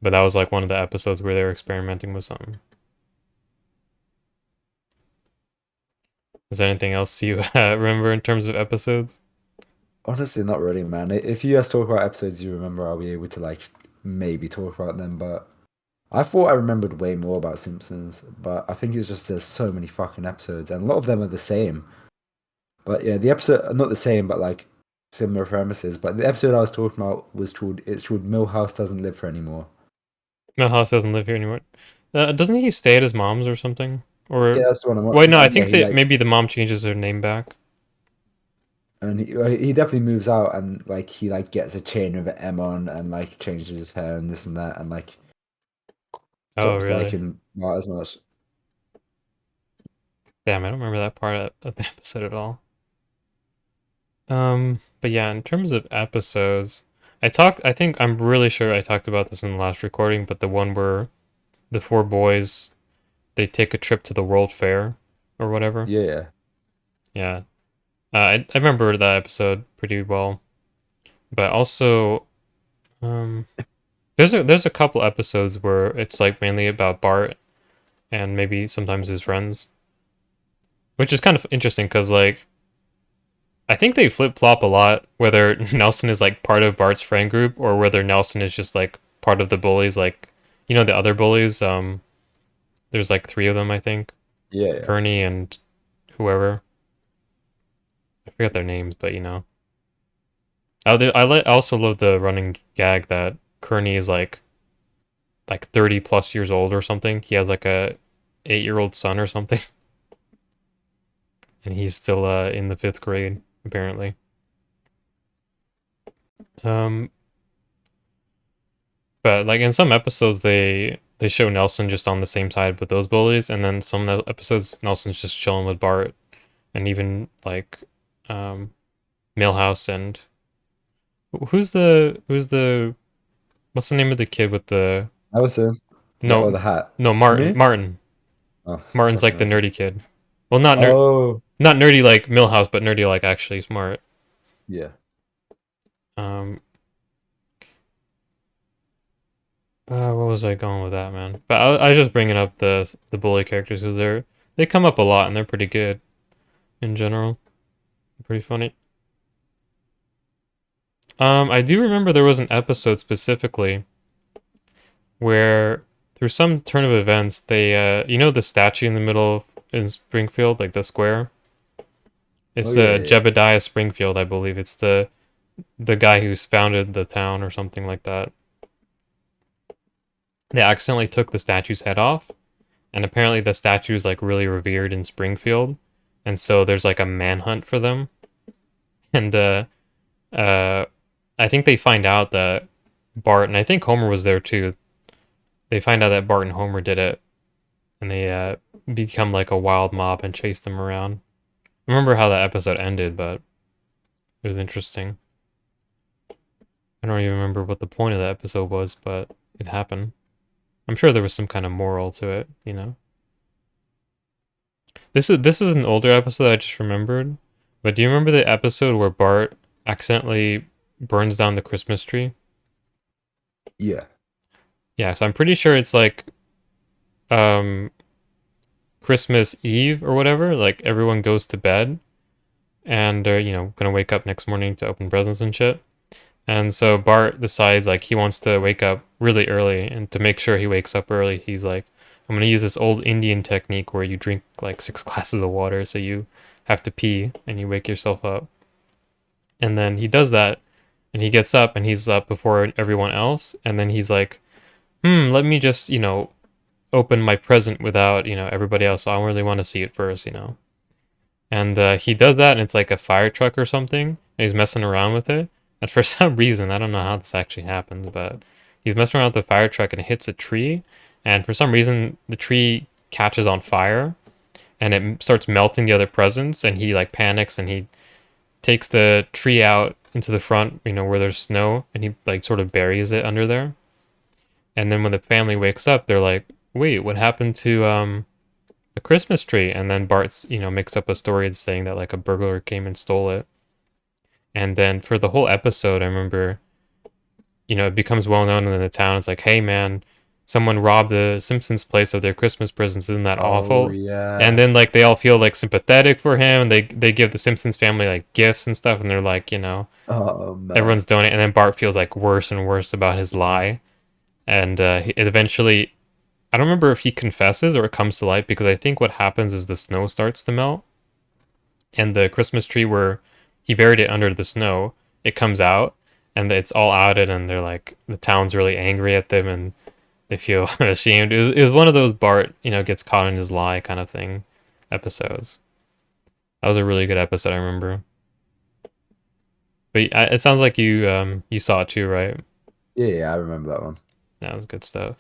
But that was like one of the episodes where they were experimenting with something. Is there anything else you remember in terms of episodes? Honestly, not really, man. If you guys talk about episodes you remember, I'll be able to like maybe talk about them. But I thought I remembered way more about Simpsons, but I think it's just there's so many fucking episodes, and a lot of them are the same. But yeah, the episode not the same, but like similar premises. But the episode I was talking about was called Millhouse Doesn't Live Here Anymore. Milhouse doesn't live here anymore. Doesn't he stay at his mom's or something? Or Yeah, that's the one I'm wait, no, I and yeah, think he that like maybe the mom changes her name back. and he definitely moves out and like he like gets a chain with an M on and like changes his hair and this and that and like Oh, stops really? liking Bart as much. Damn, I don't remember that part of the episode at all. But yeah, in terms of episodes, I think I'm really sure I talked about this in the last recording, but the one where the four boys they take a trip to the World Fair or whatever. Yeah. Yeah. I remember that episode pretty well. But also, um, there's a couple episodes where it's like mainly about Bart and maybe sometimes his friends, which is kind of interesting because like I think they flip flop a lot whether Nelson is like part of Bart's friend group or whether Nelson is just like part of the bullies. Like you know the other bullies. There's like three of them I think. Yeah. Kearney and whoever. I forget their names, but you know. I also love the running gag that Kearney is like 30 plus years old or something. He has like a 8-year-old son or something, and he's still in the 5th grade apparently. Um, but like in some episodes they show Nelson just on the same side with those bullies, and then some episodes Nelson's just chilling with Bart, and even like um, Milhouse and who's the what's the name of the kid with the That was him. no The hat. no Martin Me? Martin Oh, Martin's like fucking the hell. nerdy kid. Well, not nerd, Oh, not nerdy like Milhouse, but nerdy like actually smart. yeah. Um, what was I going with that, man? But I was just bringing up the bully characters because they come up a lot and they're pretty good in general. Pretty funny. I do remember there was an episode specifically where through some turn of events they you know the statue in the middle in Springfield, like the square. Oh It's yeah, yeah. Jebediah Springfield, I believe. It's the guy who's founded the town or something like that. They accidentally took the statue's head off, and apparently the statue is like really revered in Springfield, and so there's like a manhunt for them. And uh, I think they find out that Bart and I think Homer was there too. They find out that Bart and Homer did it, and they become like a wild mob and chase them around. I remember how that episode ended, but it was interesting. I don't even remember what the point of that episode was, but it happened. I'm sure there was some kind of moral to it, you know. This is an older episode I just remembered. But do you remember the episode where Bart accidentally burns down the Christmas tree? Yeah. Yeah, so I'm pretty sure it's like um Christmas Eve or whatever, like everyone goes to bed and they're, gonna wake up next morning to open presents and shit. And so Bart decides like he wants to wake up really early, and to make sure he wakes up early, he's like, I'm gonna use this old Indian technique where you drink like 6 glasses of water, so you have to pee and you wake yourself up. And then he does that, and he gets up and he's up before everyone else, and then he's like, let me just, open my present without, everybody else. So I don't really want to see it first. And he does that, and it's like a fire truck or something. And he's messing around with it. And for some reason, I don't know how this actually happens, but he's messing around with the fire truck and it hits a tree. And for some reason, the tree catches on fire and it starts melting the other presents. And he like panics and he takes the tree out into the front, where there's snow, and he like sort of buries it under there. And then when the family wakes up, they're like, "Wait, what happened to the Christmas tree?" And then Bart's, makes up a story saying that like a burglar came and stole it. And then for the whole episode, I remember, it becomes well known in the town. It's like, "Hey man, someone robbed the Simpsons place of their Christmas presents. Isn't that Oh awful?" And yeah. then like they all feel like sympathetic for him, and they give the Simpsons family like gifts and stuff, and they're like, Oh man. everyone's donating. And then Bart feels like worse and worse about his lie, and it eventually, I don't remember if he confesses or it comes to light, because I think what happens is the snow starts to melt, and the Christmas tree where he buried it under the snow, it comes out, and it's all outed, and they're like, the town's really angry at them, and they feel ashamed. It was one of those Bart, gets caught in his lie kind of thing episodes. That was a really good episode, I remember. But it sounds like you saw it too, right? Yeah, yeah, I remember that one. That was good stuff.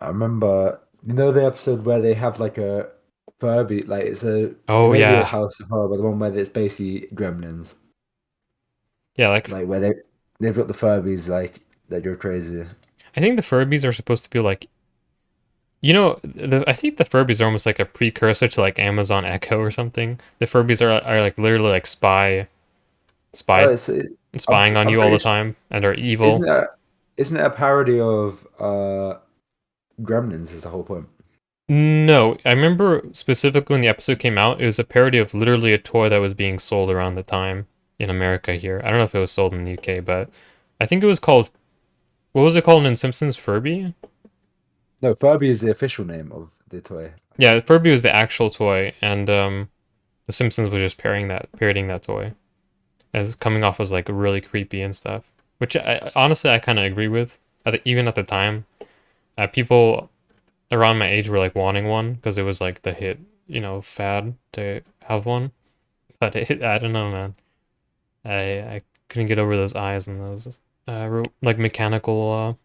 I remember, the episode where they have like a Furby, like it Oh may be a yeah, house of horror, but the one where it's basically gremlins, yeah. Like like where they've got the Furbies like that go crazy. I think the Furbies are supposed to be like, I think the Furbies are almost like a precursor to like Amazon Echo or something. The Furbies are like literally like Oh, spy spying on I'm you all pretty the sure, time and are evil. isn't it? Isn't it a parody of Gremlins? Is the whole point? No, I remember specifically when the episode came out, it was a parody of literally a toy that was being sold around the time in America here. I don't know if it was sold in the UK, but I think it was called, what was it called in Simpsons? Furby? No, Furby is the official name of the toy. Yeah, Furby was the actual toy, and the Simpsons was just parodying that toy, as coming off as like really creepy and stuff. Which honestly I kind of agree with. Even at the time, people around my age were like wanting one because it was like the hit, fad to have one. But I don't know, man. I couldn't get over those eyes and those like mechanical.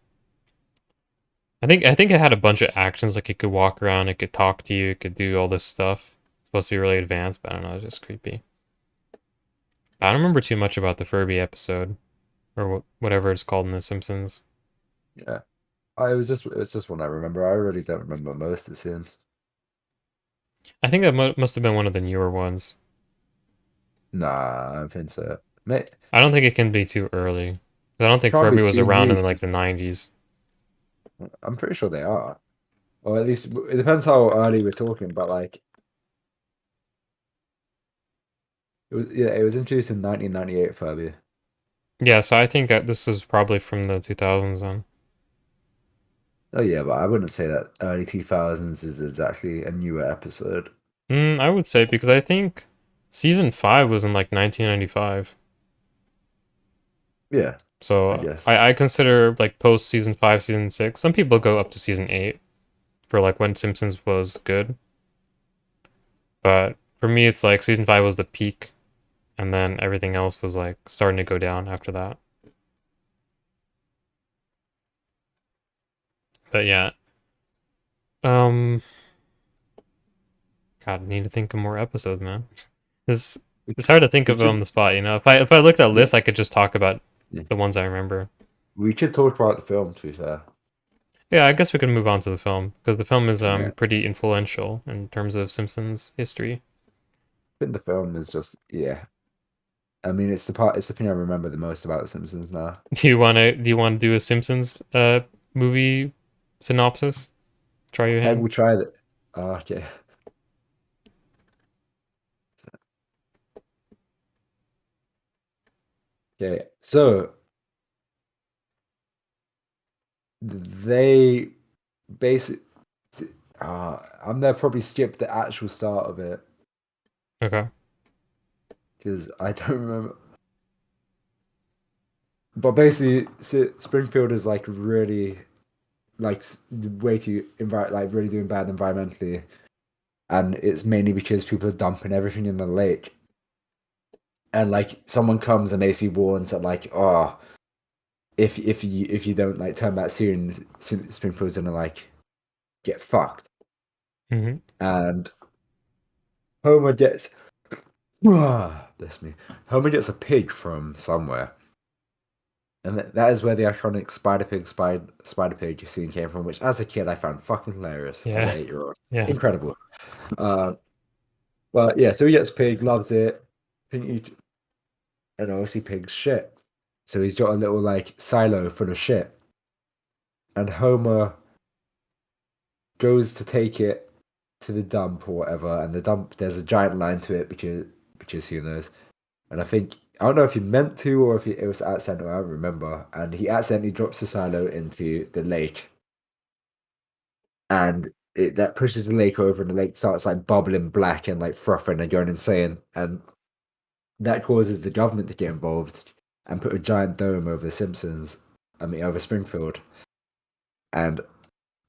I think it had a bunch of actions. Like it could walk around, it could talk to you, it could do all this stuff. It's supposed to be really advanced, but I don't know. It's just creepy. I don't remember too much about the Furby episode or whatever it's called in The Simpsons. Yeah. It was just one I remember. I really don't remember most, it seems. I think that must have been one of the newer ones. Nah, I don't think so. Mate, I don't think it can be too early. I don't think can't be Furby was too around new in like 'cause the 90s. I'm pretty sure they are. Or at least it depends how early we're talking, but like it was introduced in 1998, Furby. Yeah, so I think that this is probably from the 2000s then. Oh yeah, but I wouldn't say that early 2000s is exactly a newer episode. I would say because I think season 5 was in like 1995. Yeah, So I guess. I consider like post season 5, season 6. Some people go up to season 8 for like when Simpsons was good. But for me, it's like season 5 was the peak, and then everything else was like starting to go down after that. But yeah, um, God, I need to think of more episodes, man. This it's hard to think We of on should the spot, you know. If I looked at a we, list, I could just talk about yeah, the ones I remember. we should talk about the film, to be fair. Yeah, I guess we can move on to the film because the film is Yeah. pretty influential in terms of Simpsons history. I think the film is just yeah. I mean, it's the thing I remember the most about The Simpsons now. Do you want to do a Simpsons movie synopsis? Try your I hand. will try that. Okay. Okay. So they basically, I'm gonna probably skip the actual start of it Okay. because I don't remember. But basically, Springfield is like really like way too like really doing bad environmentally, and it's mainly because people are dumping everything in the lake. And like someone comes and basically warns that like, oh, if you don't like turn back soon, Springfield's gonna like get fucked. Hmm. And Homer gets bless me. Homer gets a pig from somewhere. And that is where the iconic Spider Pig scene came from, which as a kid I found fucking hilarious as an Yeah. 8-year-old. Yeah. Incredible. Uh, but yeah, so he gets pig, loves it. And obviously pig's shit. So he's got a little like silo full of shit. And Homer goes to take it to the dump or whatever, and the dump there's a giant line to it because who knows. And I don't know if he meant to or if it was accidental, I don't remember. And he accidentally drops the silo into the lake, and that pushes the lake over, and the lake starts like bubbling black and like frothing and going insane, and that causes the government to get involved and put a giant dome over the Simpsons. I mean, over Springfield, and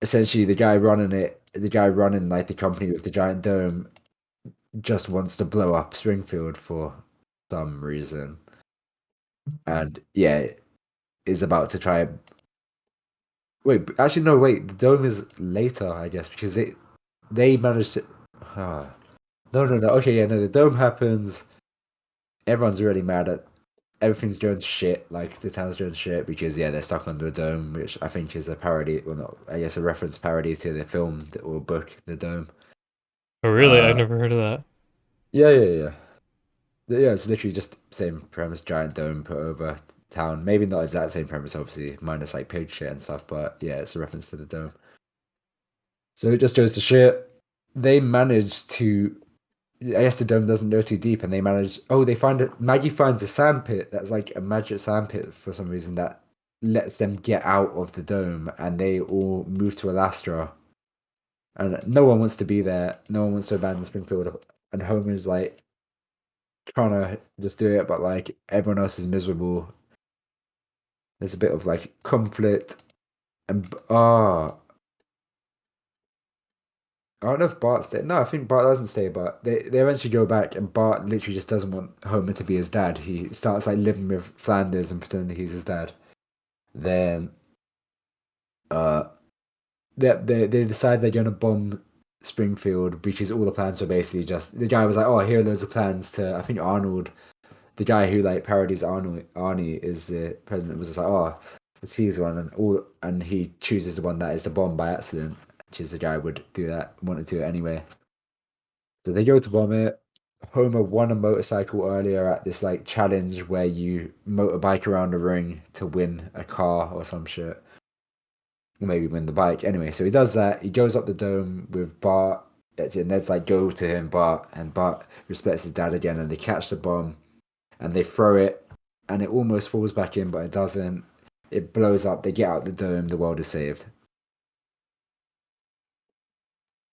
essentially the guy running like the company with the giant dome, just wants to blow up Springfield for some reason, and yeah, is about to try. Wait, actually, no, wait. The dome is later, I guess, because they managed to. Ah, no, no, no. Okay, yeah, no. The dome happens. Everyone's really mad at everything's going shit. Like the town's doing shit because yeah, they're stuck under a dome, which I think is a parody. Well, not I guess a reference parody to the film or book, The Dome. Oh, really? I've Uh, never heard of that. yeah, yeah, yeah. Yeah, it's literally just same premise, giant dome put over town. Maybe not exact same premise, obviously, minus like pig shit and stuff, but yeah, it's a reference to the dome. So it just goes to shit. They manage to I guess the dome doesn't go too deep and they manage they find it Maggie finds a sand pit that's like a magic sand pit for some reason that lets them get out of the dome and they all move to Alastra. And no one wants to be there. No one wants to abandon Springfield. And Homer's like trying to just do it, but like everyone else is miserable. There's a bit of like conflict, and I don't know if Bart stay. No, I think Bart doesn't stay, but they eventually go back, and Bart literally just doesn't want Homer to be his dad. He starts like living with Flanders and pretending he's his dad. Then, uh, they decide they're gonna bomb Springfield because all the plans were basically just the guy was like, oh, here are loads of plans to. I think Arnold, the guy who like parodies Arnie is the president, was just like, oh, let's choose one, and he chooses the one that is the bomb by accident, which is the guy would do that, wanted to do it anyway. So they go to bomb it. Homer won a motorcycle earlier at this like challenge where you motorbike around the ring to win a car or some shit. Or maybe win the bike. Anyway, so he does that. He goes up the dome with Bart. And Ned's like, go to him, Bart. And Bart respects his dad again. And they catch the bomb and they throw it. And it almost falls back in, but it doesn't. It blows up. They get out the dome. The world is saved.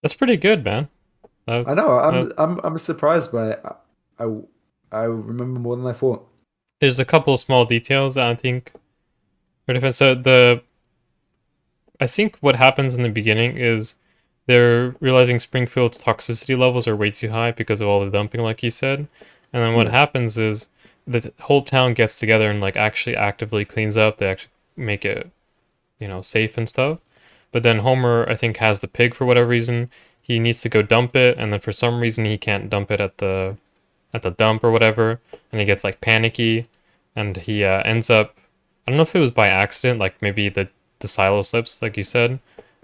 That's pretty good, man. I That's know. uh, I'm surprised by it. I I remember more than I thought. there's a couple of small details that I think are different. So I think what happens in the beginning is they're realizing Springfield's toxicity levels are way too high because of all the dumping, like you said. And then what Yeah. happens is the whole town gets together and like actually actively cleans up. They actually make it, safe and stuff. But then Homer, I think, has the pig for whatever reason. He needs to go dump it, and then for some reason he can't dump it at the dump or whatever, and he gets like panicky, and he ends up. I don't know if it was by accident, like maybe the silo slips, like you said,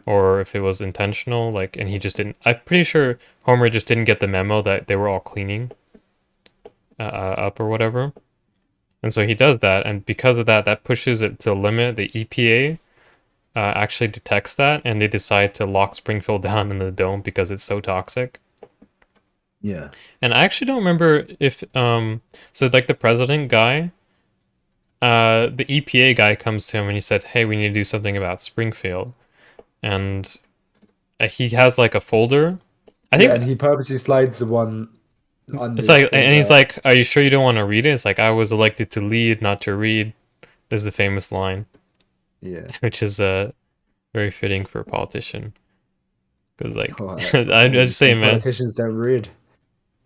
or if it was intentional, like, and he just didn't. I'm pretty sure Homer just didn't get the memo that they were all cleaning up or whatever. And so he does that, and because of that, that pushes it to the limit. The EPA actually detects that, and they decide to lock Springfield down in the dome because it's so toxic. Yeah. And I actually don't remember if so like the president guy, the EPA guy comes to him and he said, "Hey, we need to do something about Springfield," and he has like a folder. I Yeah, think and he purposely slides the one it's under the like, thing and he's where. like, "Are you sure you don't want to read it?" It's like, "I was elected to lead, not to read." This is the famous line, Yeah. which is very fitting for a politician. Because like, Oh, I just say, some man, politicians don't read.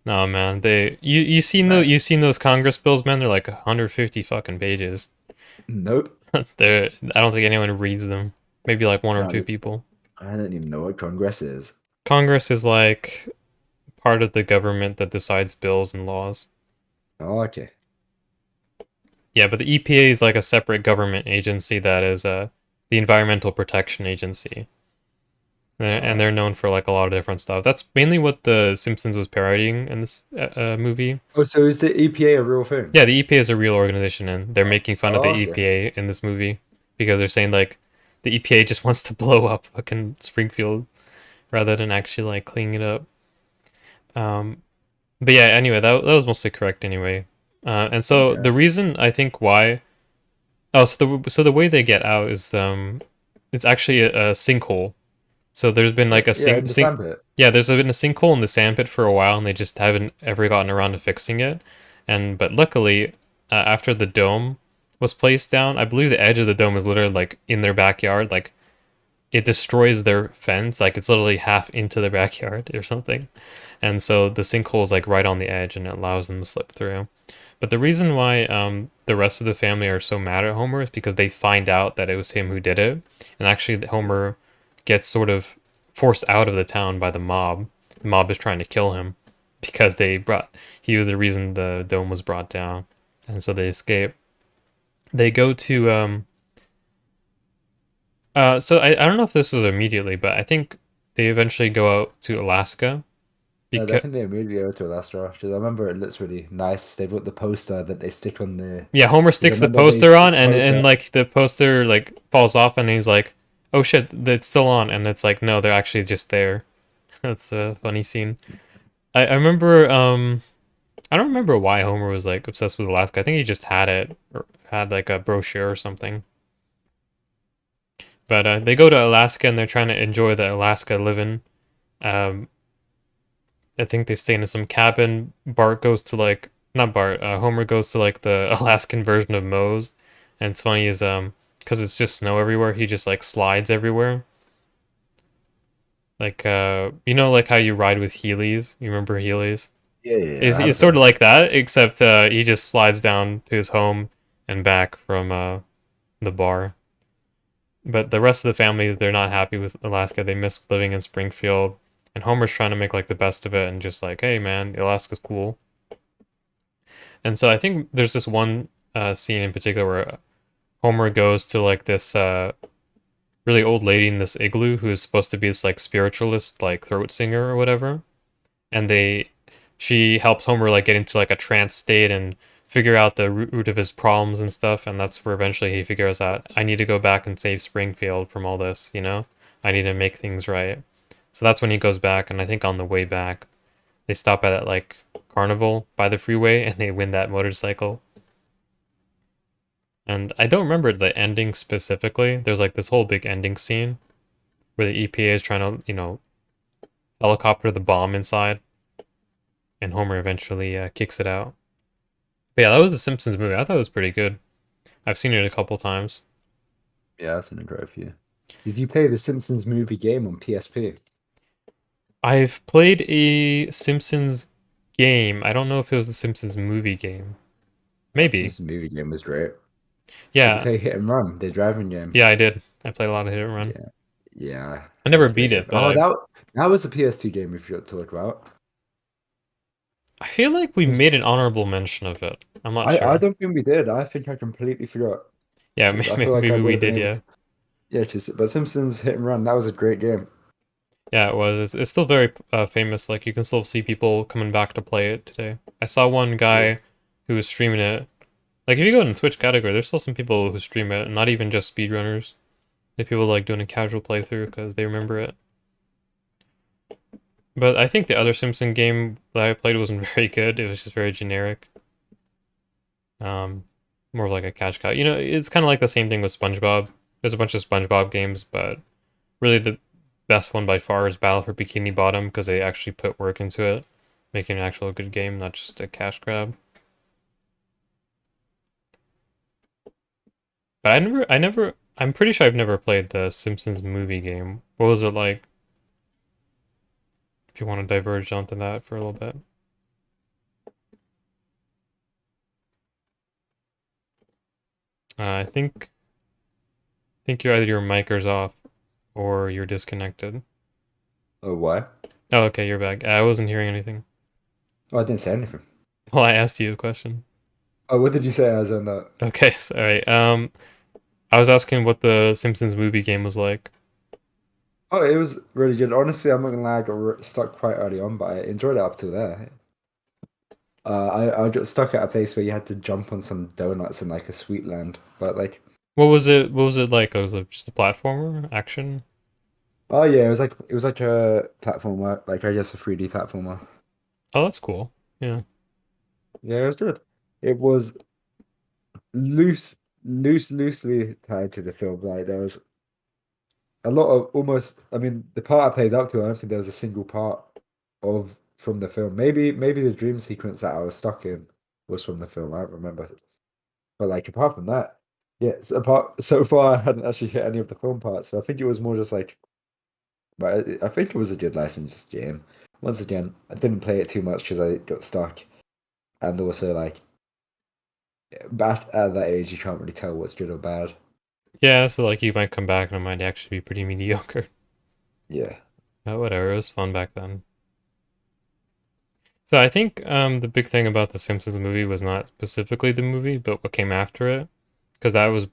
no man, you seen Right. you seen those Congress bills, man? They're like 150 fucking pages. Nope. I don't think anyone reads them. Maybe like one or two No, people. I don't even know what Congress is. Congress is like part of the government that decides bills and laws. Oh, okay. Yeah, but the EPA is like a separate government agency that is the Environmental Protection Agency. And they're known for like a lot of different stuff. That's mainly what the Simpsons was parodying in this movie. Oh, so is the EPA a real thing? Yeah, the EPA is a real organization, and they're making fun of the Oh, okay. EPA in this movie because they're saying like the EPA just wants to blow up fucking Springfield rather than actually like cleaning it up. Um, but yeah, anyway, that was mostly correct anyway. And so Okay. the reason I think why, oh, so the way they get out is it's actually a sinkhole. So there's been like a Yeah, in the sandpit. yeah, there's been a sinkhole in the sandpit for a while, and they just haven't ever gotten around to fixing it. And but luckily, after the dome was placed down, I believe the edge of the dome is literally like in their backyard. Like it destroys their fence, like it's literally half into their backyard or something. And so the sinkhole is like right on the edge, and it allows them to slip through. But the reason why the rest of the family are so mad at Homer is because they find out that it was him who did it, and actually Homer gets sort of forced out of the town by the mob. The mob is trying to kill him because he was the reason the dome was brought down, and so they escape. They go to so I don't know if this was immediately, but I think they eventually go out to Alaska No, because definitely immediately go to Alaska. Because I remember it looks really nice. They've got the poster that they stick on the. yeah, Homer Because I sticks the remember they poster stick on, the and poster. like the poster like falls off, and he's like, "Oh shit, it's still on," and it's like, no, they're actually just there. That's a funny scene. I remember I don't remember why Homer was like obsessed with Alaska. I think he just had it or had like a brochure or something. But they go to Alaska and they're trying to enjoy the Alaska living. Um, I think they stay in some cabin. Bart goes to like not Bart. Homer goes to like the Alaskan version of Moe's, and it's funny is because it's just snow everywhere. He just like slides everywhere. Like you know like how you ride with Heelys. You remember Heelys? Yeah, yeah, I have a It's sort of few. like that, except he just slides down to his home and back from the bar. But the rest of the families, they're not happy with Alaska. They miss living in Springfield. And Homer's trying to make like the best of it and just like, hey man, Alaska's cool. And so I think there's this one scene in particular where Homer goes to like this really old lady in this igloo who is supposed to be this like spiritualist, like throat singer or whatever. And she helps Homer like get into like a trance state and figure out the root of his problems and stuff. And that's where eventually he figures out I need to go back and save Springfield from all this. I need to make things right. So that's when he goes back, and I think on the way back, they stop at that like carnival by the freeway and they win that motorcycle. And I don't remember the ending specifically. There's like this whole big ending scene where the EPA is trying to, helicopter the bomb inside, and Homer eventually kicks it out. But yeah, that was a Simpsons movie. I thought it was pretty good. I've seen it a couple times. Yeah, that's an intro for you. Did you play the Simpsons movie game on PSP? I've played a Simpsons game. I don't know if it was the Simpsons movie game. Maybe. Simpsons movie game was great. Did you Yeah. play Hit and Run, the driving game? Yeah, I did. I played a lot of Hit and Run. Yeah, yeah, I that never was beat pretty it, good. but Oh, that was a PS2 game if you're to talk about. I feel like we It was- made an honorable mention of it. I'm not I sure. don't think we did. I think I completely forgot Yeah, because I feel like I maybe would we have been did, able yeah. to. Yeah, but Simpsons Hit and Run, that was a great game. Yeah, it was. It's still very famous. Like you can still see people coming back to play it today. I saw one Yeah. guy who was streaming it. Like if you go in the Twitch category, there's still some people who stream it, not even just speedrunners. Like people like doing a casual playthrough because they remember it. But I think the other Simpson game that I played wasn't very good. It was just very generic. Um, More of like a cash cow. You know, it's kind of like the same thing with SpongeBob. There's a bunch of SpongeBob games, but really the best one by far is Battle for Bikini Bottom because they actually put work into it, making an actual good game, not just a cash grab. But I'm pretty sure I've never played the Simpsons movie game. What was it like? If you want to diverge onto that for a little bit. I think you're either your mic is off or you're disconnected. Oh, why? Oh, okay, you're back. I wasn't hearing anything. Oh, I didn't say anything. Well, I asked you a question. Oh, what did you say? I was on that. Okay, sorry. I was asking what the Simpsons movie game was like. Oh, it was really good. Honestly, I'm not gonna lie, I got stuck quite early on, but I enjoyed it up to there. I got stuck at a place where you had to jump on some donuts in like a sweet land, but like, What was it? What was it like? Was it just a platformer action? oh yeah, it was like a platformer, like I guess a 3D platformer. Oh, that's cool. Yeah. Yeah, it was good. It was loosely tied to the film. Like there was a lot of almost. I mean, the part I played up to, I don't think there was a single part of from the film. Maybe the dream sequence that I was stuck in was from the film. I don't remember. But like apart from that, yeah. So far, I hadn't actually hit any of the film parts. So I think it was more just like. But I think it was a good licensed game. Once again, I didn't play it too much because I got stuck, and also like back at that age, you can't really tell what's good or bad. Yeah, so like you might come back and it might actually be pretty mediocre. Yeah. But whatever, it was fun back then. So I think the big thing about the Simpsons movie was not specifically the movie, but what came after it, because that was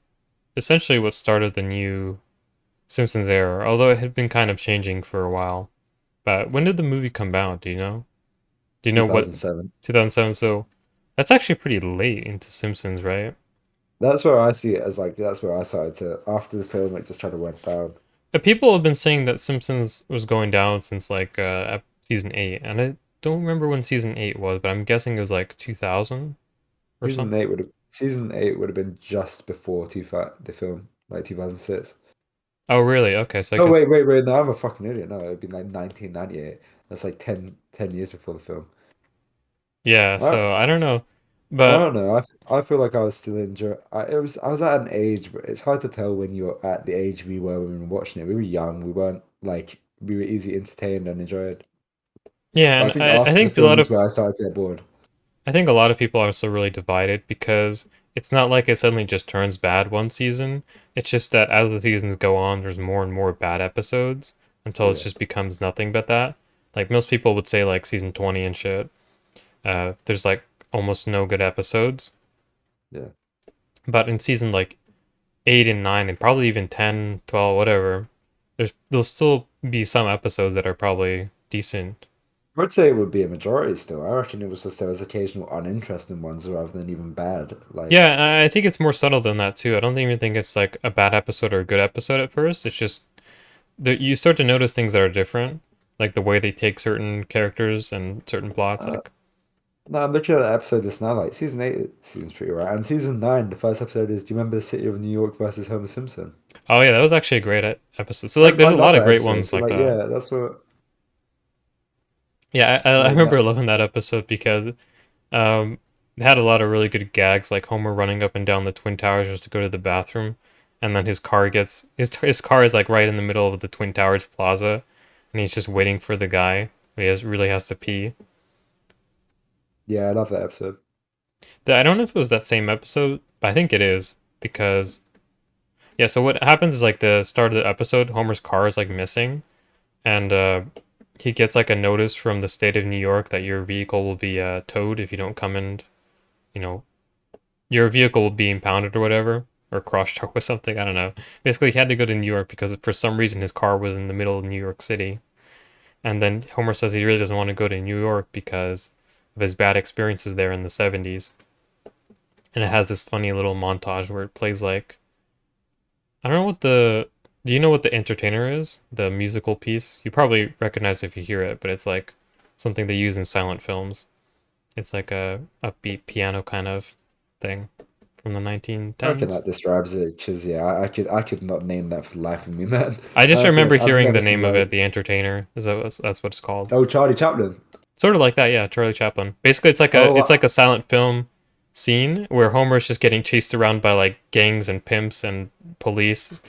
essentially what started the new Simpsons era, although it had been kind of changing for a while. But when did the movie come out? Do you know? Do you know what 2007. 2007? So that's actually pretty late into Simpsons, right? That's where I see it as like that's where I started to after the film it just kind of went down. But people have been saying that Simpsons was going down since like season 8, and I don't remember when season 8 was, but I'm guessing it was like 2000 or something. Season 8 would have been just before the film, like 2006. Oh, really? Okay, so I Oh guess wait, no, I'm a fucking idiot. No, it'd be like 1998. That's like 10 years before the film. yeah. I So I don't know, I but don't know. I feel like I was still enjoy. I was at an age, but it's hard to tell when you're at the age we were when we were watching it. We were young. We weren't like we were easy entertained and enjoyed. yeah, But I and think I after the think a film lot is of where I started to get bored. I think a lot of people are still really divided because it's not like it suddenly just turns bad one season. It's just that as the seasons go on, there's more and more bad episodes until it Yeah, just becomes nothing but that. Like most people would say, like season 20 and shit. There's like almost no good episodes. yeah. But in season like 8 and 9 and probably even 10, 12, whatever, there'll still be some episodes that are probably decent. I would say it would be a majority still. I reckon it was just there was occasional uninteresting ones rather than even bad. Yeah, Like, and I think it's more subtle than that too. I don't even think it's like a bad episode or a good episode at first. It's just that you start to notice things that are different, like the way they take certain characters and certain plots. uh, Like, no, I'm looking at the episode just now. Like, season 8 seems pretty right. And season 9, the first episode is, do you remember the city of New York versus Homer Simpson? oh yeah, that was actually a great episode. So I, like, there's I a love lot of that great episode. ones So, like like, that. yeah, that's what, Yeah, I like, remember that. loving that episode because um, it had a lot of really good gags, like Homer running up and down the Twin Towers just to go to the bathroom, and then his car is like right in the middle of the Twin Towers plaza, and he's just waiting for the guy. Really has to pee. Yeah, I love that episode. I don't know if it was that same episode, but I think it is because yeah. So what happens is like the start of the episode, Homer's car is like missing, and he gets like a notice from the state of New York that your vehicle will be towed if you don't come and you know your vehicle will be impounded or whatever, or cross truck with something. I don't know. Basically, he had to go to New York because for some reason his car was in the middle of New York City. And then Homer says he really doesn't want to go to New York because of his bad experiences there in the 70s. And it has this funny little montage where it plays like I don't know what the do you know what the entertainer is? The musical piece? You probably recognize it if you hear it, but it's like something they use in silent films. It's like a upbeat piano kind of thing from the I reckon 1910s. that describes it, because yeah, I could not name that for the life of me, man. I just I feel remember like I've hearing never the seen name of it, like, The Entertainer. That's what it's called. oh, Charlie Chaplin. Sort of like that, yeah, Charlie Chaplin. Basically, Oh, it's like a silent film scene where Homer's just getting chased around by like gangs and pimps and police,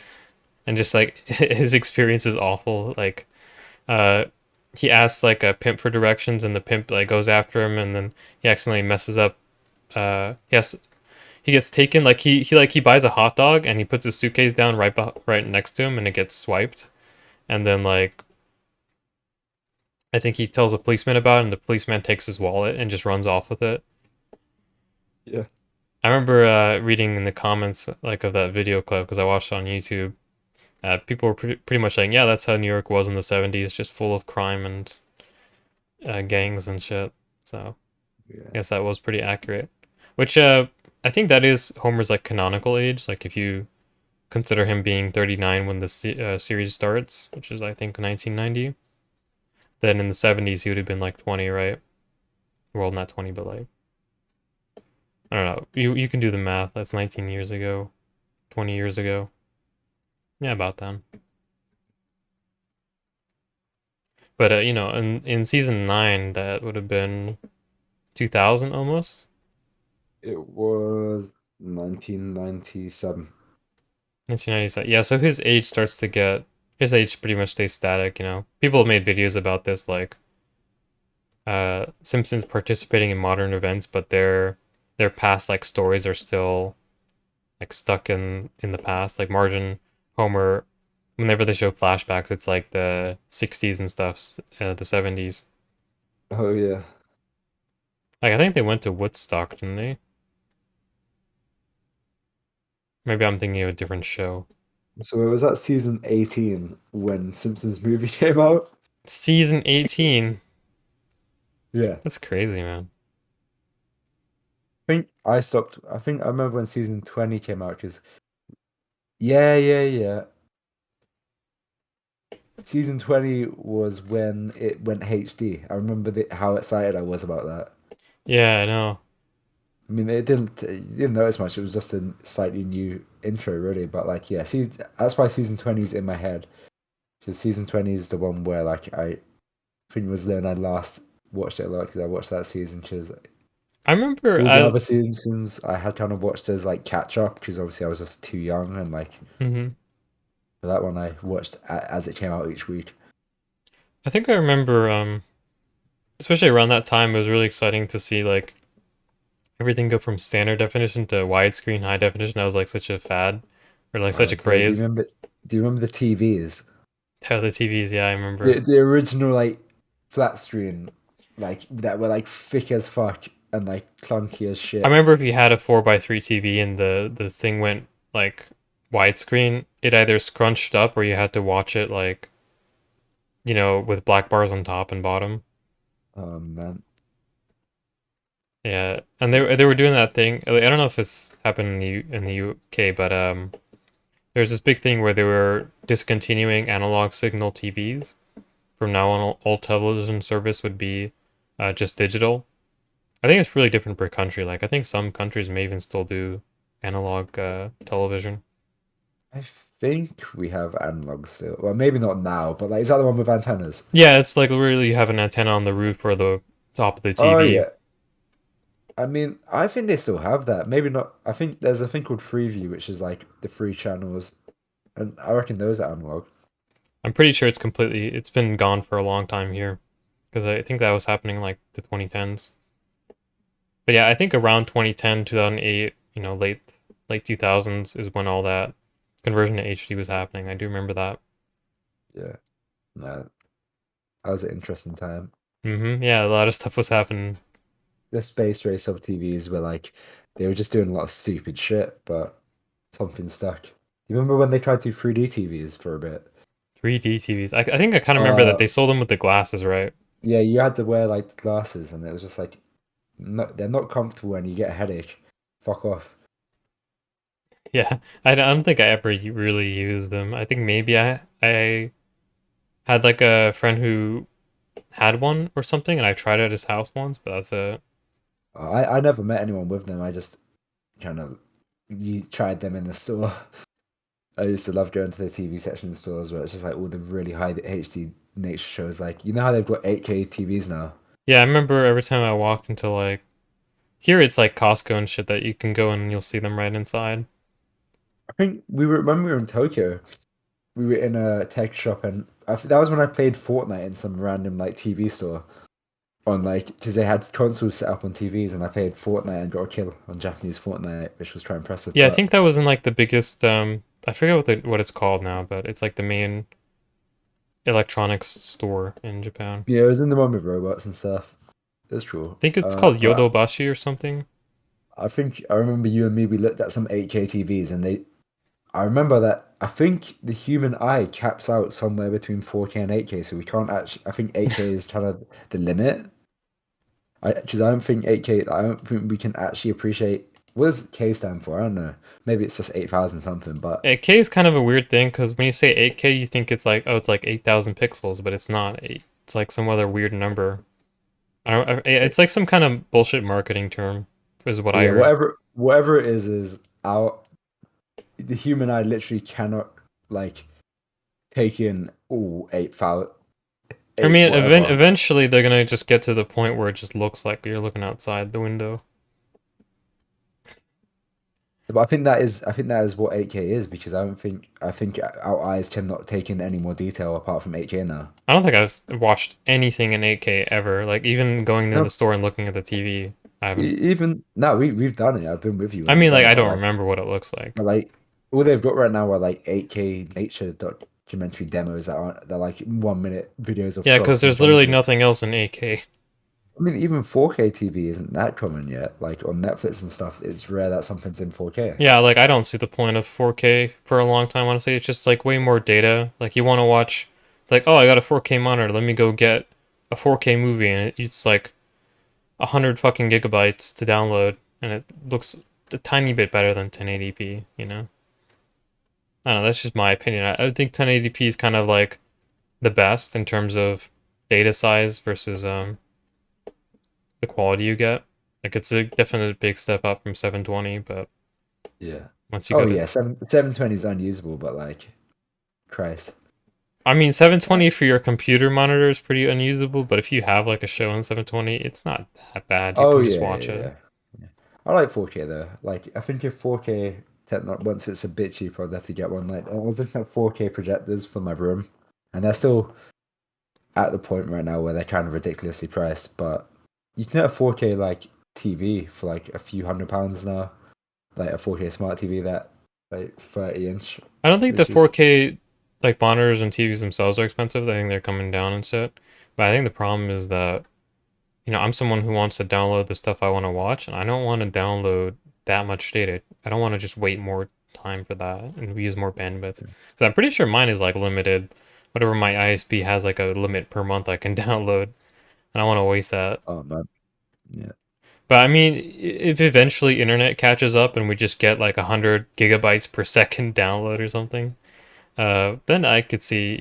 and just like his experience is awful. Like, uh, he asks like a pimp for directions, and the pimp like goes after him, and then he accidentally messes up. Yes, he gets taken. Like he buys a hot dog and he puts his suitcase down right next to him, and it gets swiped, and then like I think he tells a policeman about it, and the policeman takes his wallet and just runs off with it. yeah. I remember reading in the comments like of that video clip because I watched it on YouTube. People were pretty much saying, "Yeah, that's how New York was in the '70s, just full of crime and gangs and shit." So I Yeah. guess that was pretty accurate. Which I think that is Homer's like canonical age. Like if you consider him being 39 when the series starts, which is I think 1990, then in the '70s he would have been like 20, right? Well, not 20, but like I don't know. You can do the math. That's 19 years ago, 20 years ago. Yeah, about then. But in season 9, that would have been 2000 almost. It was 1997. 1997. Yeah, so his age pretty much stays static. People have made videos about this, like Simpsons participating in modern events, but their past like stories are still like stuck in the past. Like Marge and Homer, whenever they show flashbacks, it's like the 60s and stuff, the 70s. Oh yeah. Like I think they went to Woodstock, didn't they? Maybe I'm thinking of a different show. So it was at season 18 when Simpsons movie came out. Season 18. Yeah. That's crazy, man. I think I remember when season 20 came out, because yeah. Season 20 was when it went HD. I remember how excited I was about that. Yeah, I know. I mean, you didn't notice much. It was just a slightly new intro, really. But like, yeah, that's why season 20 is in my head. Because season 20 is the one where like I think it was then I last watched it a lot, because I watched that season. Because I remember all the as other Simpsons I had kind of watched as like catch up, because obviously I was just too young, and like mhm. for that one I watched as it came out each week. I think I remember especially around that time it was really exciting to see like everything go from standard definition to widescreen high definition. That was like such a fad or like such a Bro, craze. Do you remember the TVs? Oh, the TVs, yeah, I remember. The original like flat screen, like that were like thick as fuck and like clunky as I shit. remember if you had a 4x3 TV and the thing went like widescreen, it either scrunched up or you had to watch it like, with black bars on top and bottom. Oh man. Yeah, and they were doing that thing. I don't know if it's happened in the UK, but there's this big thing where they were discontinuing analog signal TVs. From now on, all television service would be just digital. I think it's really different per country. Like I think some countries may even still do analog television. I think we have analog still. Well, maybe not now, but like, is that the one with antennas? Yeah, it's like literally you have an antenna on the roof or the top of the Oh TV. yeah. I mean, I think they still have that. Maybe not. I think there's a thing called Freeview, which is like the free channels, and I reckon those are analog. I'm pretty sure it's been gone for a long time here because I think that was happening like the 2010s. But yeah, I think around 2010, 2008, late 2000s is when all that conversion to HD was happening. I do remember that. Yeah. No, that was an interesting time. Yeah, a lot of stuff was happening. The space race of TVs were like, they were just doing a lot of stupid shit, but something stuck. You remember when they tried to do 3D TVs for a bit? 3D TVs. I think I kind of remember that they sold them with the glasses, right? Yeah, you had to wear like the glasses, and it was just like, no, they're not comfortable, and you get a headache. Fuck off. Yeah, I don't think I ever really used them. I think maybe I had like a friend who had one or something, and I tried it at his house once, but that's it. I never met anyone with them. I just kind of you tried them in the store. I used to love going to the TV section in stores where it's just like all the really high HD nature shows. Like you know how they've got 8K TVs now. Yeah, I remember every time I walked into like here it's like Costco and shit that you can go in and you'll see them right inside. I think we were when we were in Tokyo. We were in a tech shop, and that was when I played Fortnite in some random like TV store on like because they had consoles set up on TVs, and I played Fortnite and got a kill on Japanese Fortnite, which was quite impressive. Yeah, I But think that was in like the biggest I forget what it's called now, but it's like the main electronics store in Japan. yeah, it was in the one with robots and stuff. It's true. I think it's called But Yodobashi or something. I think I remember you and me. We looked at some 8K TVs, and I remember that I think the human eye caps out somewhere between 4K and 8K, so we can't actually. I think 8K is kind of the limit. Because I don't think 8K. I don't think we can actually appreciate. What does K stand for? I don't know. Maybe it's just 8,000 something. But 8K is kind of a weird thing because when you say 8K, you think it's like, oh, it's like 8,000 pixels, but it's not. It's like some other weird number. I don't. It's like some kind of bullshit marketing term, is what I yeah, heard. whatever it is our the human eye literally cannot like take in all 8,000, I eight mean, whatever. eventually they're gonna just get to the point where it just looks like you're looking outside the window. But I think that is what 8K is because I think our eyes cannot take in any more detail apart from 8K now. I don't think I've watched anything in 8K ever. Like even going to No, the store and looking at the TV, I haven't. even no, we've done it. I've been with you I when we've mean, done like it, I don't remember what it looks like. but like all they've got right now are like 8K nature documentary demos that aren't they're like 1 minute videos of Yeah, because frogs and there's literally penguins. nothing else in 8K. I mean, even 4K TV isn't that common yet. Like on Netflix and stuff, it's rare that something's in 4K. Yeah, like I don't see the point of 4K for a long time, honestly. It's just like way more data. Like you want to watch, like, oh, I got a 4K monitor. Let me go get a 4K movie, and it's like 100 fucking gigabytes to download, and it looks a tiny bit better than 1080p. You know, I don't know. That's just my opinion. I think 1080p is kind of like the best in terms of data size versus the quality you get. Like it's a definite big step up from 720, but Yeah. once you Oh go to yeah, 720 is unusable, but like, Christ. I mean, 720 for your computer monitor is pretty unusable, but if you have like a show in 720, it's not that bad. You Oh can just yeah, watch yeah, it. yeah. Yeah. I like 4K though. Like, I think if 4K once it's a bit cheaper, I'll definitely get one. Like, I was looking at 4K projectors for my room, and they're still at the point right now where they're kind of ridiculously priced. But you can get a 4K like TV for like a few £100 now, like a 4K smart TV that like 30 inch, I don't think the which is 4K like monitors and TVs themselves are expensive. I think they're coming down and shit. But I think the problem is that I'm someone who wants to download the stuff I want to watch, and I don't want to download that much data. I don't want to just wait more time for that and use more bandwidth. Because I'm pretty sure mine is like limited. Whatever my ISP has like a limit per month I can download. And I don't want to waste that. oh man, yeah. But I mean, if eventually internet catches up and we just get like 100 gigabytes per second download or something, then I could see,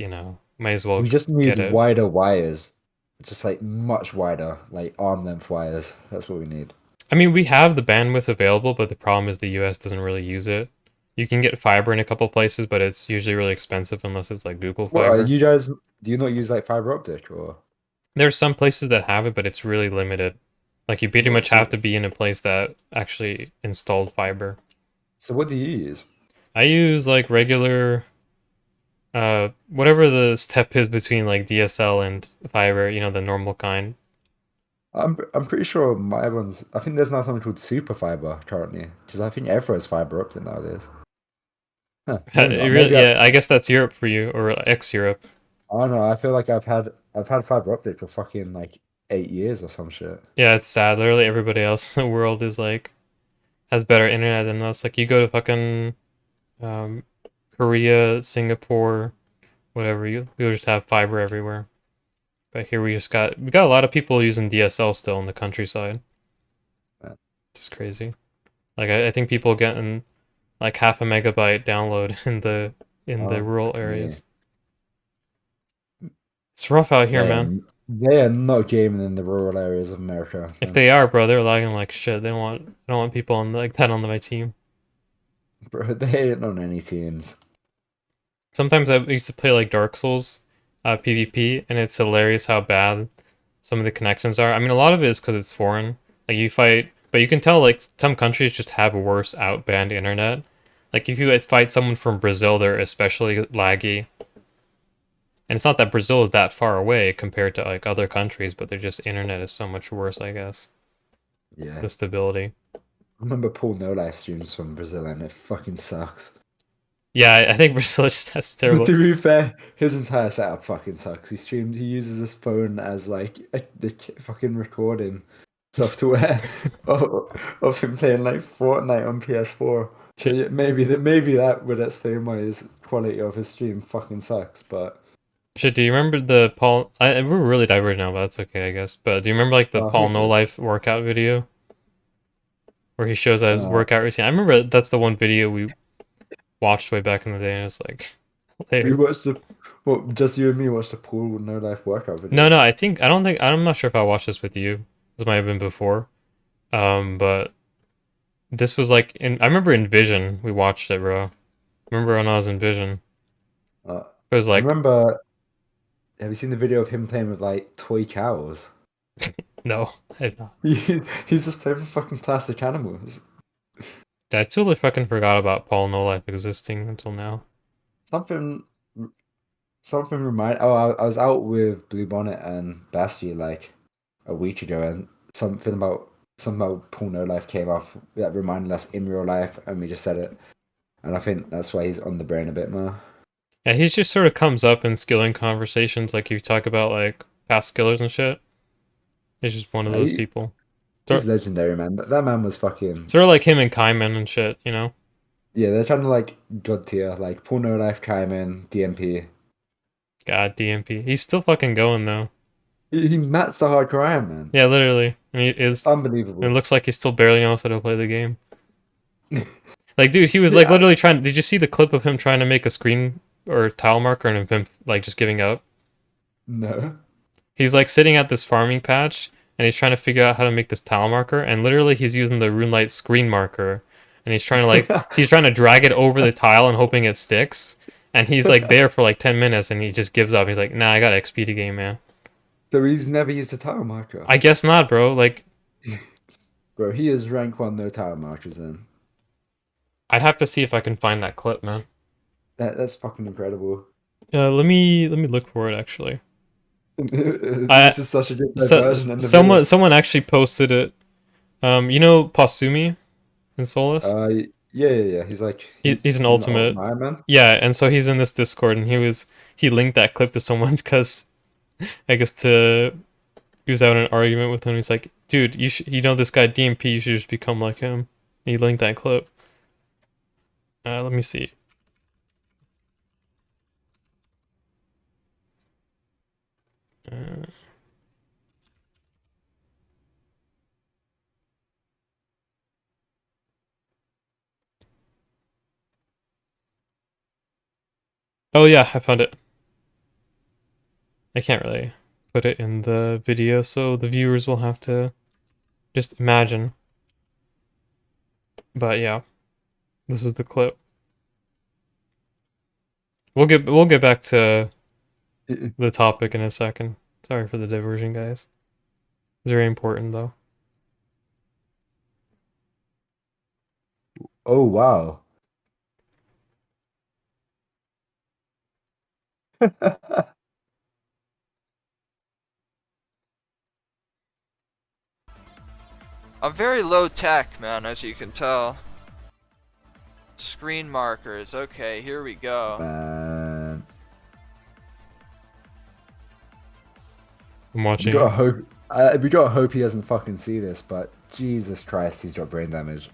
might as well We just need get it. wider wires, just like much wider, like arm length wires. That's what we need. I mean, we have the bandwidth available, but the problem is the US doesn't really use it. You can get fiber in a couple places, but it's usually really expensive unless it's like Google What are Fiber. you guys? Do you not use like fiber optic or There's some places that have it, but it's really limited. Like you pretty what? much have to be in a place that actually installed fiber. So what do you use? I use like regular whatever the step is between like DSL and fiber, the normal kind. I'm pretty sure my one's. I think there's now something called super fiber currently, because I think everyone has fiber optic nowadays. Huh, maybe It not. really, Maybe yeah, I guess that's Europe for you or ex-Europe. I don't know. I feel like I've had fiber optic for fucking like 8 years or some shit. Yeah, it's sad. Literally everybody else in the world is like has better internet than us. Like you go to fucking Um, Korea, Singapore, whatever. You'll just have fiber everywhere. But here we got a lot of people using DSL still in the countryside. Yeah. Just crazy. Like I think people getting like half a megabyte download in the Oh, rural fuck me. areas. It's rough out here, They are, man. they are not gaming in the rural areas of America. If Man. they are, bro, they're lagging like shit. They don't want people on like that on my team. Bro, they ain't on any teams. Sometimes I used to play like Dark Souls, PvP, and it's hilarious how bad some of the connections are. I mean, a lot of it is because it's foreign. Like you fight, but you can tell like some countries just have worse outband internet. Like if you fight someone from Brazil, they're especially laggy. And it's not that Brazil is that far away compared to like other countries, but their just internet is so much worse, I guess. Yeah. The stability. I remember Paul No live streams from Brazil and it fucking sucks. Yeah, I think Brazil just has But terrible. to be fair, his entire setup fucking sucks. He uses his phone as like fucking recording software of him playing like Fortnite on PS4. So yeah, maybe that would explain why his quality of his stream fucking sucks. But Shit, do you remember the Paul? We're really divergent now, but that's okay, I guess. But do you remember like the Paul No Life workout video where he shows his uh, workout routine? I remember that's the one video we watched way back in the day, and it's like we hilarious. watched the well, just you and me watched the Paul No Life workout No, video. no, I don't think I'm not sure if I watched this with you. This might have been before. But this was like in I remember in Vision we watched it, bro. Remember when I was in Vision? Uh, It was I like remember. Have you seen the video of him playing with like toy cows? no, I did not. He's just playing with fucking plastic animals. I totally fucking forgot about Paul No Life existing until now. Something, something remind. Oh, I was out with Blue Bonnet and Basti like a week ago, and something about Paul No Life came off that reminded us in real life, and we just said it. And I think that's why he's on the brain a bit now. Yeah, he just sort of comes up in skilling conversations, like you talk about like past skillers and shit. He's just one of those He, people. he's Sort, legendary, man. That man was fucking. sort of like him and Kaiman and shit, you know? Yeah, they're trying to like god tier, like Paul No Life, Kaiman, DMP. God, DMP. He's still fucking going though. He matched the hardcore Iron Man. Yeah, literally. And he is. It Unbelievable. looks like he still barely knows how to play the game. Like, dude, he was like Yeah, literally trying. Did you see the clip of him trying to make a screen or tile marker and him like just giving up? no. He's like sitting at this farming patch and he's trying to figure out how to make this tile marker, and literally he's using the RuneLite screen marker and he's trying to drag it over the tile and hoping it sticks. And he's like there for like 10 minutes and he just gives up. He's like, nah, I got XP to game, man. So he's never used a tile marker. I guess not, bro. Like, Bro, he is rank 1 no tile markers in. I'd have to see if I can find that clip, man. That's fucking incredible. Let me look for it actually. I This is such a good version in the video. someone actually posted it. You know Posumi in Solus? Yeah. He's like He's an he's an alt ultimate. Iron Man. Yeah, and so he's in this Discord and he linked that clip to someone because I guess to he was out in an argument with him. He's like, dude, you know this guy DMP, you should just become like him. And he linked that clip. Let me see. Uh, oh yeah, I found it. I can't really put it in the video, so the viewers will have to just imagine. But yeah, this is the clip. We'll get back to the topic in a second. Sorry for the diversion, guys. It's very important though. Oh wow. I'm very low tech, man, as you can tell. Screen markers. Okay, here we go. Man. I'm We watching gotta it. hope we gotta hope he doesn't fucking see this, but Jesus Christ, he's got brain damage.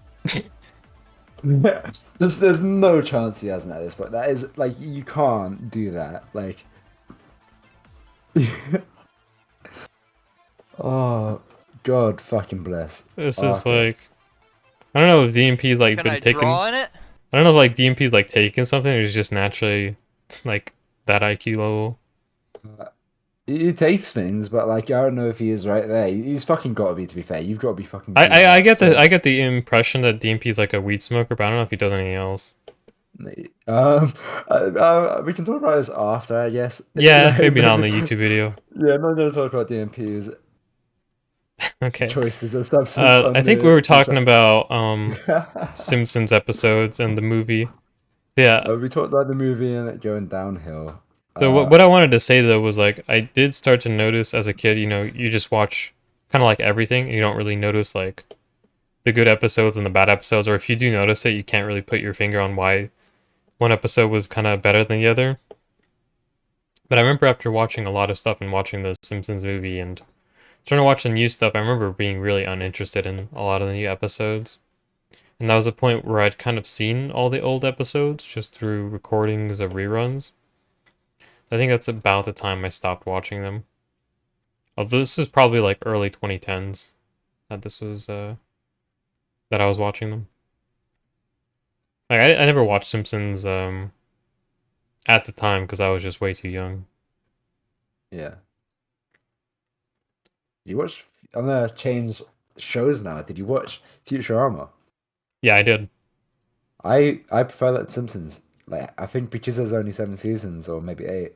There's no chance he hasn't at this point. That is like you can't do that. Like, oh God, fucking bless. This is Okay. like, I don't know if DMP's like Can been I taken. draw in it? I don't know if like DMP's like taking something or is just naturally like that IQ level. He takes things, but like I don't know if he is right there. He's fucking got to be. To be fair, you've got to be fucking goofing I off. get the So, impression that DMP's like a weed smoker, but I don't know if he does anything else. we can talk about this after, I guess. Yeah, Like, maybe not on maybe, the YouTube video. yeah, I'm not gonna talk about DMP's Okay. choices of substance I on think we were the talking show. about Simpsons episodes and the movie. Yeah. We talked about the movie and it going downhill. So what I wanted to say though was like I did start to notice as a kid, you know, you just watch kind of like everything and you don't really notice like the good episodes and the bad episodes, or if you do notice it, you can't really put your finger on why one episode was kind of better than the other. But I remember after watching a lot of stuff and watching the Simpsons movie and trying to watch the new stuff, I remember being really uninterested in a lot of the new episodes. And that was a point where I'd kind of seen all the old episodes just through recordings of reruns. I think that's about the time I stopped watching them. Although this is probably like early 2010s that this was that I was watching them. Like I never watched Simpsons at the time because I was just way too young. Yeah. You watch? I'm gonna change shows now. Did you watch Futurama? Yeah, I did. I prefer that to Simpsons. Like I think because there's only 7 seasons or maybe 8.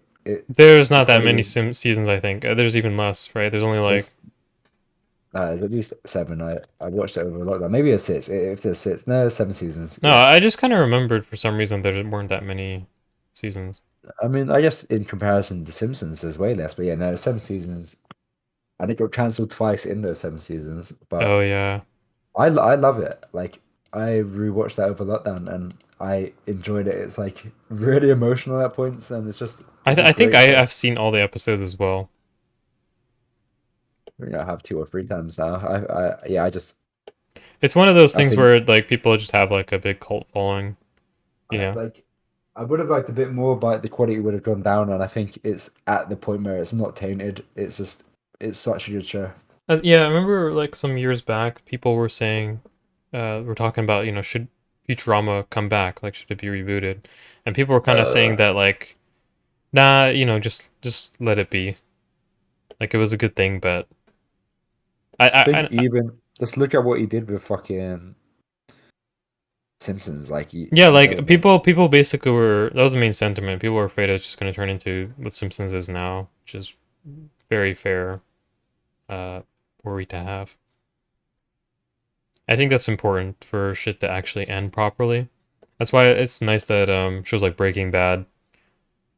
There's The not that many quality seasons, I think. There's even less, right? There's only like there's there's at least 7. I watched it over lockdown. Maybe it's 6. If there's 6, no, there's 7 seasons. no. Yeah. I just kind of remembered for some reason there weren't that many seasons. I mean, I guess in comparison to Simpsons, there's way less. But yeah, no, 7 seasons, and it got cancelled twice in those 7 seasons. Oh But yeah. I love it. Like I rewatched that over lockdown, and I enjoyed it. It's like really emotional at points, and it's a I think great show. I've seen all the episodes as well. I think I have 2 or 3 times now. Yeah, It's one of those I things think where like people just have like a big cult following, you know. like I would have liked a bit more, but the quality would have gone down, and I think it's at the point where it's not tainted. It's such a good show. Yeah, I remember like some years back, people were saying, we're talking about, you know, should Futurama come back? Like, should it be rebooted? And people were kind of saying Uh, that like, nah, you know, just let it be. Like it was a good thing, but I think I even just look at what he did with fucking Simpsons. Like yeah, you like don't know. people basically were that was the main sentiment. People were afraid it's just going to turn into what Simpsons is now, which is very fair uh worry to have. I think that's important for shit to actually end properly. That's why it's nice that shows like Breaking Bad,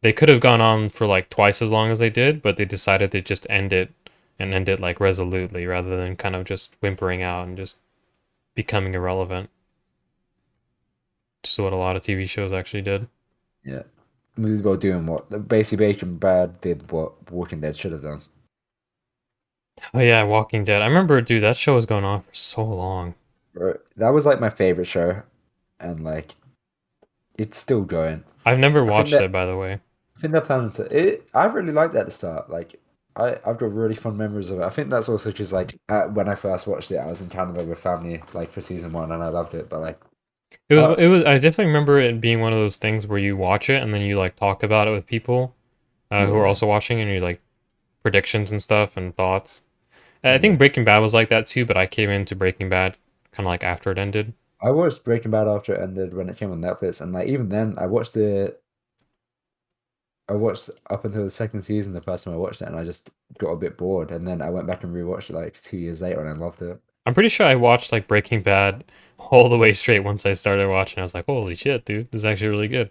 they could have gone on for like twice as long as they did, but they decided to just end it and end it like resolutely rather than kind of just whimpering out and just becoming irrelevant. Just what a lot of TV shows actually did. Yeah, movies about doing what basically Breaking Bad did what Walking Dead should have done. Oh yeah, Walking Dead. I remember, dude, that show was going on for so long. Right. That was like my favorite show, and like it's still going. I've never I think watched that it, by the way. I think they're planning to. I really liked that at the start. Like I've got really fond memories of it. I think that's also because like when I first watched it, I was in Canada with family like for season 1, and I loved it. But like, uh, It was. I definitely remember it being one of those things where you watch it and then you like talk about it with people who are yeah, also watching, and you like predictions and stuff and thoughts. I think yeah. Breaking Bad was like that too, but I came into Breaking Bad kind of like after it ended. I watched Breaking Bad after it ended when it came on Netflix, and like even then, I watched up until the second season the first time I watched it, and I just got a bit bored. And then I went back and rewatched it like 2 years later, and I loved it. I'm pretty sure I watched like Breaking Bad all the way straight once I started watching. I was like, holy shit, dude, this is actually really good.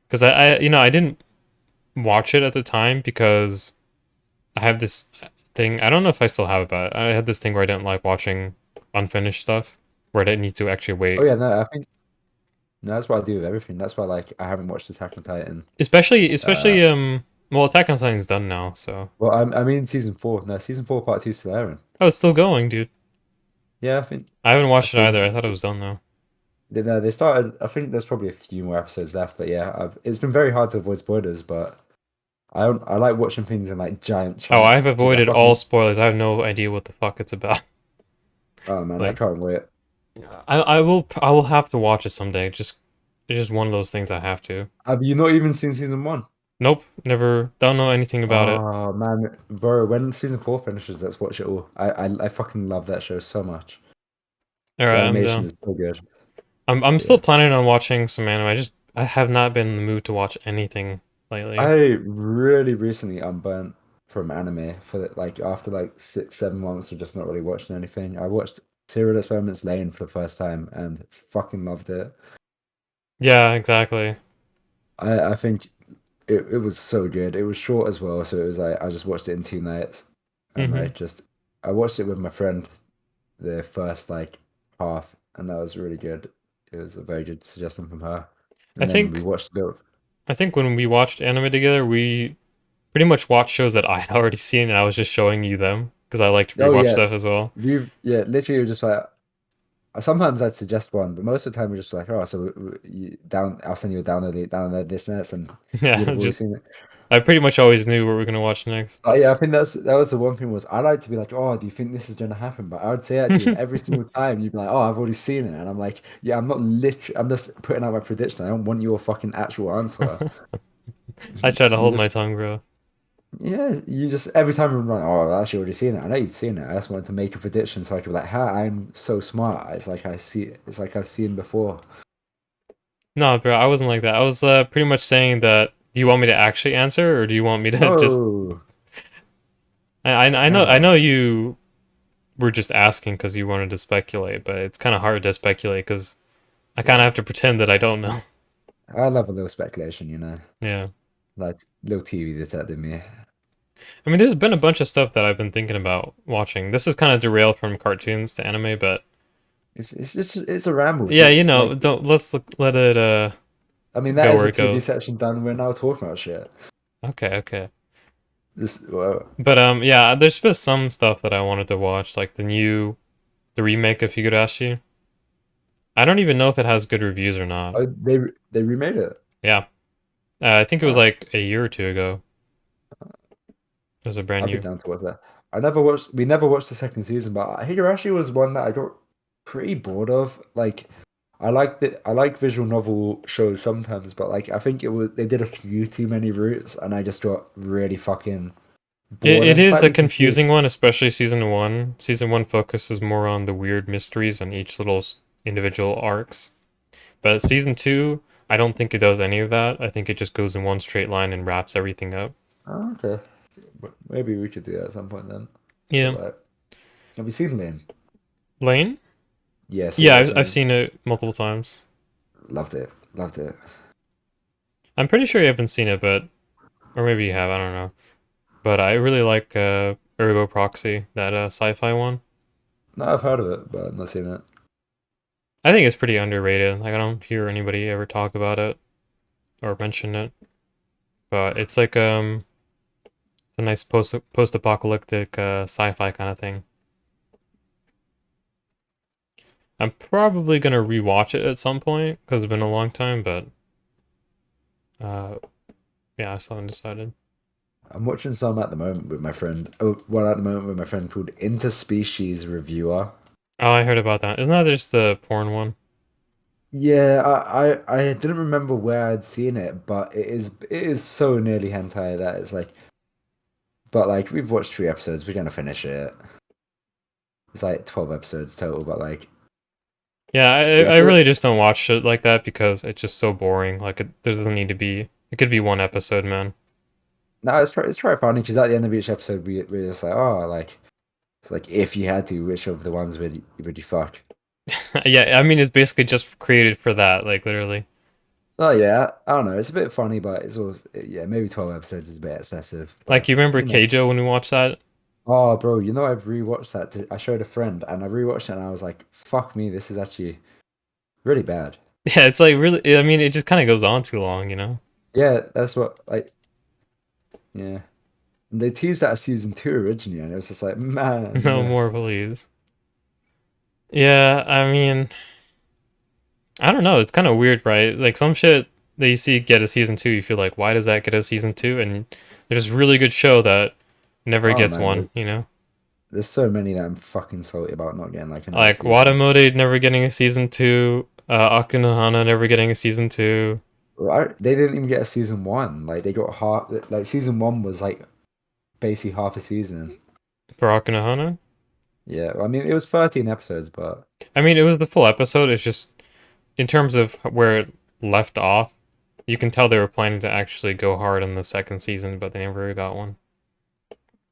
Because you know, I didn't watch it at the time because I have this thing. I don't know if I still have it, but I had this thing where I didn't like watching unfinished stuff, where I didn't need to actually Oh wait. yeah, no, I think no, that's what I do with everything. That's why like I haven't watched Attack on Titan. Uh, Especially well, Attack on Titan's done now, so well, I mean season 4. No, season 4 part 2 is still airing. oh, it's still going, dude. Yeah, I haven't I watched it think either. I thought it was done though. They started. I think there's probably a few more episodes left, but yeah, it's been very hard to avoid spoilers. But I like watching things in like giant Oh, I've chunks because I avoided all fucking spoilers. I have no idea what the fuck it's about. oh man, I Like, can't wait. I will have to watch it someday. Just it's just one of those things I have to. Have you not even seen season 1? Nope, never. Don't know anything about it. Oh man, bro, when season 4 finishes, let's watch it all. I fucking love that show so much. All The right, I'm animation down. is so good. I'm still Yeah. planning on watching some anime. I have not been in the mood to watch anything lately. I really recently unburnt from anime for like after like 6, 7 months of just not really watching anything. I watched Serial Experiments Lane for the first time and fucking loved it. Yeah, exactly. I think it was so good. It was short as well, so it was like I just watched it in 2 nights and Hmm. like just I watched it with my friend the first like half and that was really good. It was a very good suggestion from her. I And then we think watched the I think when we watched anime together, we pretty much watched shows that I had already seen, and I was just showing you them because I like to oh rewatch yeah, stuff as well. we yeah, literally just like sometimes I'd suggest one, but most of the time we're just like, oh, so you down, I'll send you a download this next, and you'd Yeah, have already just seen it. I pretty much always knew what we were gonna watch next. Oh yeah, I think that was the one thing was I like to be like, oh, do you think this is gonna happen? But I would say that to you, and every single time you'd be like, oh, I've already seen it, and I'm like, yeah, I'm not literally, I'm just putting out my prediction. I don't want your fucking actual answer. I try to So you hold my just, tongue, bro. yeah, you just every time I'm like, oh, I've actually already seen it. I know you've seen it. I just wanted to make a prediction so I could be like, ha, I'm so smart. It's like I see, it's like I've seen before. No, bro, I wasn't like that. I was pretty much saying that. Do you want me to actually answer, or do you want me to just? No, I no. know you were just asking because you wanted to speculate, but it's kind of hard to speculate because I kind of Yeah. have to pretend that I don't know. I love a little speculation, you know, Yeah. like little TV detective me. I mean, there's been a bunch of stuff that I've been thinking about watching. This is kind of derailed from cartoons to anime, but It's a ramble. yeah, Like don't let it I mean, that go is where the it TV goes. section done. We're now talking about shit. Okay, okay. This well, But yeah, there's been some stuff that I wanted to watch, like the remake of Higurashi. I don't even know if it has good reviews or not. oh, they remade it. Yeah, I think it was Uh, like a year or two ago. It was a brand I'd be new. down to watch that. I never watched. We never watched the second season, but Higurashi was one that I got pretty bored of. Like, I like visual novel shows sometimes, but like I think it was they did a few too many routes, and I just got really fucking bored It and is a slightly confused. confusing one, especially season one. Season one focuses more on the weird mysteries and each little individual arcs. But season two, I don't think it does any of that. I think it just goes in one straight line and wraps everything up. Oh, okay. Maybe we could do that at some point then. But Yeah. like, have you seen Lane? Lane? Yeah, Yeah, Serial I've Experiments. seen it multiple times. Loved it. Loved it. I'm pretty sure you haven't seen it, but or maybe you have. I don't know. But I really like Ergo Proxy, that sci-fi one. No, I've heard of it, but I've not seen it. I think it's pretty underrated. Like I don't hear anybody ever talk about it or mention it. But it's like it's a nice post-apocalyptic sci-fi kind of thing. I'm probably gonna rewatch it at some point because it's been a long time, but uh, yeah, I still haven't decided. I'm watching some at the moment with my friend. Oh, one at the moment with my friend called Interspecies Reviewer. Oh, I heard about that. Isn't that just the porn one? Yeah, I didn't remember where I'd seen it, but it is so nearly hentai that it's like. But like we've watched 3 episodes, we're gonna finish it. It's like 12 episodes total, but like Yeah, yeah, I for really just don't watch shit like that because it's just so boring. Like there doesn't need to be. It could be one episode, man. no, it's quite funny because at the end of each episode we're just like oh like it's like if you had to, which of the ones would you fuck? Yeah, I mean it's basically just created for that, like literally. Oh yeah, I don't know. It's a bit funny, but it's also yeah, maybe 12 episodes is a bit excessive, Like but you remember you know. Keijo when we watched that? Oh, bro, you know I've rewatched that. I showed a friend, and I rewatched it, and I was like, "Fuck me, this is actually really bad." Yeah, it's like really. I mean, it just kind of goes on too long, you know. Yeah, that's what like. Yeah, and they teased that as season 2 originally, and it was just like, man, No more, please. Yeah, I mean, I don't know. It's kind of weird, right? Like some shit that you see get a season 2, you feel like, why does that get a season 2? And there's this really good show that never Oh gets man, one, you know? there's so many that I'm fucking salty about not getting like another Like season. Watamode never getting a season 2, Akunohana never getting a season 2. They didn't even get a season one. Like they got half. Like season one was like basically half a season. For Akunohana. Yeah, well, I mean it was 13 episodes, but I mean, it was the full episode. It's just in terms of where it left off, you can tell they were planning to actually go hard on the second season, but they never got one.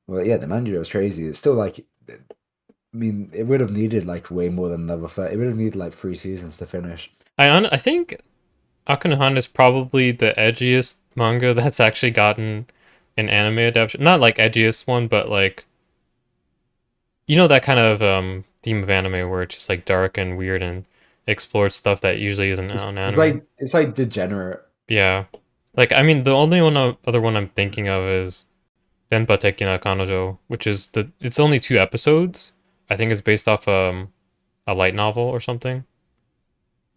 well, yeah, the manga was crazy. It's still like, I mean, it would have needed like way more than another. It would have needed like 3 seasons to finish. I think Akunohana is probably the edgiest manga that's actually gotten an anime adaptation. Not like edgiest one, but like you know that kind of theme of anime where it's just like dark and weird and explores stuff that usually isn't It's, on it's anime. like it's like degenerate. Yeah. Like I mean the only other one I'm thinking of is Denpa Tekina Kanojo, which is it's only 2 episodes. I think it's based off a light novel or something.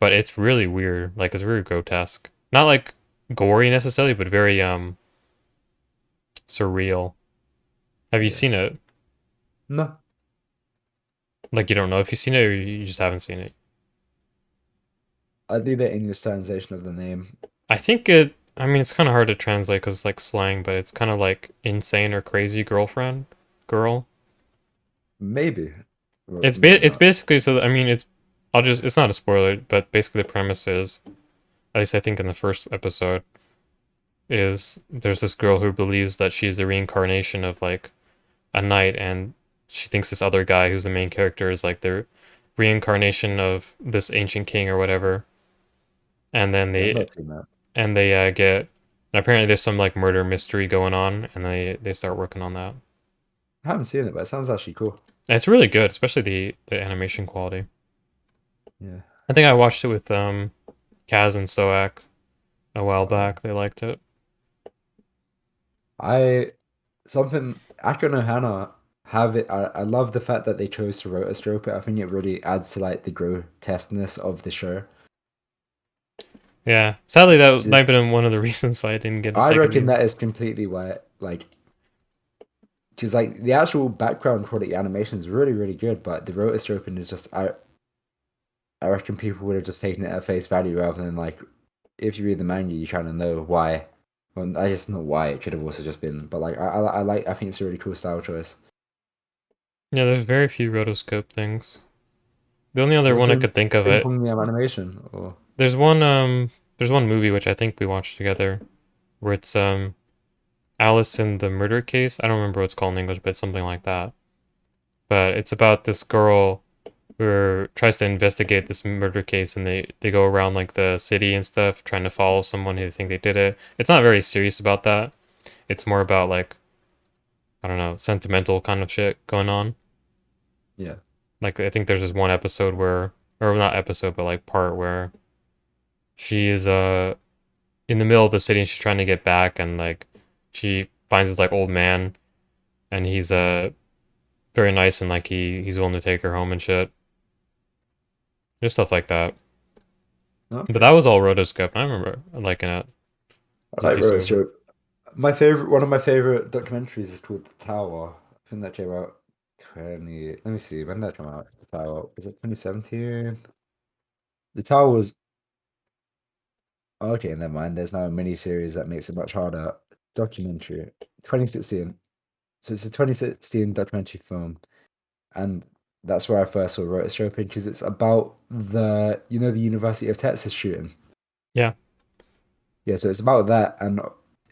But it's really weird. Like it's really grotesque. Not like gory necessarily, but very surreal. Have you Yeah. seen it? No, Like you don't know if you've seen it or you just haven't seen it. I do the English translation of the name. I think I mean it's kind of hard to translate cuz it's like slang, but it's kind of like insane or crazy girl. Maybe. Well, maybe It's not. basically so I mean it's not a spoiler, but basically the premise is at least I think in the first episode is there's this girl who believes that she's the reincarnation of like a knight, and she thinks this other guy who's the main character is like the reincarnation of this ancient king or whatever. And then Yeah, I've they not seen that. get and apparently there's some like murder mystery going on, and they start working on that. I haven't seen it, but it sounds actually cool. And it's really good, especially the animation quality. Yeah. I think I watched it with Kaz and Soak a while Uh, back. They liked it. I something Akira no Hana have it. I love the fact that they chose to rotoscope it. I think it really adds to like the grotesqueness of the show. Yeah, sadly that might Just, have been one of the reasons why I didn't get a I second reckon season. that is completely why like because like the actual background quality animation is really really good, but the rotoscoping is just I reckon people would have just taken it at face value rather than like if you read the manga you kind of know why. Well, I just know why it could have also just been, but like I think it's a really cool style choice. Yeah, there's very few rotoscope things. The only other one I Also, could think of ping it pong the animation or there's one movie which I think we watched together where it's Alice in the Murder Case. I don't remember what it's called in English, but it's something like that. But it's about this girl who tries to investigate this murder case, and they go around like the city and stuff trying to follow someone who they think they did it. It's not very serious about that. It's more about like I don't know, sentimental kind of shit going on. yeah. Like I think there's this one episode where or not episode, but like part where she is in the middle of the city and she's trying to get back, and like she finds this like old man, and he's very nice, and like he's willing to take her home and shit. Just stuff like that. But Okay. that was all rotoscope. I remember liking it. I It's a like decent movie. Rotoscope. One of my favorite documentaries is called The Tower. I think that came out 20. Let me see, when did that come out? The Tower. Was it 2017? The Tower was okay, never mind. There's now a mini series that makes it much harder. Documentary. 2016. So it's a 2016 documentary film. And that's where I first saw rotoscoping because it's about the University of Texas shooting. Yeah, Yeah, so it's about that, and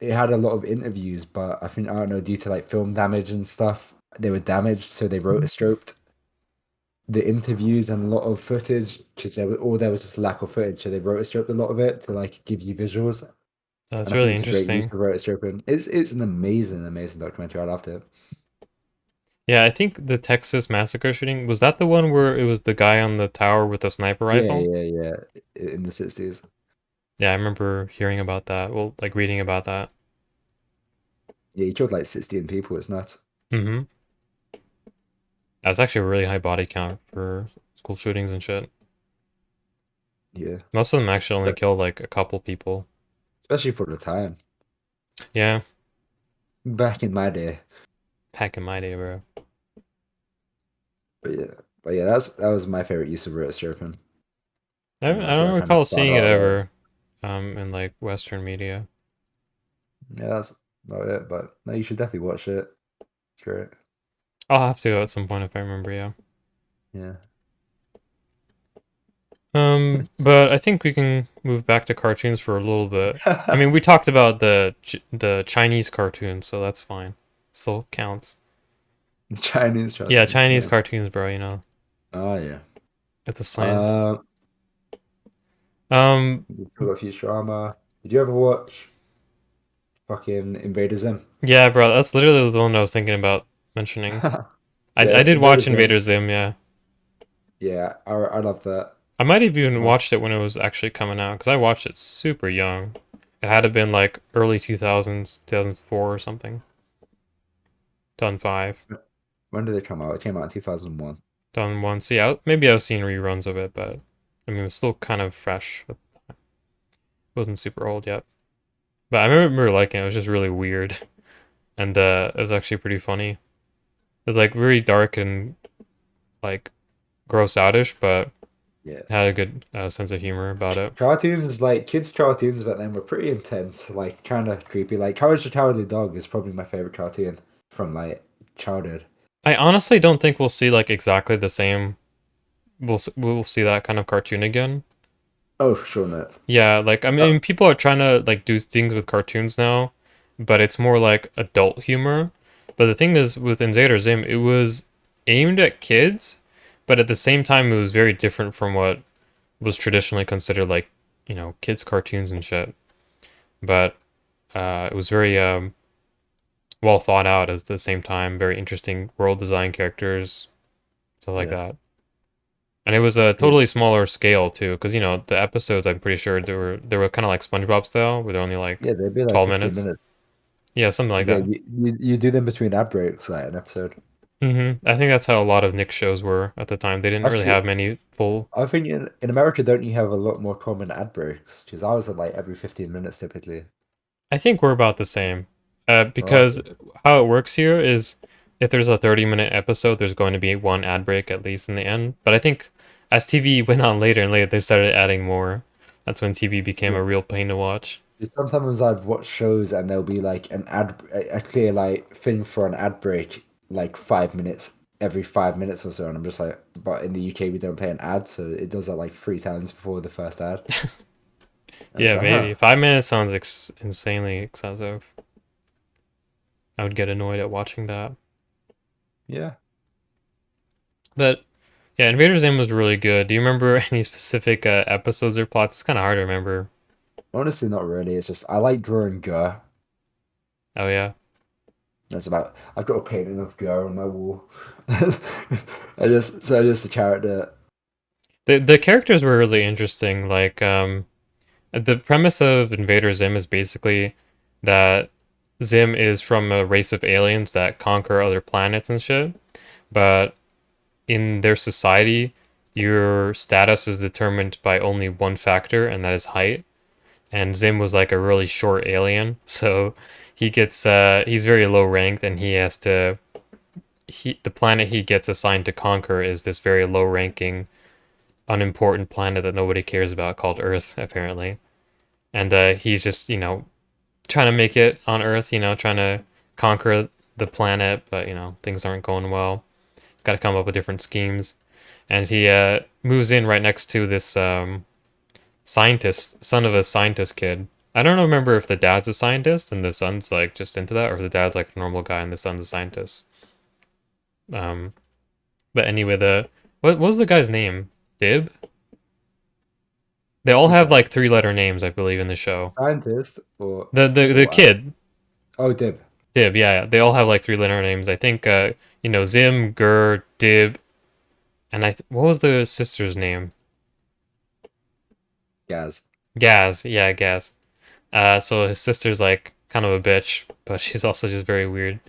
it had a lot of interviews, but I think I don't know due to like film damage and stuff, they were damaged, so they rotoscoped the interviews and a lot of footage because there was just lack of footage, so they rotoscoped a lot of it to like give you visuals, that's and I think really it's a great use interesting. of rotoscoping. It's an amazing documentary. I loved it. Yeah, I think the Texas massacre shooting was that the one where it was the guy on the tower with the sniper Yeah, rifle? yeah, yeah. In the 60s. Yeah, I remember hearing about that. Well, like reading about that. Yeah, he killed like 16 people. It's nuts. Mm-hmm. That's actually a really high body count for school shootings and shit. Yeah, Most of them actually only but kill like a couple people. especially for the time. Yeah, Back in my day. back in my day, bro. But yeah, that was my favorite use of rotoscoping. And I that's where don't I kind of recall started seeing it out about it. ever, in like Western media. Yeah, that's about it. But no, you should definitely watch it. It's great. I'll have to at some point if I remember, yeah. Yeah. But I think we can move back to cartoons for a little bit. I mean, we talked about the Chinese cartoons, so that's fine. Still counts. It's Chinese Yeah, cartoons, Chinese yeah. cartoons, bro, you know, Oh yeah. at the slant. Um, Um, we talk about Futurama. Did you ever watch fucking Invader Zim? yeah, bro, that's literally the one I was thinking about mentioning. I Yeah, did Invader watch Zim. Invader Zim, yeah. Yeah, I love that. I might have even Uh, watched it when it was actually coming out, because I watched it super young. It had to have been like early 2000s, 2004 or something. 2005. when did it come out? It came out in 2001. Done once. Yeah, maybe I've seen reruns of it, but I mean, it was still kind of fresh. It wasn't super old yet. But I remember liking it. It was just really weird, and it was actually pretty funny. It was like very dark and like gross outish, but Yeah. had a good sense of humor about it. Cartoons, like kids' cartoons back then were pretty intense, like kind of creepy. Like Courage the Cowardly Dog is probably my favorite cartoon from like childhood. I honestly don't think we'll see like exactly the same. We'll see that kind of cartoon again. Oh, for sure not. Yeah, like I Oh, mean, people are trying to like do things with cartoons now, but it's more like adult humor. But the thing is, with Invader Zim, it was aimed at kids, but at the same time, it was very different from what was traditionally considered like, kids' cartoons and shit. But it was very well thought out at the same time, very interesting world design characters, stuff like yeah. that. And it was a Yeah, totally smaller scale too, because the episodes I'm pretty sure they were kind of like SpongeBob style, where they're only like yeah, they'd be like 12 15 minutes. minutes. Yeah, something like 'Cause, yeah, that. you do them between ad breaks, like an episode. I think that's how a lot of Nick shows were at the time. They didn't really Actually, have many full. I think in America, don't you have a lot more common ad breaks? Because I was at like every 15 minutes typically. I think we're about the same. Oh, Because how it works here is if there's a 30-minute episode, there's going to be one ad break at least in the end. But I think as TV went on later and later, they started adding more. That's when TV became yeah. a real pain to watch. Sometimes I've watched shows and there'll be like a clear like thing for an ad break, like 5 minutes every 5 minutes or so, and I'm just like, but in the UK we don't play an ad, so it does that like 3 times before the first ad. And it's Yeah, like, huh, maybe 5 minutes sounds insanely excessive. I would get annoyed at watching that. yeah. But yeah, Invader Zim was really good. Do you remember any specific episodes or plots? It's kind of hard to remember. Honestly, not really. It's just I like drawing Gur. Oh yeah. That's about. I've got a painting of Gur on my wall. I just the character. The characters were really interesting. Like the premise of Invader Zim is basically that Zim is from a race of aliens that conquer other planets and shit. But in their society, your status is determined by only one factor, and that is height. And Zim was like a really short alien, so he's very low ranked, and he has to the planet he gets assigned to conquer is this very low ranking, unimportant planet that nobody cares about called Earth, apparently. And he's just trying to make it on Earth, trying to conquer the planet, but things aren't going well. Got to come up with different schemes, and he moves in right next to this scientist, son of a scientist kid. I don't remember if the dad's a scientist and the son's like just into that, or if the dad's like a normal guy and the son's a scientist. Um, but anyway, what was the guy's name? Dib? They all Who's have that? like three-letter names, I believe, in the show. Scientist or The or kid, oh Dib. Dib, yeah, they all have like three-letter names. I think Zim, Gur, Dib, and what was the sister's name? Gaz. Gaz, yeah, Gaz. So his sister's like kind of a bitch, but she's also just very weird.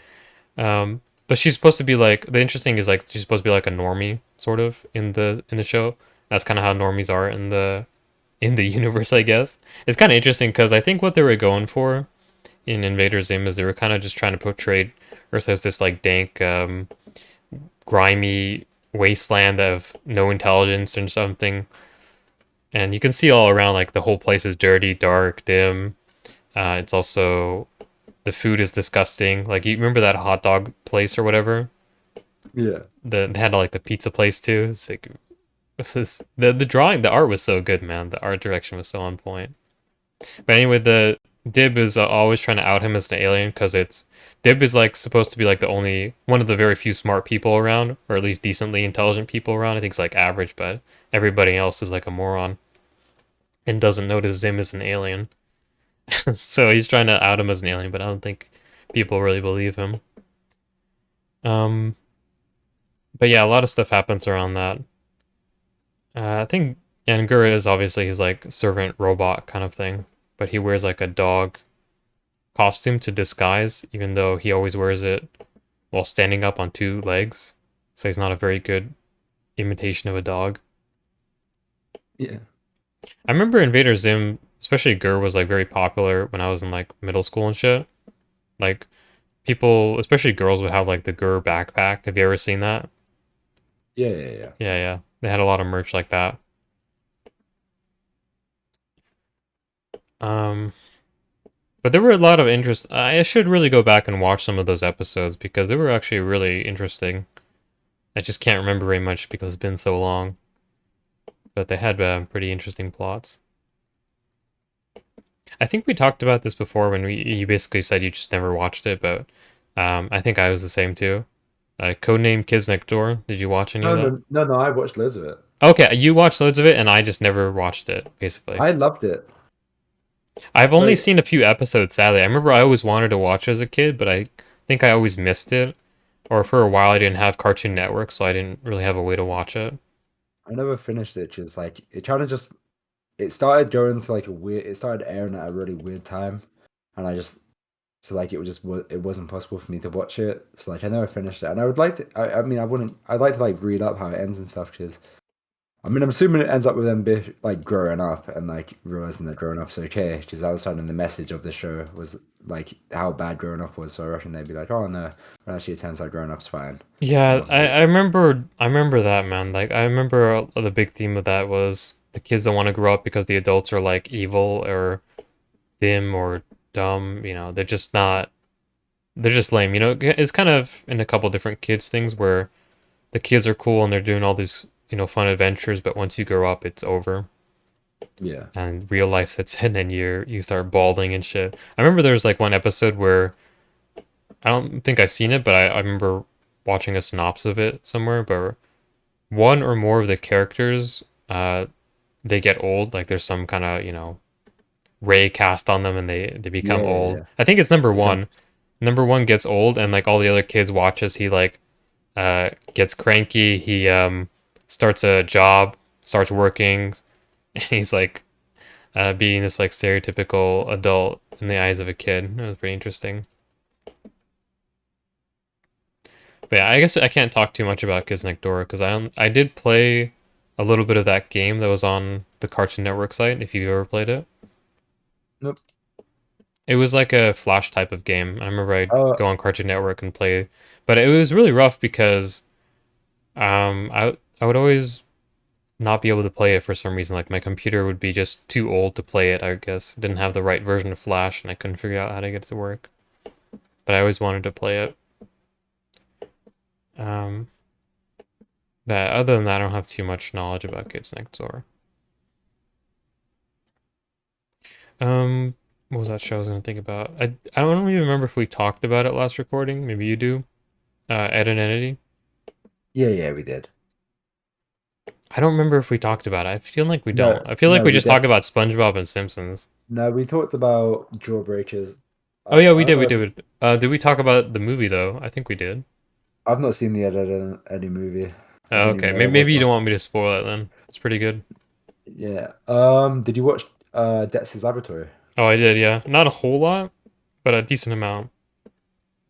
But she's supposed to be like the interesting is like she's supposed to be like a normie sort of in the show. That's kind of how normies are in the in the universe, I guess. It's kind of interesting because I think what they were going for in Invader Zim is they were kind of just trying to portray Earth as this like dank, grimy wasteland of no intelligence or something. And you can see all around like the whole place is dirty, dark, dim. It's also the food is disgusting. Like you remember that hot dog place or whatever? Yeah. They had like the pizza place too. It's like the drawing, the art was so good, man. The art direction was so on point. But anyway, the Dib is always trying to out him as an alien because it's Dib is like supposed to be like the only one of the very few smart people around, or at least decently intelligent people around. I think it's like average, but everybody else is like a moron and doesn't notice Zim is an alien. So he's trying to out him as an alien, but I don't think people really believe him. Um, but yeah, a lot of stuff happens around that. I think Angur is obviously his like servant robot kind of thing, but he wears like a dog costume to disguise, even though he always wears it while standing up on two legs. So he's not a very good imitation of a dog. Yeah. I remember Invader Zim, especially Gur, was like very popular when I was in like middle school and shit. Like people, especially girls, would have like the Gur backpack. Have you ever seen that? Yeah. Yeah, yeah. They had a lot of merch like that. But there were a lot of interest. I should really go back and watch some of those episodes because they were actually really interesting. I just can't remember very much because it's been so long. But they had pretty interesting plots. I think we talked about this before when you basically said you just never watched it, but I think I was the same too. Codename Kids Next Door. Did you watch any of that? No. I watched loads of it. Okay, you watched loads of it, and I just never watched it. Basically, I loved it. I've only Like, seen a few episodes. Sadly, I remember I always wanted to watch it as a kid, but I think I always missed it. Or for a while, I didn't have Cartoon Network, so I didn't really have a way to watch it. I never finished it. Just like it kind of just it started going to like a weird. It started airing at a really weird time, and I just so like it wasn't possible for me to watch it. So like I never finished it, and I would like to. I mean, I wouldn't. I'd like to like read up how it ends and stuff because. I mean, I'm assuming it ends up with them like growing up and like realizing that growing up's okay. Because I was finding the message of the show was like how bad growing up was. So I reckon they'd be like, "Oh no," but actually it turns out growing up's fine. Yeah, I remember that, man. Like I remember the big theme of that was the kids don't want to grow up because the adults are like evil or dim or dumb, they're just not they're just lame. It's kind of in a couple different kids things where the kids are cool and they're doing all these, fun adventures, but once you grow up, it's over. Yeah. And real life sets in and you start balding and shit. I remember there was like one episode where I don't think I've seen it, but I remember watching a synopsis of it somewhere, but one or more of the characters, they get old. Like there's some kind of, ray cast on them and they become old. Yeah. I think it's number one. Number one gets old and like all the other kids watch as he like gets cranky. He starts a job, starts working, and he's like being this like stereotypical adult in the eyes of a kid. It was pretty interesting. But yeah, I guess I can't talk too much about Kids Next Door because I did play a little bit of that game that was on the Cartoon Network site. If you ever played it. Nope. It was like a Flash type of game. I remember I'd Oh. go on Cartoon Network and play, but it was really rough because I would always not be able to play it for some reason. Like my computer would be just too old to play it, I guess. It didn't have the right version of Flash and I couldn't figure out how to get it to work. But I always wanted to play it. But other than that, I don't have too much knowledge about Kids Next Door. What was that show I was gonna think about? I don't even remember if we talked about it last recording. Maybe you do. Ed and Entity. Yeah, we did. I don't remember if we talked about it. I feel like we No, don't. I feel like no, we we just don't. talk about SpongeBob and Simpsons. No, we talked about Jawbreakers. Oh yeah, we I did. don't We know did. Did we talk about the movie though? I think we did. I've not seen the Eddie movie. I Oh, didn't even okay. know Maybe, there maybe was you don't one. want me to spoil it then. It's pretty good. Yeah. Did you watch Dexter's Laboratory? Oh, I did. Yeah, not a whole lot, but a decent amount.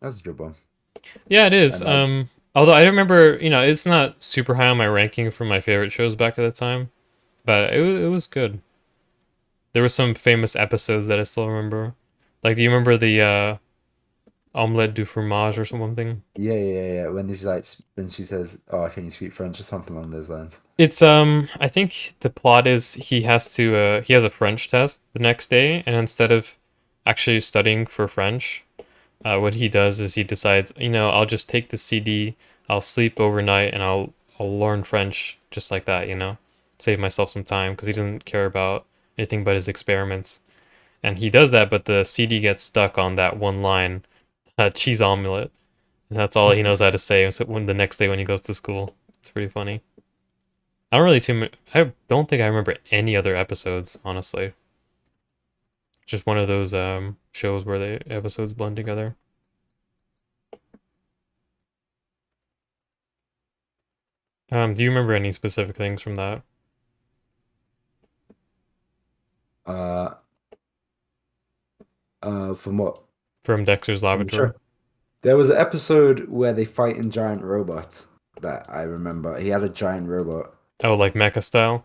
That's a good one. Yeah, it is. And Although I remember, it's not super high on my ranking for my favorite shows back at the time, but it was good. There were some famous episodes that I still remember. Like, do you remember the omelette du fromage or something? Yeah. When she's like, when she says, "Oh, can you speak French?" or something along those lines. It's I think the plot is he has to he has a French test the next day, and instead of actually studying for French, what he does is he decides, I'll just take the CD, I'll sleep overnight, and I'll learn French just like that, save myself some time because he doesn't care about anything but his experiments. And he does that, but the CD gets stuck on that one line, cheese omelet, and that's all he knows how to say. So when the next day when he goes to school, it's pretty funny. I don't think I remember any other episodes, honestly. Just one of those shows where the episodes blend together. Do you remember any specific things from that? Uh, from what? From Dexter's From the Laboratory? show. There was an episode where they fight in giant robots that I remember. He had a giant robot. Oh, like mecha style?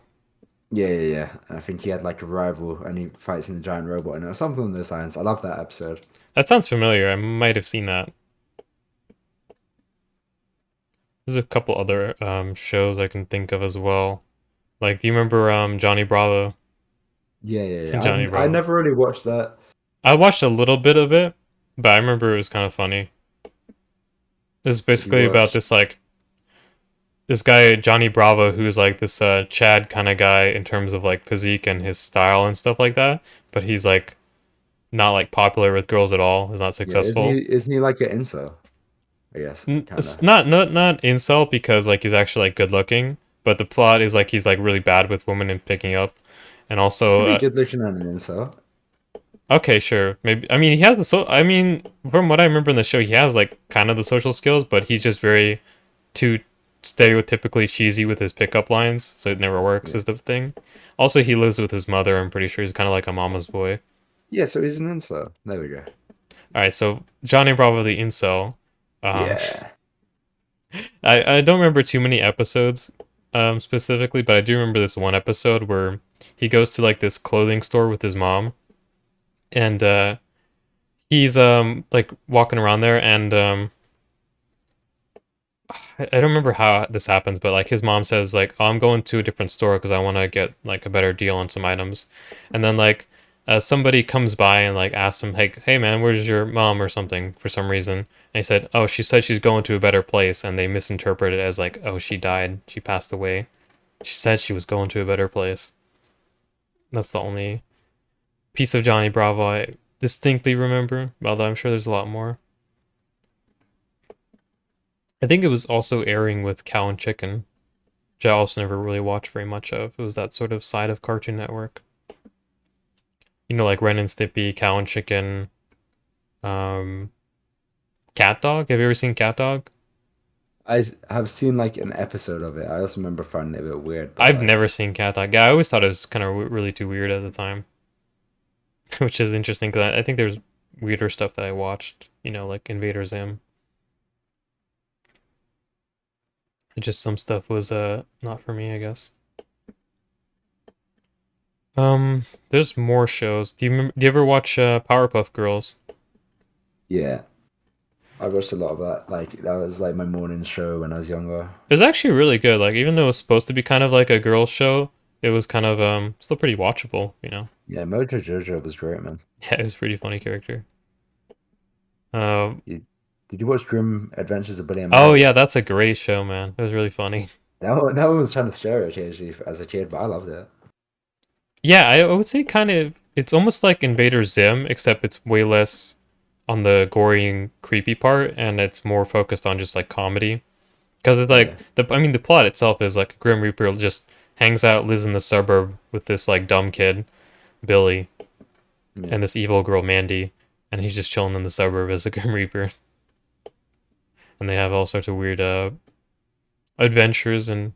Yeah. I think he had like a rival, and he fights in a giant robot, and it was something on those lines. I love that episode. That sounds familiar. I might have seen that. There's a couple other shows I can think of as well. Like, do you remember Johnny Bravo? Yeah. Johnny I Bravo. never really watched that. I watched a little bit of it, but I remember it was kind of funny. This is Did you basically about watch? this guy Johnny Bravo, who's like this Chad kind of guy in terms of like physique and his style and stuff like that, but he's like not like popular with girls at all. He's not Yeah, successful. isn't he like an incel? I guess, kind It's of. not incel because like he's actually like good looking, but the plot is like he's like really bad with women and picking up, and Could also be good looking and an incel. okay, sure, maybe. I mean, he has the I mean, from what I remember in the show, he has like kind of the social skills, but he's just very too stereotypically cheesy with his pickup lines, so it never works. Yeah. Is the thing. Also, he lives with his mother. I'm pretty sure he's kind of like a mama's boy. Yeah, so he's an incel. There we go. All right, so Johnny Bravo the incel. Um, Yeah. I don't remember too many episodes specifically, but I do remember this one episode where he goes to like this clothing store with his mom, and he's like walking around there, and I don't remember how this happens, but like his mom says like, "Oh, I'm going to a different store because I want to get like a better deal on some items," and then like somebody comes by and like asks him like, "Hey man, where's your mom?" or something for some reason, and he said, "Oh, she said she's going to a better place," and they misinterpret it as like, "Oh, she died, she passed away." She said she was going to a better place. That's the only piece of Johnny Bravo I distinctly remember, although I'm sure there's a lot more. I think it was also airing with Cow and Chicken, which I also never really watched very much of. It was that sort of side of Cartoon Network. Like Ren and Stimpy, Cow and Chicken, um, Cat Dog. Have you ever seen Cat Dog? Have seen like an episode of it. I also remember finding it a bit weird, but I've like, never seen Cat Dog. Yeah, I always thought it was kind of really too weird at the time, which is interesting because I think there's weirder stuff that I watched. Like Invader Zim. Just some stuff was not for me, I guess. There's more shows. Do you ever watch Powerpuff Girls? yeah, I watched a lot of that. Like that was like my morning show when I was younger. It was actually really good. Like even though it was supposed to be kind of like a girls show, it was kind of still pretty watchable. Yeah, Mojo Jojo was great, man. Yeah, it was a pretty funny character. Um Did you watch Grim Adventures of Billy and oh Mandy? yeah, that's a great show, man. It was really funny. That one was kind of scary occasionally as a kid, but I loved it. Yeah, I would say kind of it's almost like Invader Zim, except it's way less on the gory and creepy part, and it's more focused on just like comedy. Because it's like Yeah, the plot itself is like Grim Reaper just hangs out, lives in the suburb with this like dumb kid, Billy, yeah. and this evil girl, Mandy, and he's just chilling in the suburb as a Grim Reaper. And they have all sorts of weird adventures, and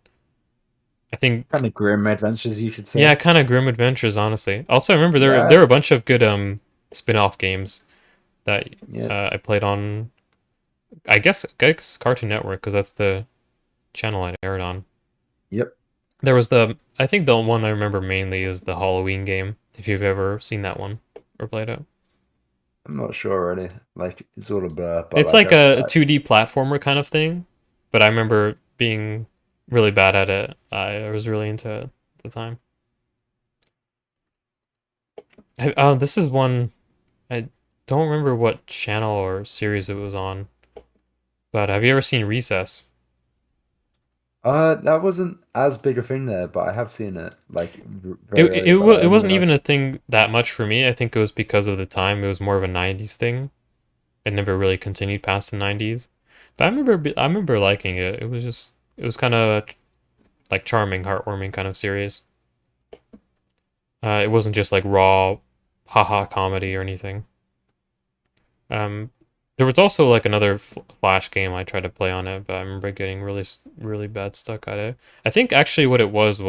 I think Kind of grim adventures, you could yeah, say. kind of grim adventures, honestly. Also, I remember there Yeah, were a bunch of good spin-off games that yeah, I played on. I guess Cartoon Network because that's the channel I aired on. yep. I think the one I remember mainly is the Halloween game. If you've ever seen that one or played it. I'm not sure really. Like it's all a blur, but It's like like a 2D platformer kind of thing, but I remember being really bad at it. I was really into it at the time. This is one I don't remember what channel or series it was on, but have you ever seen Recess? that wasn't as big a thing there, but I have seen it like It very early. But I it only wasn't when I even a thing that much for me. I think it was because of the time. It was more of a 90s thing. It never really continued past the 90s. But I remember liking it. It was kind of like charming, heartwarming kind of series. It wasn't just like raw haha comedy or anything. Um, there was also like another Flash game I tried to play on it, but I remember getting really bad stuck at it. I think actually what it was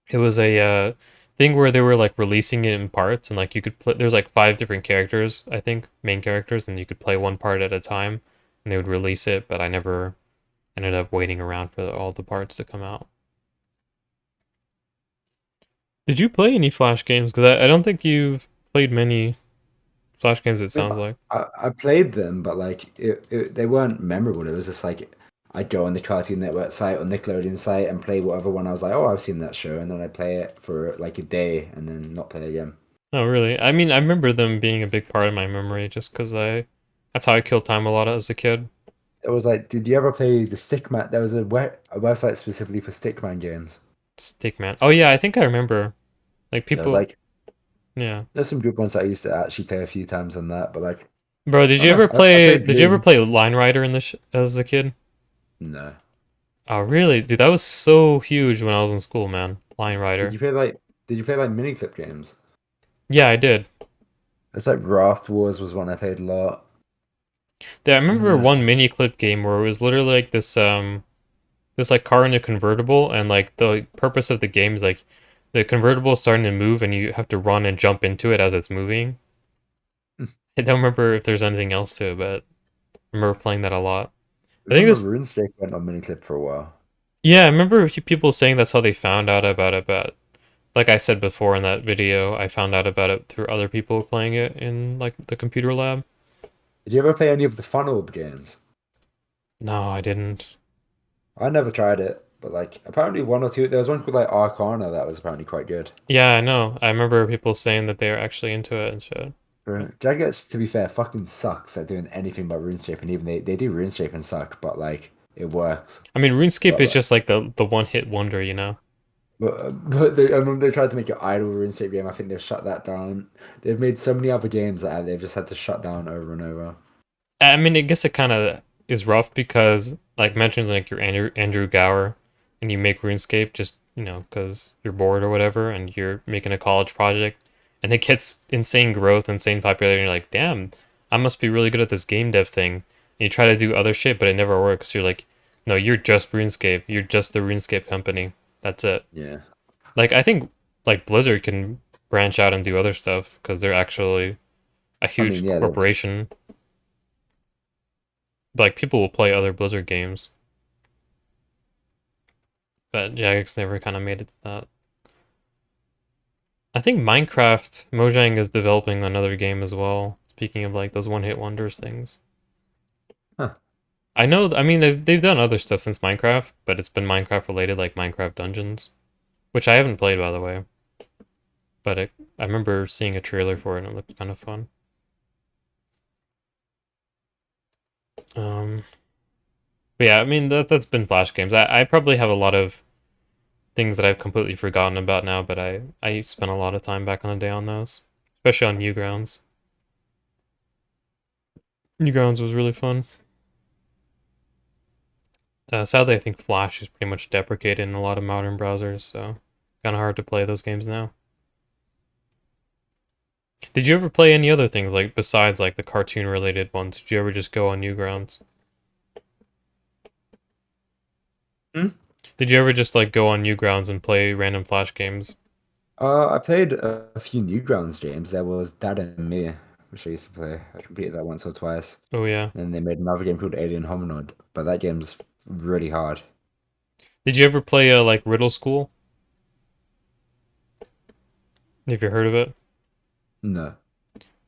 it was a thing where they were like releasing it in parts, and like you could play. There's like 5 different characters, I think, main characters, and you could play one part at a time, and they would release it. But I never ended up waiting around for all the parts to come out. Did you play any Flash games? Because I don't think you've played many Flash games. It sounds like. I played them, but like they weren't memorable. It was just like I'd go on the Cartoon Network site or Nickelodeon site and play whatever one I was like, oh, I've seen that show, and then I'd play it for like a day and then not play again. Oh, really? I mean, I remember them being a big part of my memory just because that's how I killed time a lot as a kid. It was like, did you ever play the Stickman? There was a website specifically for Stickman games. Stickman. Oh, yeah, I think I remember. Like, There was people, like, yeah. there's some good ones that I used to actually play a few times on that, but like, Bro, I don't know. I played did you ever really. play Line Rider in as a kid? No. Oh, really? Dude, that was so huge when I was in school, man. Line Did Rider. you play like? Did you play like mini clip games? Yeah, I did. It's like Raft Wars was one I played a lot. Yeah, I remember Yeah. one mini clip game where it was literally like this like car in a convertible, and like the purpose of the game is like the convertible is starting to move and you have to run and jump into it as it's moving. I don't remember if there's anything else to it, but I remember playing that a lot. I I think remember this, RuneScape went on miniclip for a while. yeah, I remember people saying that's how they found out about it, but like I said before in that video, I found out about it through other people playing it in like the computer lab. Did you ever play any of the Fun Orb games? No, I didn't. I never tried it, but like apparently one or two. There was one called like Arcana that was apparently quite good. Yeah, I know. I remember people saying that they are actually into it and shit. Jagex, to be fair, fucking sucks at doing anything but RuneScape, and even they do RuneScape and suck, but like it works. I mean, RuneScape But is just like the one hit wonder, you know. but they, I remember they tried to make an idle RuneScape game. I think they've shut that down. They've made so many other games that they've just had to shut down over and over. I mean, I guess it kind of is rough because, like mentioned, like you're Andrew Gower, and you make RuneScape just because you're bored or whatever, and you're making a college project, and it gets insane growth, insane popularity. And you're like, damn, I must be really good at this game dev thing. And you try to do other shit, but it never works. You're like, no, you're just RuneScape. You're just the RuneScape company. That's it. Yeah. Like I think like Blizzard can branch out and do other stuff because they're actually a I mean, huge yeah, corporation. Like people will play other Blizzard games, but Jagex never kind of made it to that. I think Mojang is developing another game as well. Speaking of like those one-hit wonders things. huh. I know, I mean, they've done other stuff since Minecraft, but it's been Minecraft related, like Minecraft Dungeons, which I haven't played, by the way. But I remember seeing a trailer for it and it looked kind of fun. But yeah, I mean, that's been Flash games. I probably have a lot of things that I've completely forgotten about now, but I spent a lot of time back on the day on those, especially on Newgrounds. Newgrounds was really fun. Sadly, I think Flash is pretty much deprecated in a lot of modern browsers, so kind of hard to play those games now. Did you ever play any other things like besides like the cartoon related ones? Did you ever just go on Newgrounds? Hmm? Did you ever just like go on Newgrounds and play random Flash games? I played a few Newgrounds games. There was Dad and Me, which I used to play. I completed that once or twice. Oh yeah. And then they made another game called Alien Hominid, but that game's really hard. Did you ever play like Riddle School? Have you heard of it? No.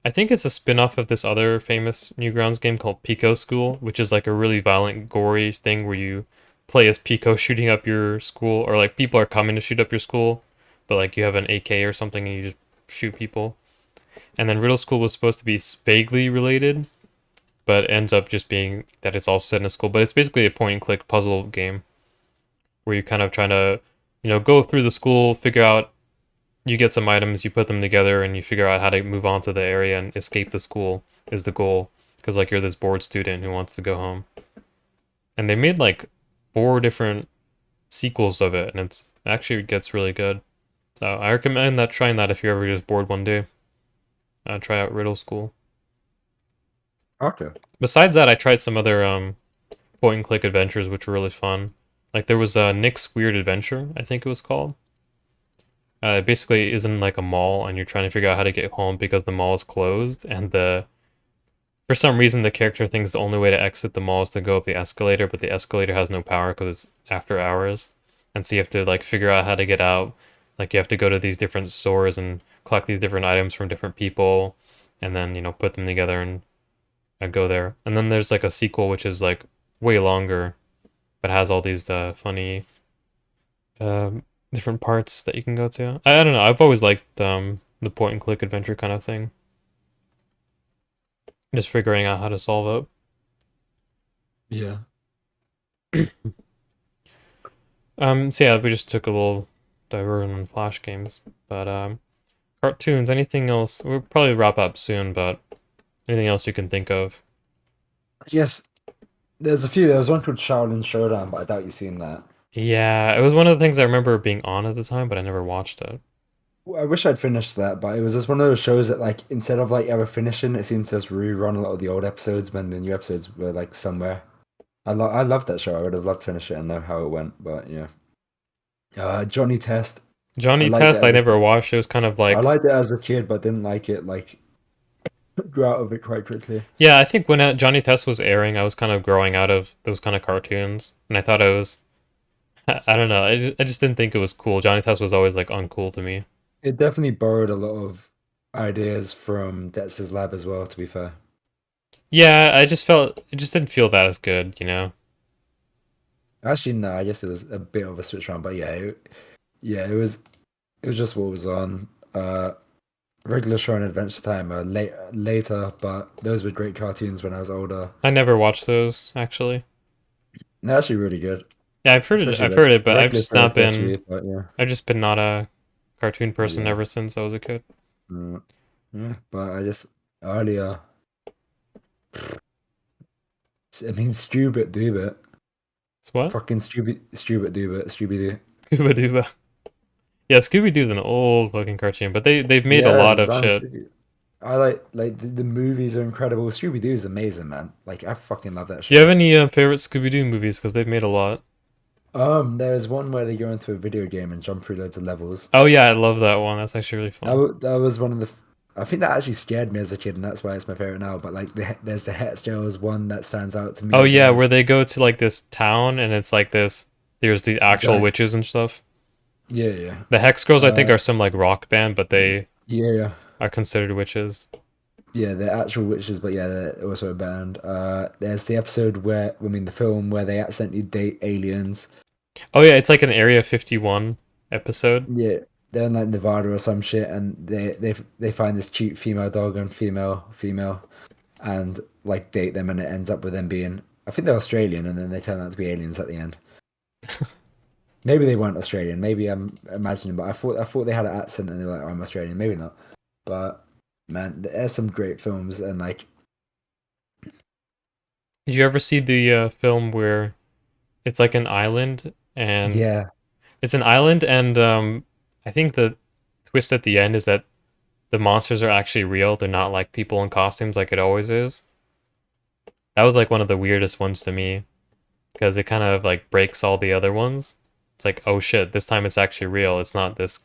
I think it's a spin-off of this other famous Newgrounds game called Pico School, which is like a really violent, gory thing where you play as Pico shooting up your school, or like people are coming to shoot up your school, but like you have an AK or something and you just shoot people. And then Riddle School was supposed to be vaguely related, but it ends up just being that it's all set in a school. But it's basically a point and click puzzle game where you kind of trying to, go through the school, figure out you get some items, you put them together, and you figure out how to move on to the area and escape the school is the goal. Because like you're this bored student who wants to go home, and they made like 4 different sequels of it, and it's actually gets really good. So I recommend that trying that if you're ever just bored one day. Try out Riddle School. Okay. Besides that, I tried some other point and click adventures which were really fun. Like there was Nick's Weird Adventure, I think it was called. It basically is in like a mall, and you're trying to figure out how to get home because the mall is closed, and for some reason the character thinks the only way to exit the mall is to go up the escalator, but the escalator has no power because it's after hours, and so you have to like figure out how to get out. Like you have to go to these different stores and collect these different items from different people, and then put them together and go there. And then there's like a sequel which is like way longer, but has all these funny um, different parts that you can go to. I don't know. I've always liked the point and click adventure kind of thing. Just figuring out how to solve it. Yeah. So yeah, we just took a little diversion on Flash games, but cartoons. Anything else? We'll probably wrap up soon, but anything else you can think of? Yes. There's a few. There was one called Shaolin Showdown, but I doubt you've seen that. Yeah, it was one of the things I remember being on at the time, but I never watched it. I wish I'd finished that, but it was just one of those shows that, like, instead of like ever finishing, it seemed to just rerun a lot of the old episodes when the new episodes were like somewhere. I loved that show. I would have loved to finish it and know how it went, but yeah. Johnny Test. I Johnny liked it Test, I as a, never watched. It was kind of I like, liked it as a kid, but didn't like it. Like, grew out of it quite quickly. yeah, I think when Johnny Test was airing, I was kind of growing out of those kind of cartoons, and I thought it was, I don't know, I just didn't think it was cool. Johnny Test was always like uncool to me. It definitely borrowed a lot of ideas from Dexter's Lab as well. To be fair, Yeah, I just felt it just didn't feel that as good. actually, no, I guess it was a bit of a switch around, but yeah, yeah, it was just what was on. Regular show and Adventure Time later, but those were great cartoons when I was older. I never watched those actually. They're actually really good, Yeah, I've heard it. especially I've heard it, but I've regular just show not been. especially. But yeah, I've just been not a cartoon person yeah, ever since I was a kid. uh, yeah. But I just earlier, I mean, Stubert Doobert, It's what? fucking Stubert Doobert, Scooby Doo. Scooba Dooba. Yeah, Scooby Doo's an old fucking cartoon, but they've made a Yeah, lot of shit. honestly, I like the movies are incredible. Scooby Doo is amazing, man. Like I fucking love that Do you have show. any favorite Scooby Doo movies? Because they've made a lot. There's one where they go into a video game and jump through loads of levels. Oh yeah, I love that one. That's actually really fun. That was one of the. I think that actually scared me as a kid, and that's why it's my favorite now. But like, there's the Hetz one that stands out to me. Oh yeah, where There's they go to like this town and it's like this. There's the actual giant. witches and stuff. Yeah, yeah, The Hex Girls, I think, uh, are some like rock band, but they yeah, yeah, are considered witches. yeah. They're actual witches, but yeah, they're also a band. There's the episode where, I mean, the film where they accidentally date aliens. Oh yeah, it's like an Area 51 episode. Yeah, they're in like Nevada or some shit, and they find this cute female dog and female, and like date them, and it ends up with them being, I think they're Australian, and then they turn out to be aliens at the end. Maybe they weren't Australian. Maybe I'm imagining, but I thought they had an accent, and they were like, oh, I'm Australian. Maybe not. But man, there's some great films, and like, Did you ever see the film where it's like an island and yeah, it's an island and I think the twist at the end is that the monsters are actually real. They're not like people in costumes like it always is. That was like one of the weirdest ones to me because it kind of like breaks all the other ones. It's like, oh shit, this time it's actually real. It's not this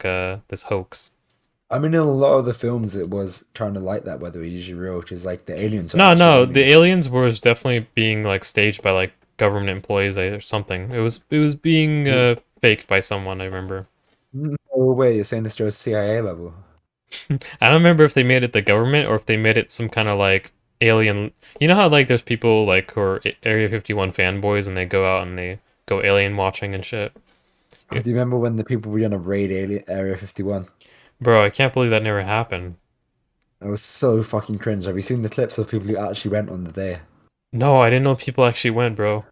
hoax. I mean, in a lot of the films, it was kind of like that, where they were usually real, which is like the aliens are No, actually no, the aliens. aliens was definitely being like staged by like government employees or something. It was being faked by someone, I remember. No way, you're saying this goes CIA level. I don't remember if they made it the government or if they made it some kind of like alien. You know how like there's people like who are Area 51 fanboys and they go out and they go alien watching and shit. Oh, do you remember when the people were gonna raid Area 51? Bro, I can't believe that never happened. It was so fucking cringe. Have you seen the clips of people who actually went on the day? No, I didn't know people actually went, bro.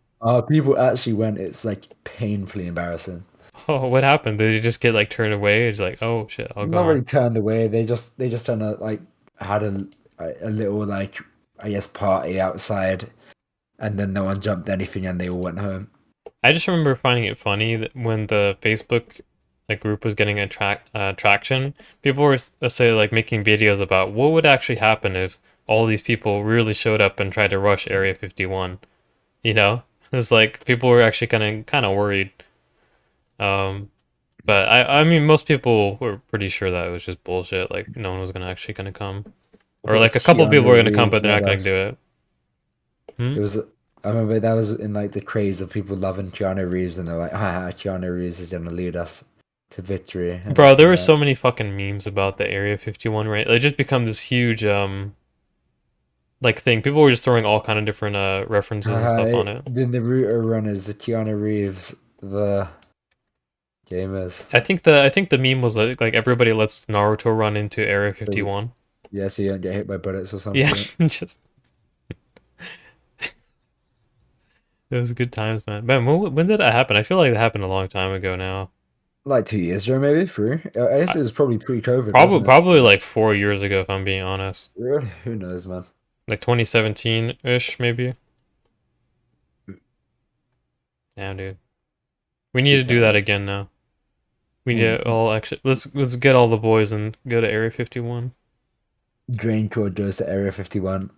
People actually went. It's like painfully embarrassing. Oh, what happened? Did you just get like turned away? It's like, oh shit, I'll go Not really on. turned away. They just kind of like had a little like I guess party outside, and then no one jumped anything, and they all went home. I just remember finding it funny that when the Facebook like group was getting traction, people were say like making videos about what would actually happen if all these people really showed up and tried to rush Area 51. You know, it's like people were actually kind of worried. But I mean, most people were pretty sure that it was just bullshit. Like no one was gonna come, or What like if a couple people were Keanu gonna come, but Reeves they're not led gonna us? do it. Hmm? It was. I remember that was in like the craze of people loving Keanu Reeves, and they're like, Keanu Reeves is gonna lead us to victory, and Bro, this there and were that. so many fucking memes about the Area 51, right? It just become this huge like thing. People were just throwing all kind of different references and stuff on it. Then the router runners, the Keanu Reeves, the gamers. I think the meme was like everybody lets Naruto run into Area So, 51. yeah, so you don't get hit by bullets or Yeah, something. just it was good times, man. Man, when did that happen? I feel like that happened a long time ago now. Like 2 years ago, maybe 3. I guess I, it was probably pre-COVID, probably wasn't it? probably like 4 years ago, if I'm being honest. Really? Who knows, man? Like 2017-ish, maybe. Damn, dude. We need to Good do that time. again now. We need to Mm. all actually let's get all the boys and go to Area 51. Drain code goes to Area 51.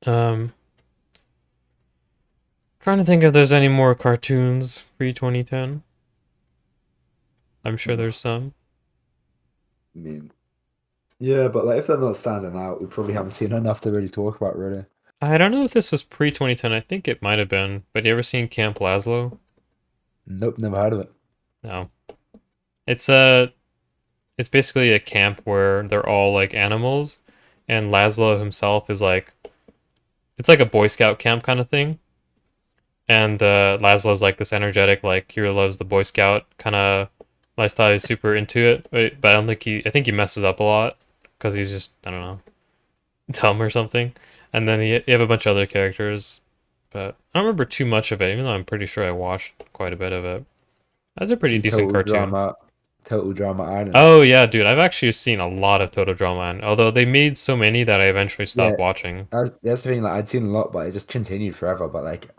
Um, trying to think if there's any more cartoons pre 2010. I'm sure Hmm. there's some. I mean, yeah, but like if they're not standing out, we probably haven't seen enough to really talk about, really. I don't know if this was pre 2010. I think it might have been. But you ever seen Camp Laszlo? Nope, never heard of it. No. It's a it's basically a camp where they're all like animals, and Laszlo himself is like it's like a Boy Scout camp kind of thing. And Laszlo's like this energetic, like hero loves the Boy Scout kind of lifestyle. He's super into it, but I don't think I think he messes up a lot because he's just I don't know dumb or something. And then you have a bunch of other characters, but I don't remember too much of it, even though I'm pretty sure I watched quite a bit of it. That's a pretty See decent cartoon. Total drama island. Oh yeah, dude, I've actually seen a lot of Total Drama, and although they made so many that I eventually Yeah, stopped watching. that's the thing. Like I'd seen a lot, but it just continued forever. But like,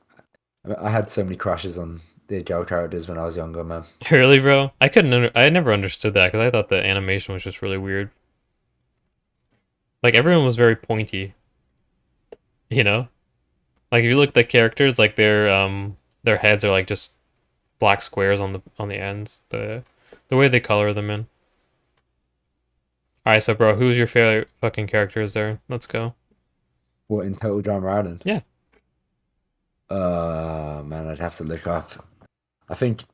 I had so many crushes on the girl characters when I was younger, man. Really, bro? I never understood that because I thought the animation was just really weird. Like everyone was very pointy, you know? Like if you look at the characters, like their heads are like just black squares on the ends. The way they color them in. All right, so bro, who's your favorite fucking characters there? Let's go. What in Total Drama Island? Yeah. Man, I'd have to look up. I think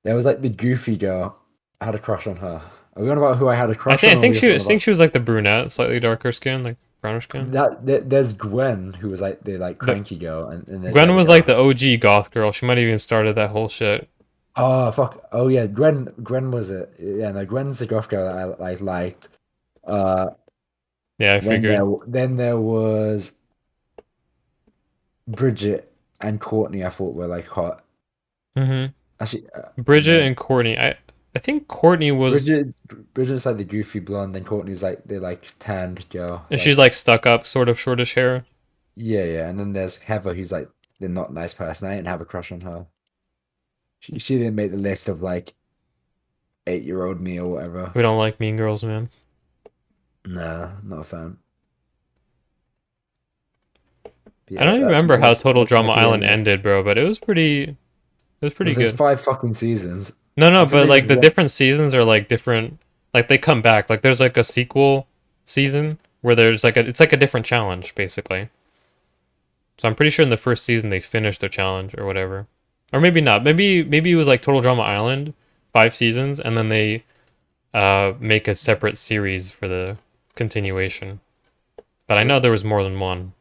there was like the goofy girl. I had a crush on her. Are we on about who I had a crush on, I or are we think just on I think about she was like the brunette, slightly darker skin, like brownish skin. there's Gwen, who was like the like The cranky girl, and there's the Gwen other was like the girl. OG goth girl. She might have even started that whole shit. Oh fuck! Oh yeah, Gwen was it? Yeah, no, Gwen's the goth girl that I like liked. Uh, Yeah, I figured. then there was Bridget and Courtney. I thought were like hot. Mm-hmm. Actually, and Bridget then and Courtney. I think Courtney was Bridget's like the goofy blonde, then Courtney's like the like tanned girl. she's like stuck up, sort of shortish hair. Yeah, and then there's Heather, who's like the not nice person. I didn't have a crush on her. She didn't make the list of like 8-year-old me or whatever. We don't like Mean Girls, man. Nah, not a fan. But I yeah, don't even that's remember how Total that's my Drama tier Island list. ended, bro, but it was pretty Well, there's good. 5 fucking seasons. No, no, I think but they just like the want. different seasons are like different. Like they come back. Like there's like a sequel season where there's like it's like a different challenge basically. So I'm pretty sure in the first season they finished their challenge or whatever, or maybe not. Maybe it was like Total Drama Island, 5 seasons, and then they make a separate series for the continuation. But I know there was more than one.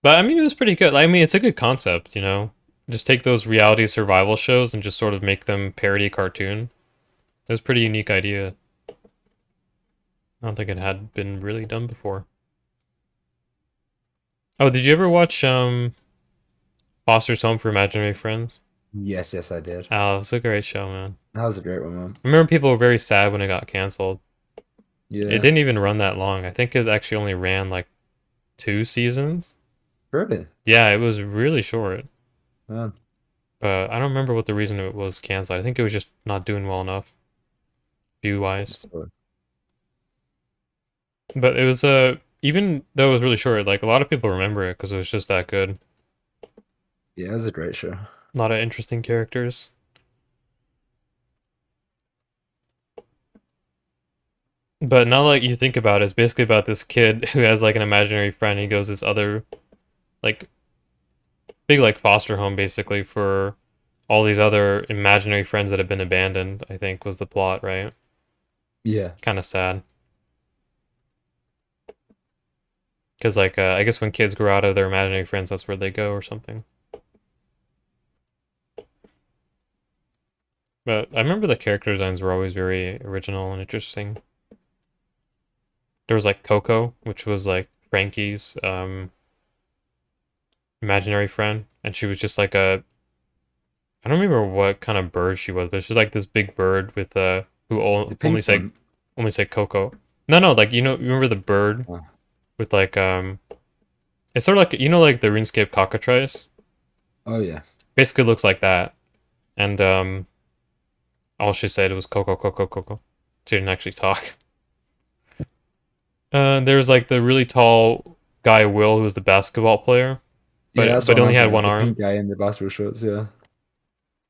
But I mean, it was pretty good. I mean, it's a good concept, you know? Just take those reality survival shows and just sort of make them parody cartoon. It was a pretty unique idea. I don't think it had been really done before. Oh, did you ever watch Foster's Home for Imaginary Friends? Yes, I did. Oh, it's a great show, man. That was a great one, man. I remember people were very sad when it got canceled. Yeah. It didn't even run that long. I think it actually only ran like 2 seasons. Really? Yeah, it was really short. Man. But I don't remember what the reason it was canceled. I think it was just not doing well enough, view-wise. So, But it was even though it was really short, like a lot of people remember it because it was just that good. yeah, it was a great show. A lot of interesting characters. But now that you think about it, it's basically about this kid who has like an imaginary friend. He goes this other like big like foster home basically for all these other imaginary friends that have been abandoned, I think was the plot, right? Yeah. Kind of sad. Because like I guess when kids grow out of their imaginary friends, that's where they go or something. But I remember the character designs were always very original and interesting. There was like Coco, which was like Frankie's imaginary friend, and she was just like a I don't remember what kind of bird she was, but she's like this big bird with who The only pink one. say Coco. No, like you remember the bird Oh. with like it's sort of like like the RuneScape cockatrice. Oh yeah. Basically looks like that, and all she said was Coco, Coco, Coco. She didn't actually talk. There was like the really tall guy Will, who was the basketball player, Yeah, that's but what only I'm had thinking one of, the arm. pink guy in the basketball shorts. Yeah.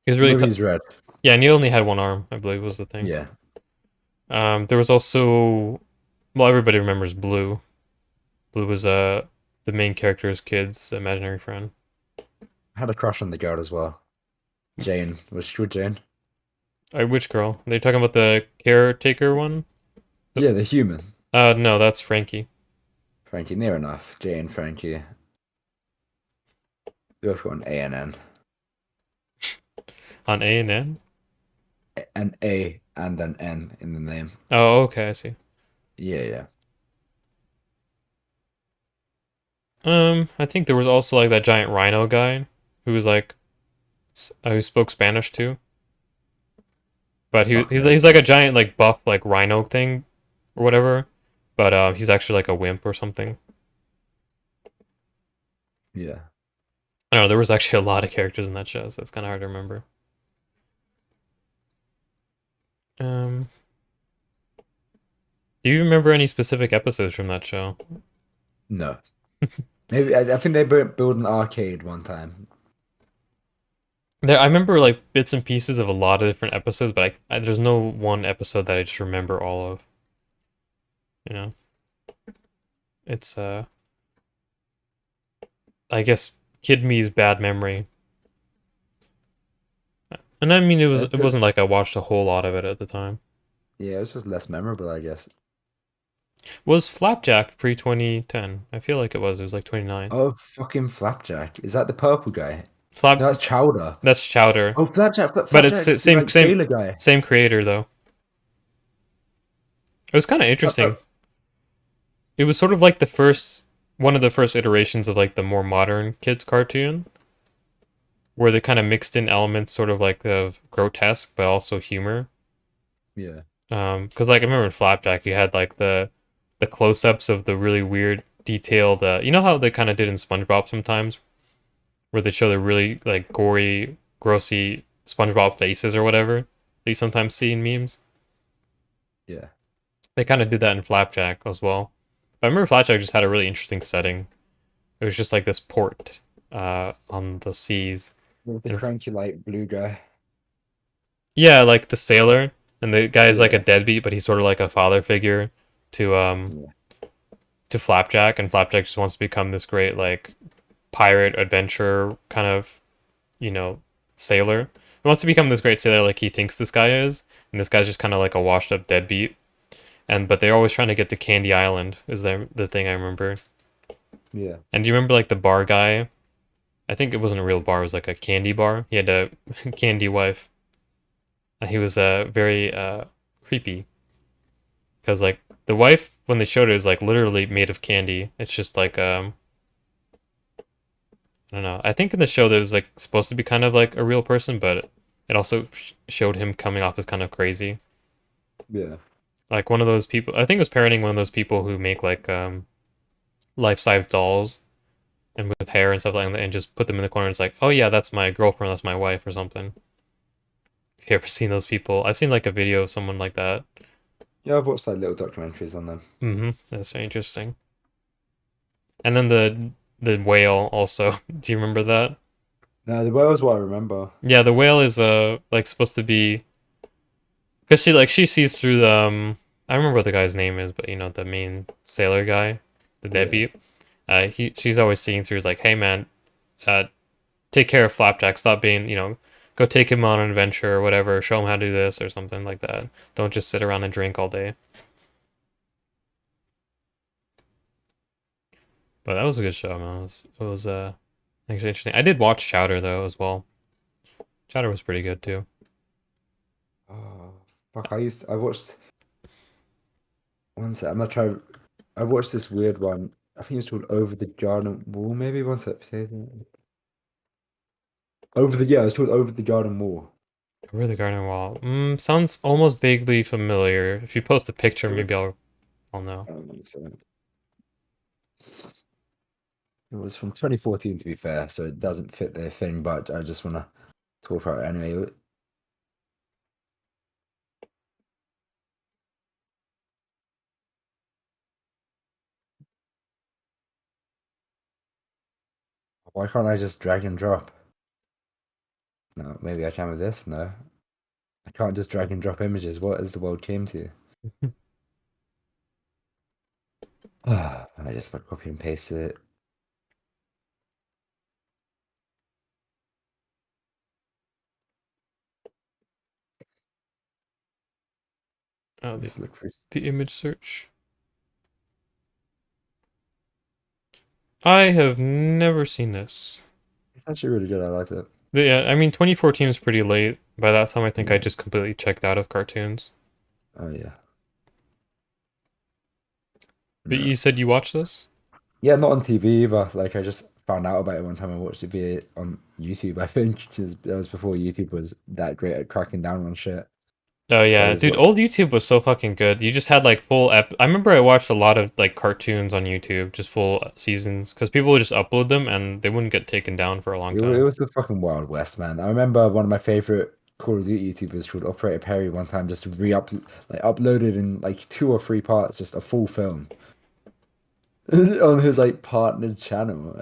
He was really Maybe he's red. yeah, and he only had one arm, I believe was the thing. Yeah. There was also well, everybody remembers Blue. Blue was the main character's kid's imaginary friend. I had a crush on the girl as well. Jane. Was she called Jane? Which girl? They're talking about the caretaker one? Yeah, the human. No, that's Frankie. Frankie, near enough. Jane, Frankie. They both got an A and N. On A and N? An A and an N in the name. Oh, okay, I see. Yeah. I think there was also like that giant rhino guy who was like who spoke Spanish too. But he's like a giant like buff like rhino thing or whatever. But he's actually like a wimp or something. Yeah. I don't know, there was actually a lot of characters in that show, so it's kind of hard to remember. Do you remember any specific episodes from that show? No. Maybe I think they built an arcade one time. I remember like bits and pieces of a lot of different episodes, but there's no one episode that I just remember all of. You know, it's I guess kid me's bad memory. And I mean, it wasn't like I watched a whole lot of it at the time. Yeah, it was just less memorable, I guess. Was Flapjack pre 2010? I feel like it was. It was like 29. Oh, fucking Flapjack. Is that the purple guy? Flap. No, that's Chowder. That's Chowder. Oh, Flapjack. But it's Flapjack's same like sailor guy. same creator though. It was kind of interesting. It was sort of like one of the first iterations of like the more modern kids cartoon, where they kind of mixed in elements sort of like of grotesque but also humor. Yeah. Because like I remember in Flapjack, you had like the close-ups of the really weird detailed. You know how they kind of did in SpongeBob sometimes, where they show the really like gory, grossy SpongeBob faces or whatever that you sometimes see in memes. Yeah. They kind of did that in Flapjack as well. But I remember Flapjack just had a really interesting setting. It was just like this port on the seas. The cranky light blue guy. Yeah, like the sailor, and the guy is like a Yeah. deadbeat, but he's sort of like a father figure to Flapjack, and Flapjack just wants to become this great like pirate adventurer kind of, you know, sailor. He wants to become this great sailor like he thinks this guy is, and this guy's just kind of like a washed up deadbeat. And but they're always trying to get to Candy Island is the thing I remember. Yeah. And do you remember like the bar guy? I think it wasn't a real bar, it was like a candy bar. He had a candy wife. And he was very creepy. Because like the wife when they showed it is like literally made of candy. It's just like I don't know. I think in the show there was like supposed to be kind of like a real person, but it also showed him coming off as kind of crazy. Yeah. Like one of those people. I think it was parodying one of those people who make like life-size dolls and with hair and stuff like that, and just put them in the corner. It's like, oh yeah, that's my girlfriend, that's my wife, or something. Have you ever seen those people? I've seen like a video of someone like that. Yeah, I've watched like little documentaries on them. Mm-hmm. That's very interesting. And then the whale also. Do you remember that? No, the whale's what I remember. Yeah, the whale is like supposed to be because she sees through the I remember what the guy's name is, but you know the main sailor guy, the Yeah. deadbeat. She's always seeing through. Is like, hey man, take care of Flapjack. Stop being, go take him on an adventure or whatever. Show him how to do this or something like that. Don't just sit around and drink all day. But that was a good show, man. It was actually interesting. I did watch Chowder though as well. Chowder was pretty good too. Oh, fuck! I watched. One sec, I'm not trying. I watched this weird one. I think it's called Over the Garden Wall. Maybe one sec. It's called Over the Garden Wall. Over the Garden Wall. Sounds almost vaguely familiar. If you post a picture, maybe I'll know. One sec. It was from 2014, to be fair, so it doesn't fit their thing. But I just want to talk about it anyway. Why can't I just drag and drop? No, maybe I can with this. No, I can't just drag and drop images. What has the world came to? I just like copy and paste it. Oh, Just look for. the image search. I have never seen this. It's actually really good. I liked it. Yeah, I mean 2014 is pretty late. By that time, I think I Yeah. just completely checked out of cartoons. Oh yeah. But No. you said you watched this? Yeah, not on TV either. Like I just found out about it one time. I watched it via on YouTube. I think that was before YouTube was that great at cracking down on shit. Oh So I yeah, just dude, watched. old YouTube was so fucking good. You just had like full I remember I watched a lot of like cartoons on YouTube, just full seasons, because people would just upload them and they wouldn't get taken down for a long It time. was the fucking Wild West, man. I remember one of my favorite Call of Duty YouTubers called Operator Perry one time just uploaded in like 2 or 3 parts, just a full film on his like partnered channel.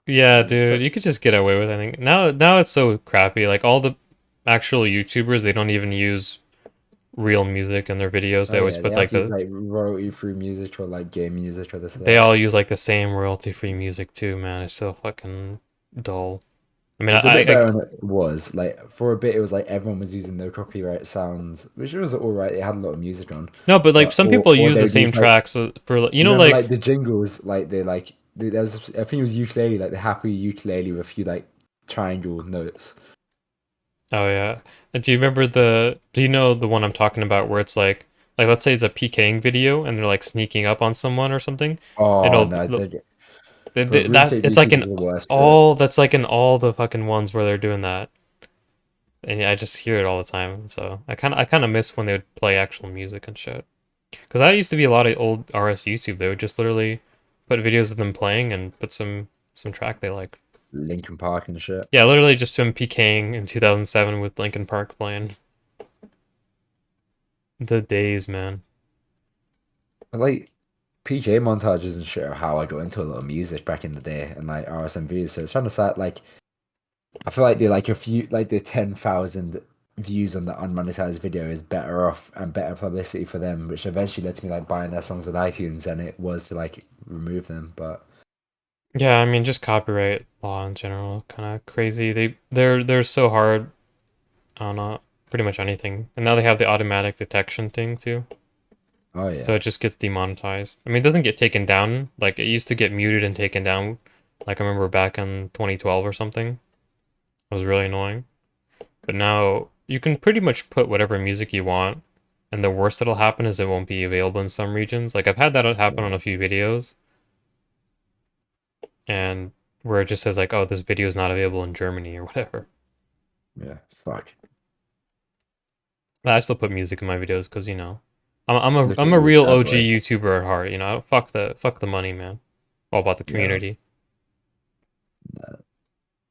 Yeah, It was dude, you could just get away with anything. Now it's so crappy. Like all the actual YouTubers, they don't even use real music in their videos. They Oh always yeah, they put have like to use like royalty-free music or like game music or this. they all use like the same royalty-free music too, man. It's so fucking dull. I mean, It's a bit better than it was. Like for a bit, it was like everyone was using no copyright sounds, which was all right. It had a lot of music on. no, but like some people Or use they the would same use like tracks for you remember like like the jingles, like there was I think it was ukulele, like the happy ukulele with a few like triangle notes. oh yeah. And do you know the one I'm talking about where it's like let's say it's a PKing video and they're like sneaking up on someone or something. Oh It'll no, for that RuneScape it's like YouTubers in are the worst for it. all that's like in all the fucking ones where they're doing that. And yeah, I just hear it all the time. So I kind of miss when they would play actual music and shit. Because that used to be a lot of old RS YouTube. They would just literally put videos of them playing and put some track they like. Linkin Park and shit. Yeah, literally just him PKing in 2007 with Linkin Park playing. The days, man. But like PJ montages and shit are how I got into a lot of music back in the day and like RSMVs. So it's trying to start like I feel like the 10,000 views on the unmonetized video is better off and better publicity for them, which eventually led to me like buying their songs on iTunes than it was to like remove them. But Yeah, I mean, just copyright law in general, kind of crazy. They're so hard on pretty much anything, and now they have the automatic detection thing too, Oh so yeah. it just gets demonetized. I mean, it doesn't get taken down. Like it used to get muted and taken down. Like I remember back in 2012 or something. It was really annoying. But now you can pretty much put whatever music you want, and the worst that'll happen is it won't be available in some regions. Like I've had that happen on a few videos, and where it just says like, "Oh, this video is not available in Germany" or whatever. Yeah. Fuck. But I still put music in my videos because I'm Look at I'm a you, real bad OG boy. YouTuber at heart. Fuck the money, man. All about the Yeah. community.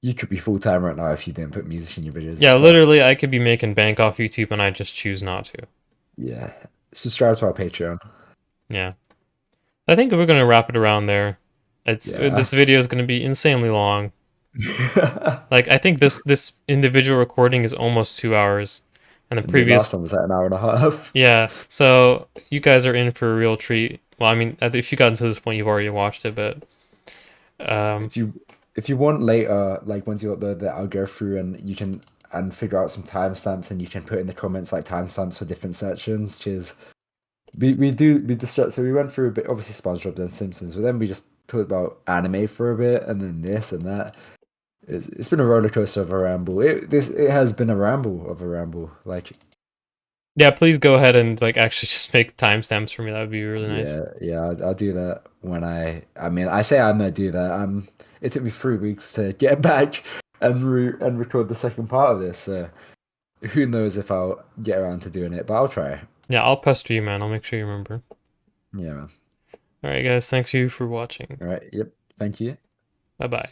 You could be full time right now if you didn't put music in your videos. Yeah, It's fucked. literally, I could be making bank off YouTube, and I just choose not to. Yeah. Subscribe to our Patreon. Yeah, I think we're gonna wrap it around there. Yeah. This video is gonna be insanely long. Like I think this individual recording is almost 2 hours, and the And the last previous, one was like an hour and a half. yeah. So you guys are in for a real treat. Well, I mean, if you got to this point, you've already watched it, but um, If you want later, like once you upload that, I'll go through and you can and figure out some timestamps and you can put in the comments like timestamps for different sections. Cheers. We distract. So we went through a bit, obviously SpongeBob and Simpsons, but then we just talked about anime for a bit, and then this and that. It's been a roller coaster of a ramble. It has been a ramble of a ramble. Like yeah, please go ahead and like actually just make timestamps for me. That would be really nice. yeah, I'll do that when I mean I say I'm gonna do that. It took me 3 weeks to get back and record the second part of this. So who knows if I'll get around to doing it, but I'll try. Yeah, I'll pester you, man. I'll make sure you remember. Yeah, man. All right, guys. Thanks you for watching. All right. Yep. Thank you. Bye bye.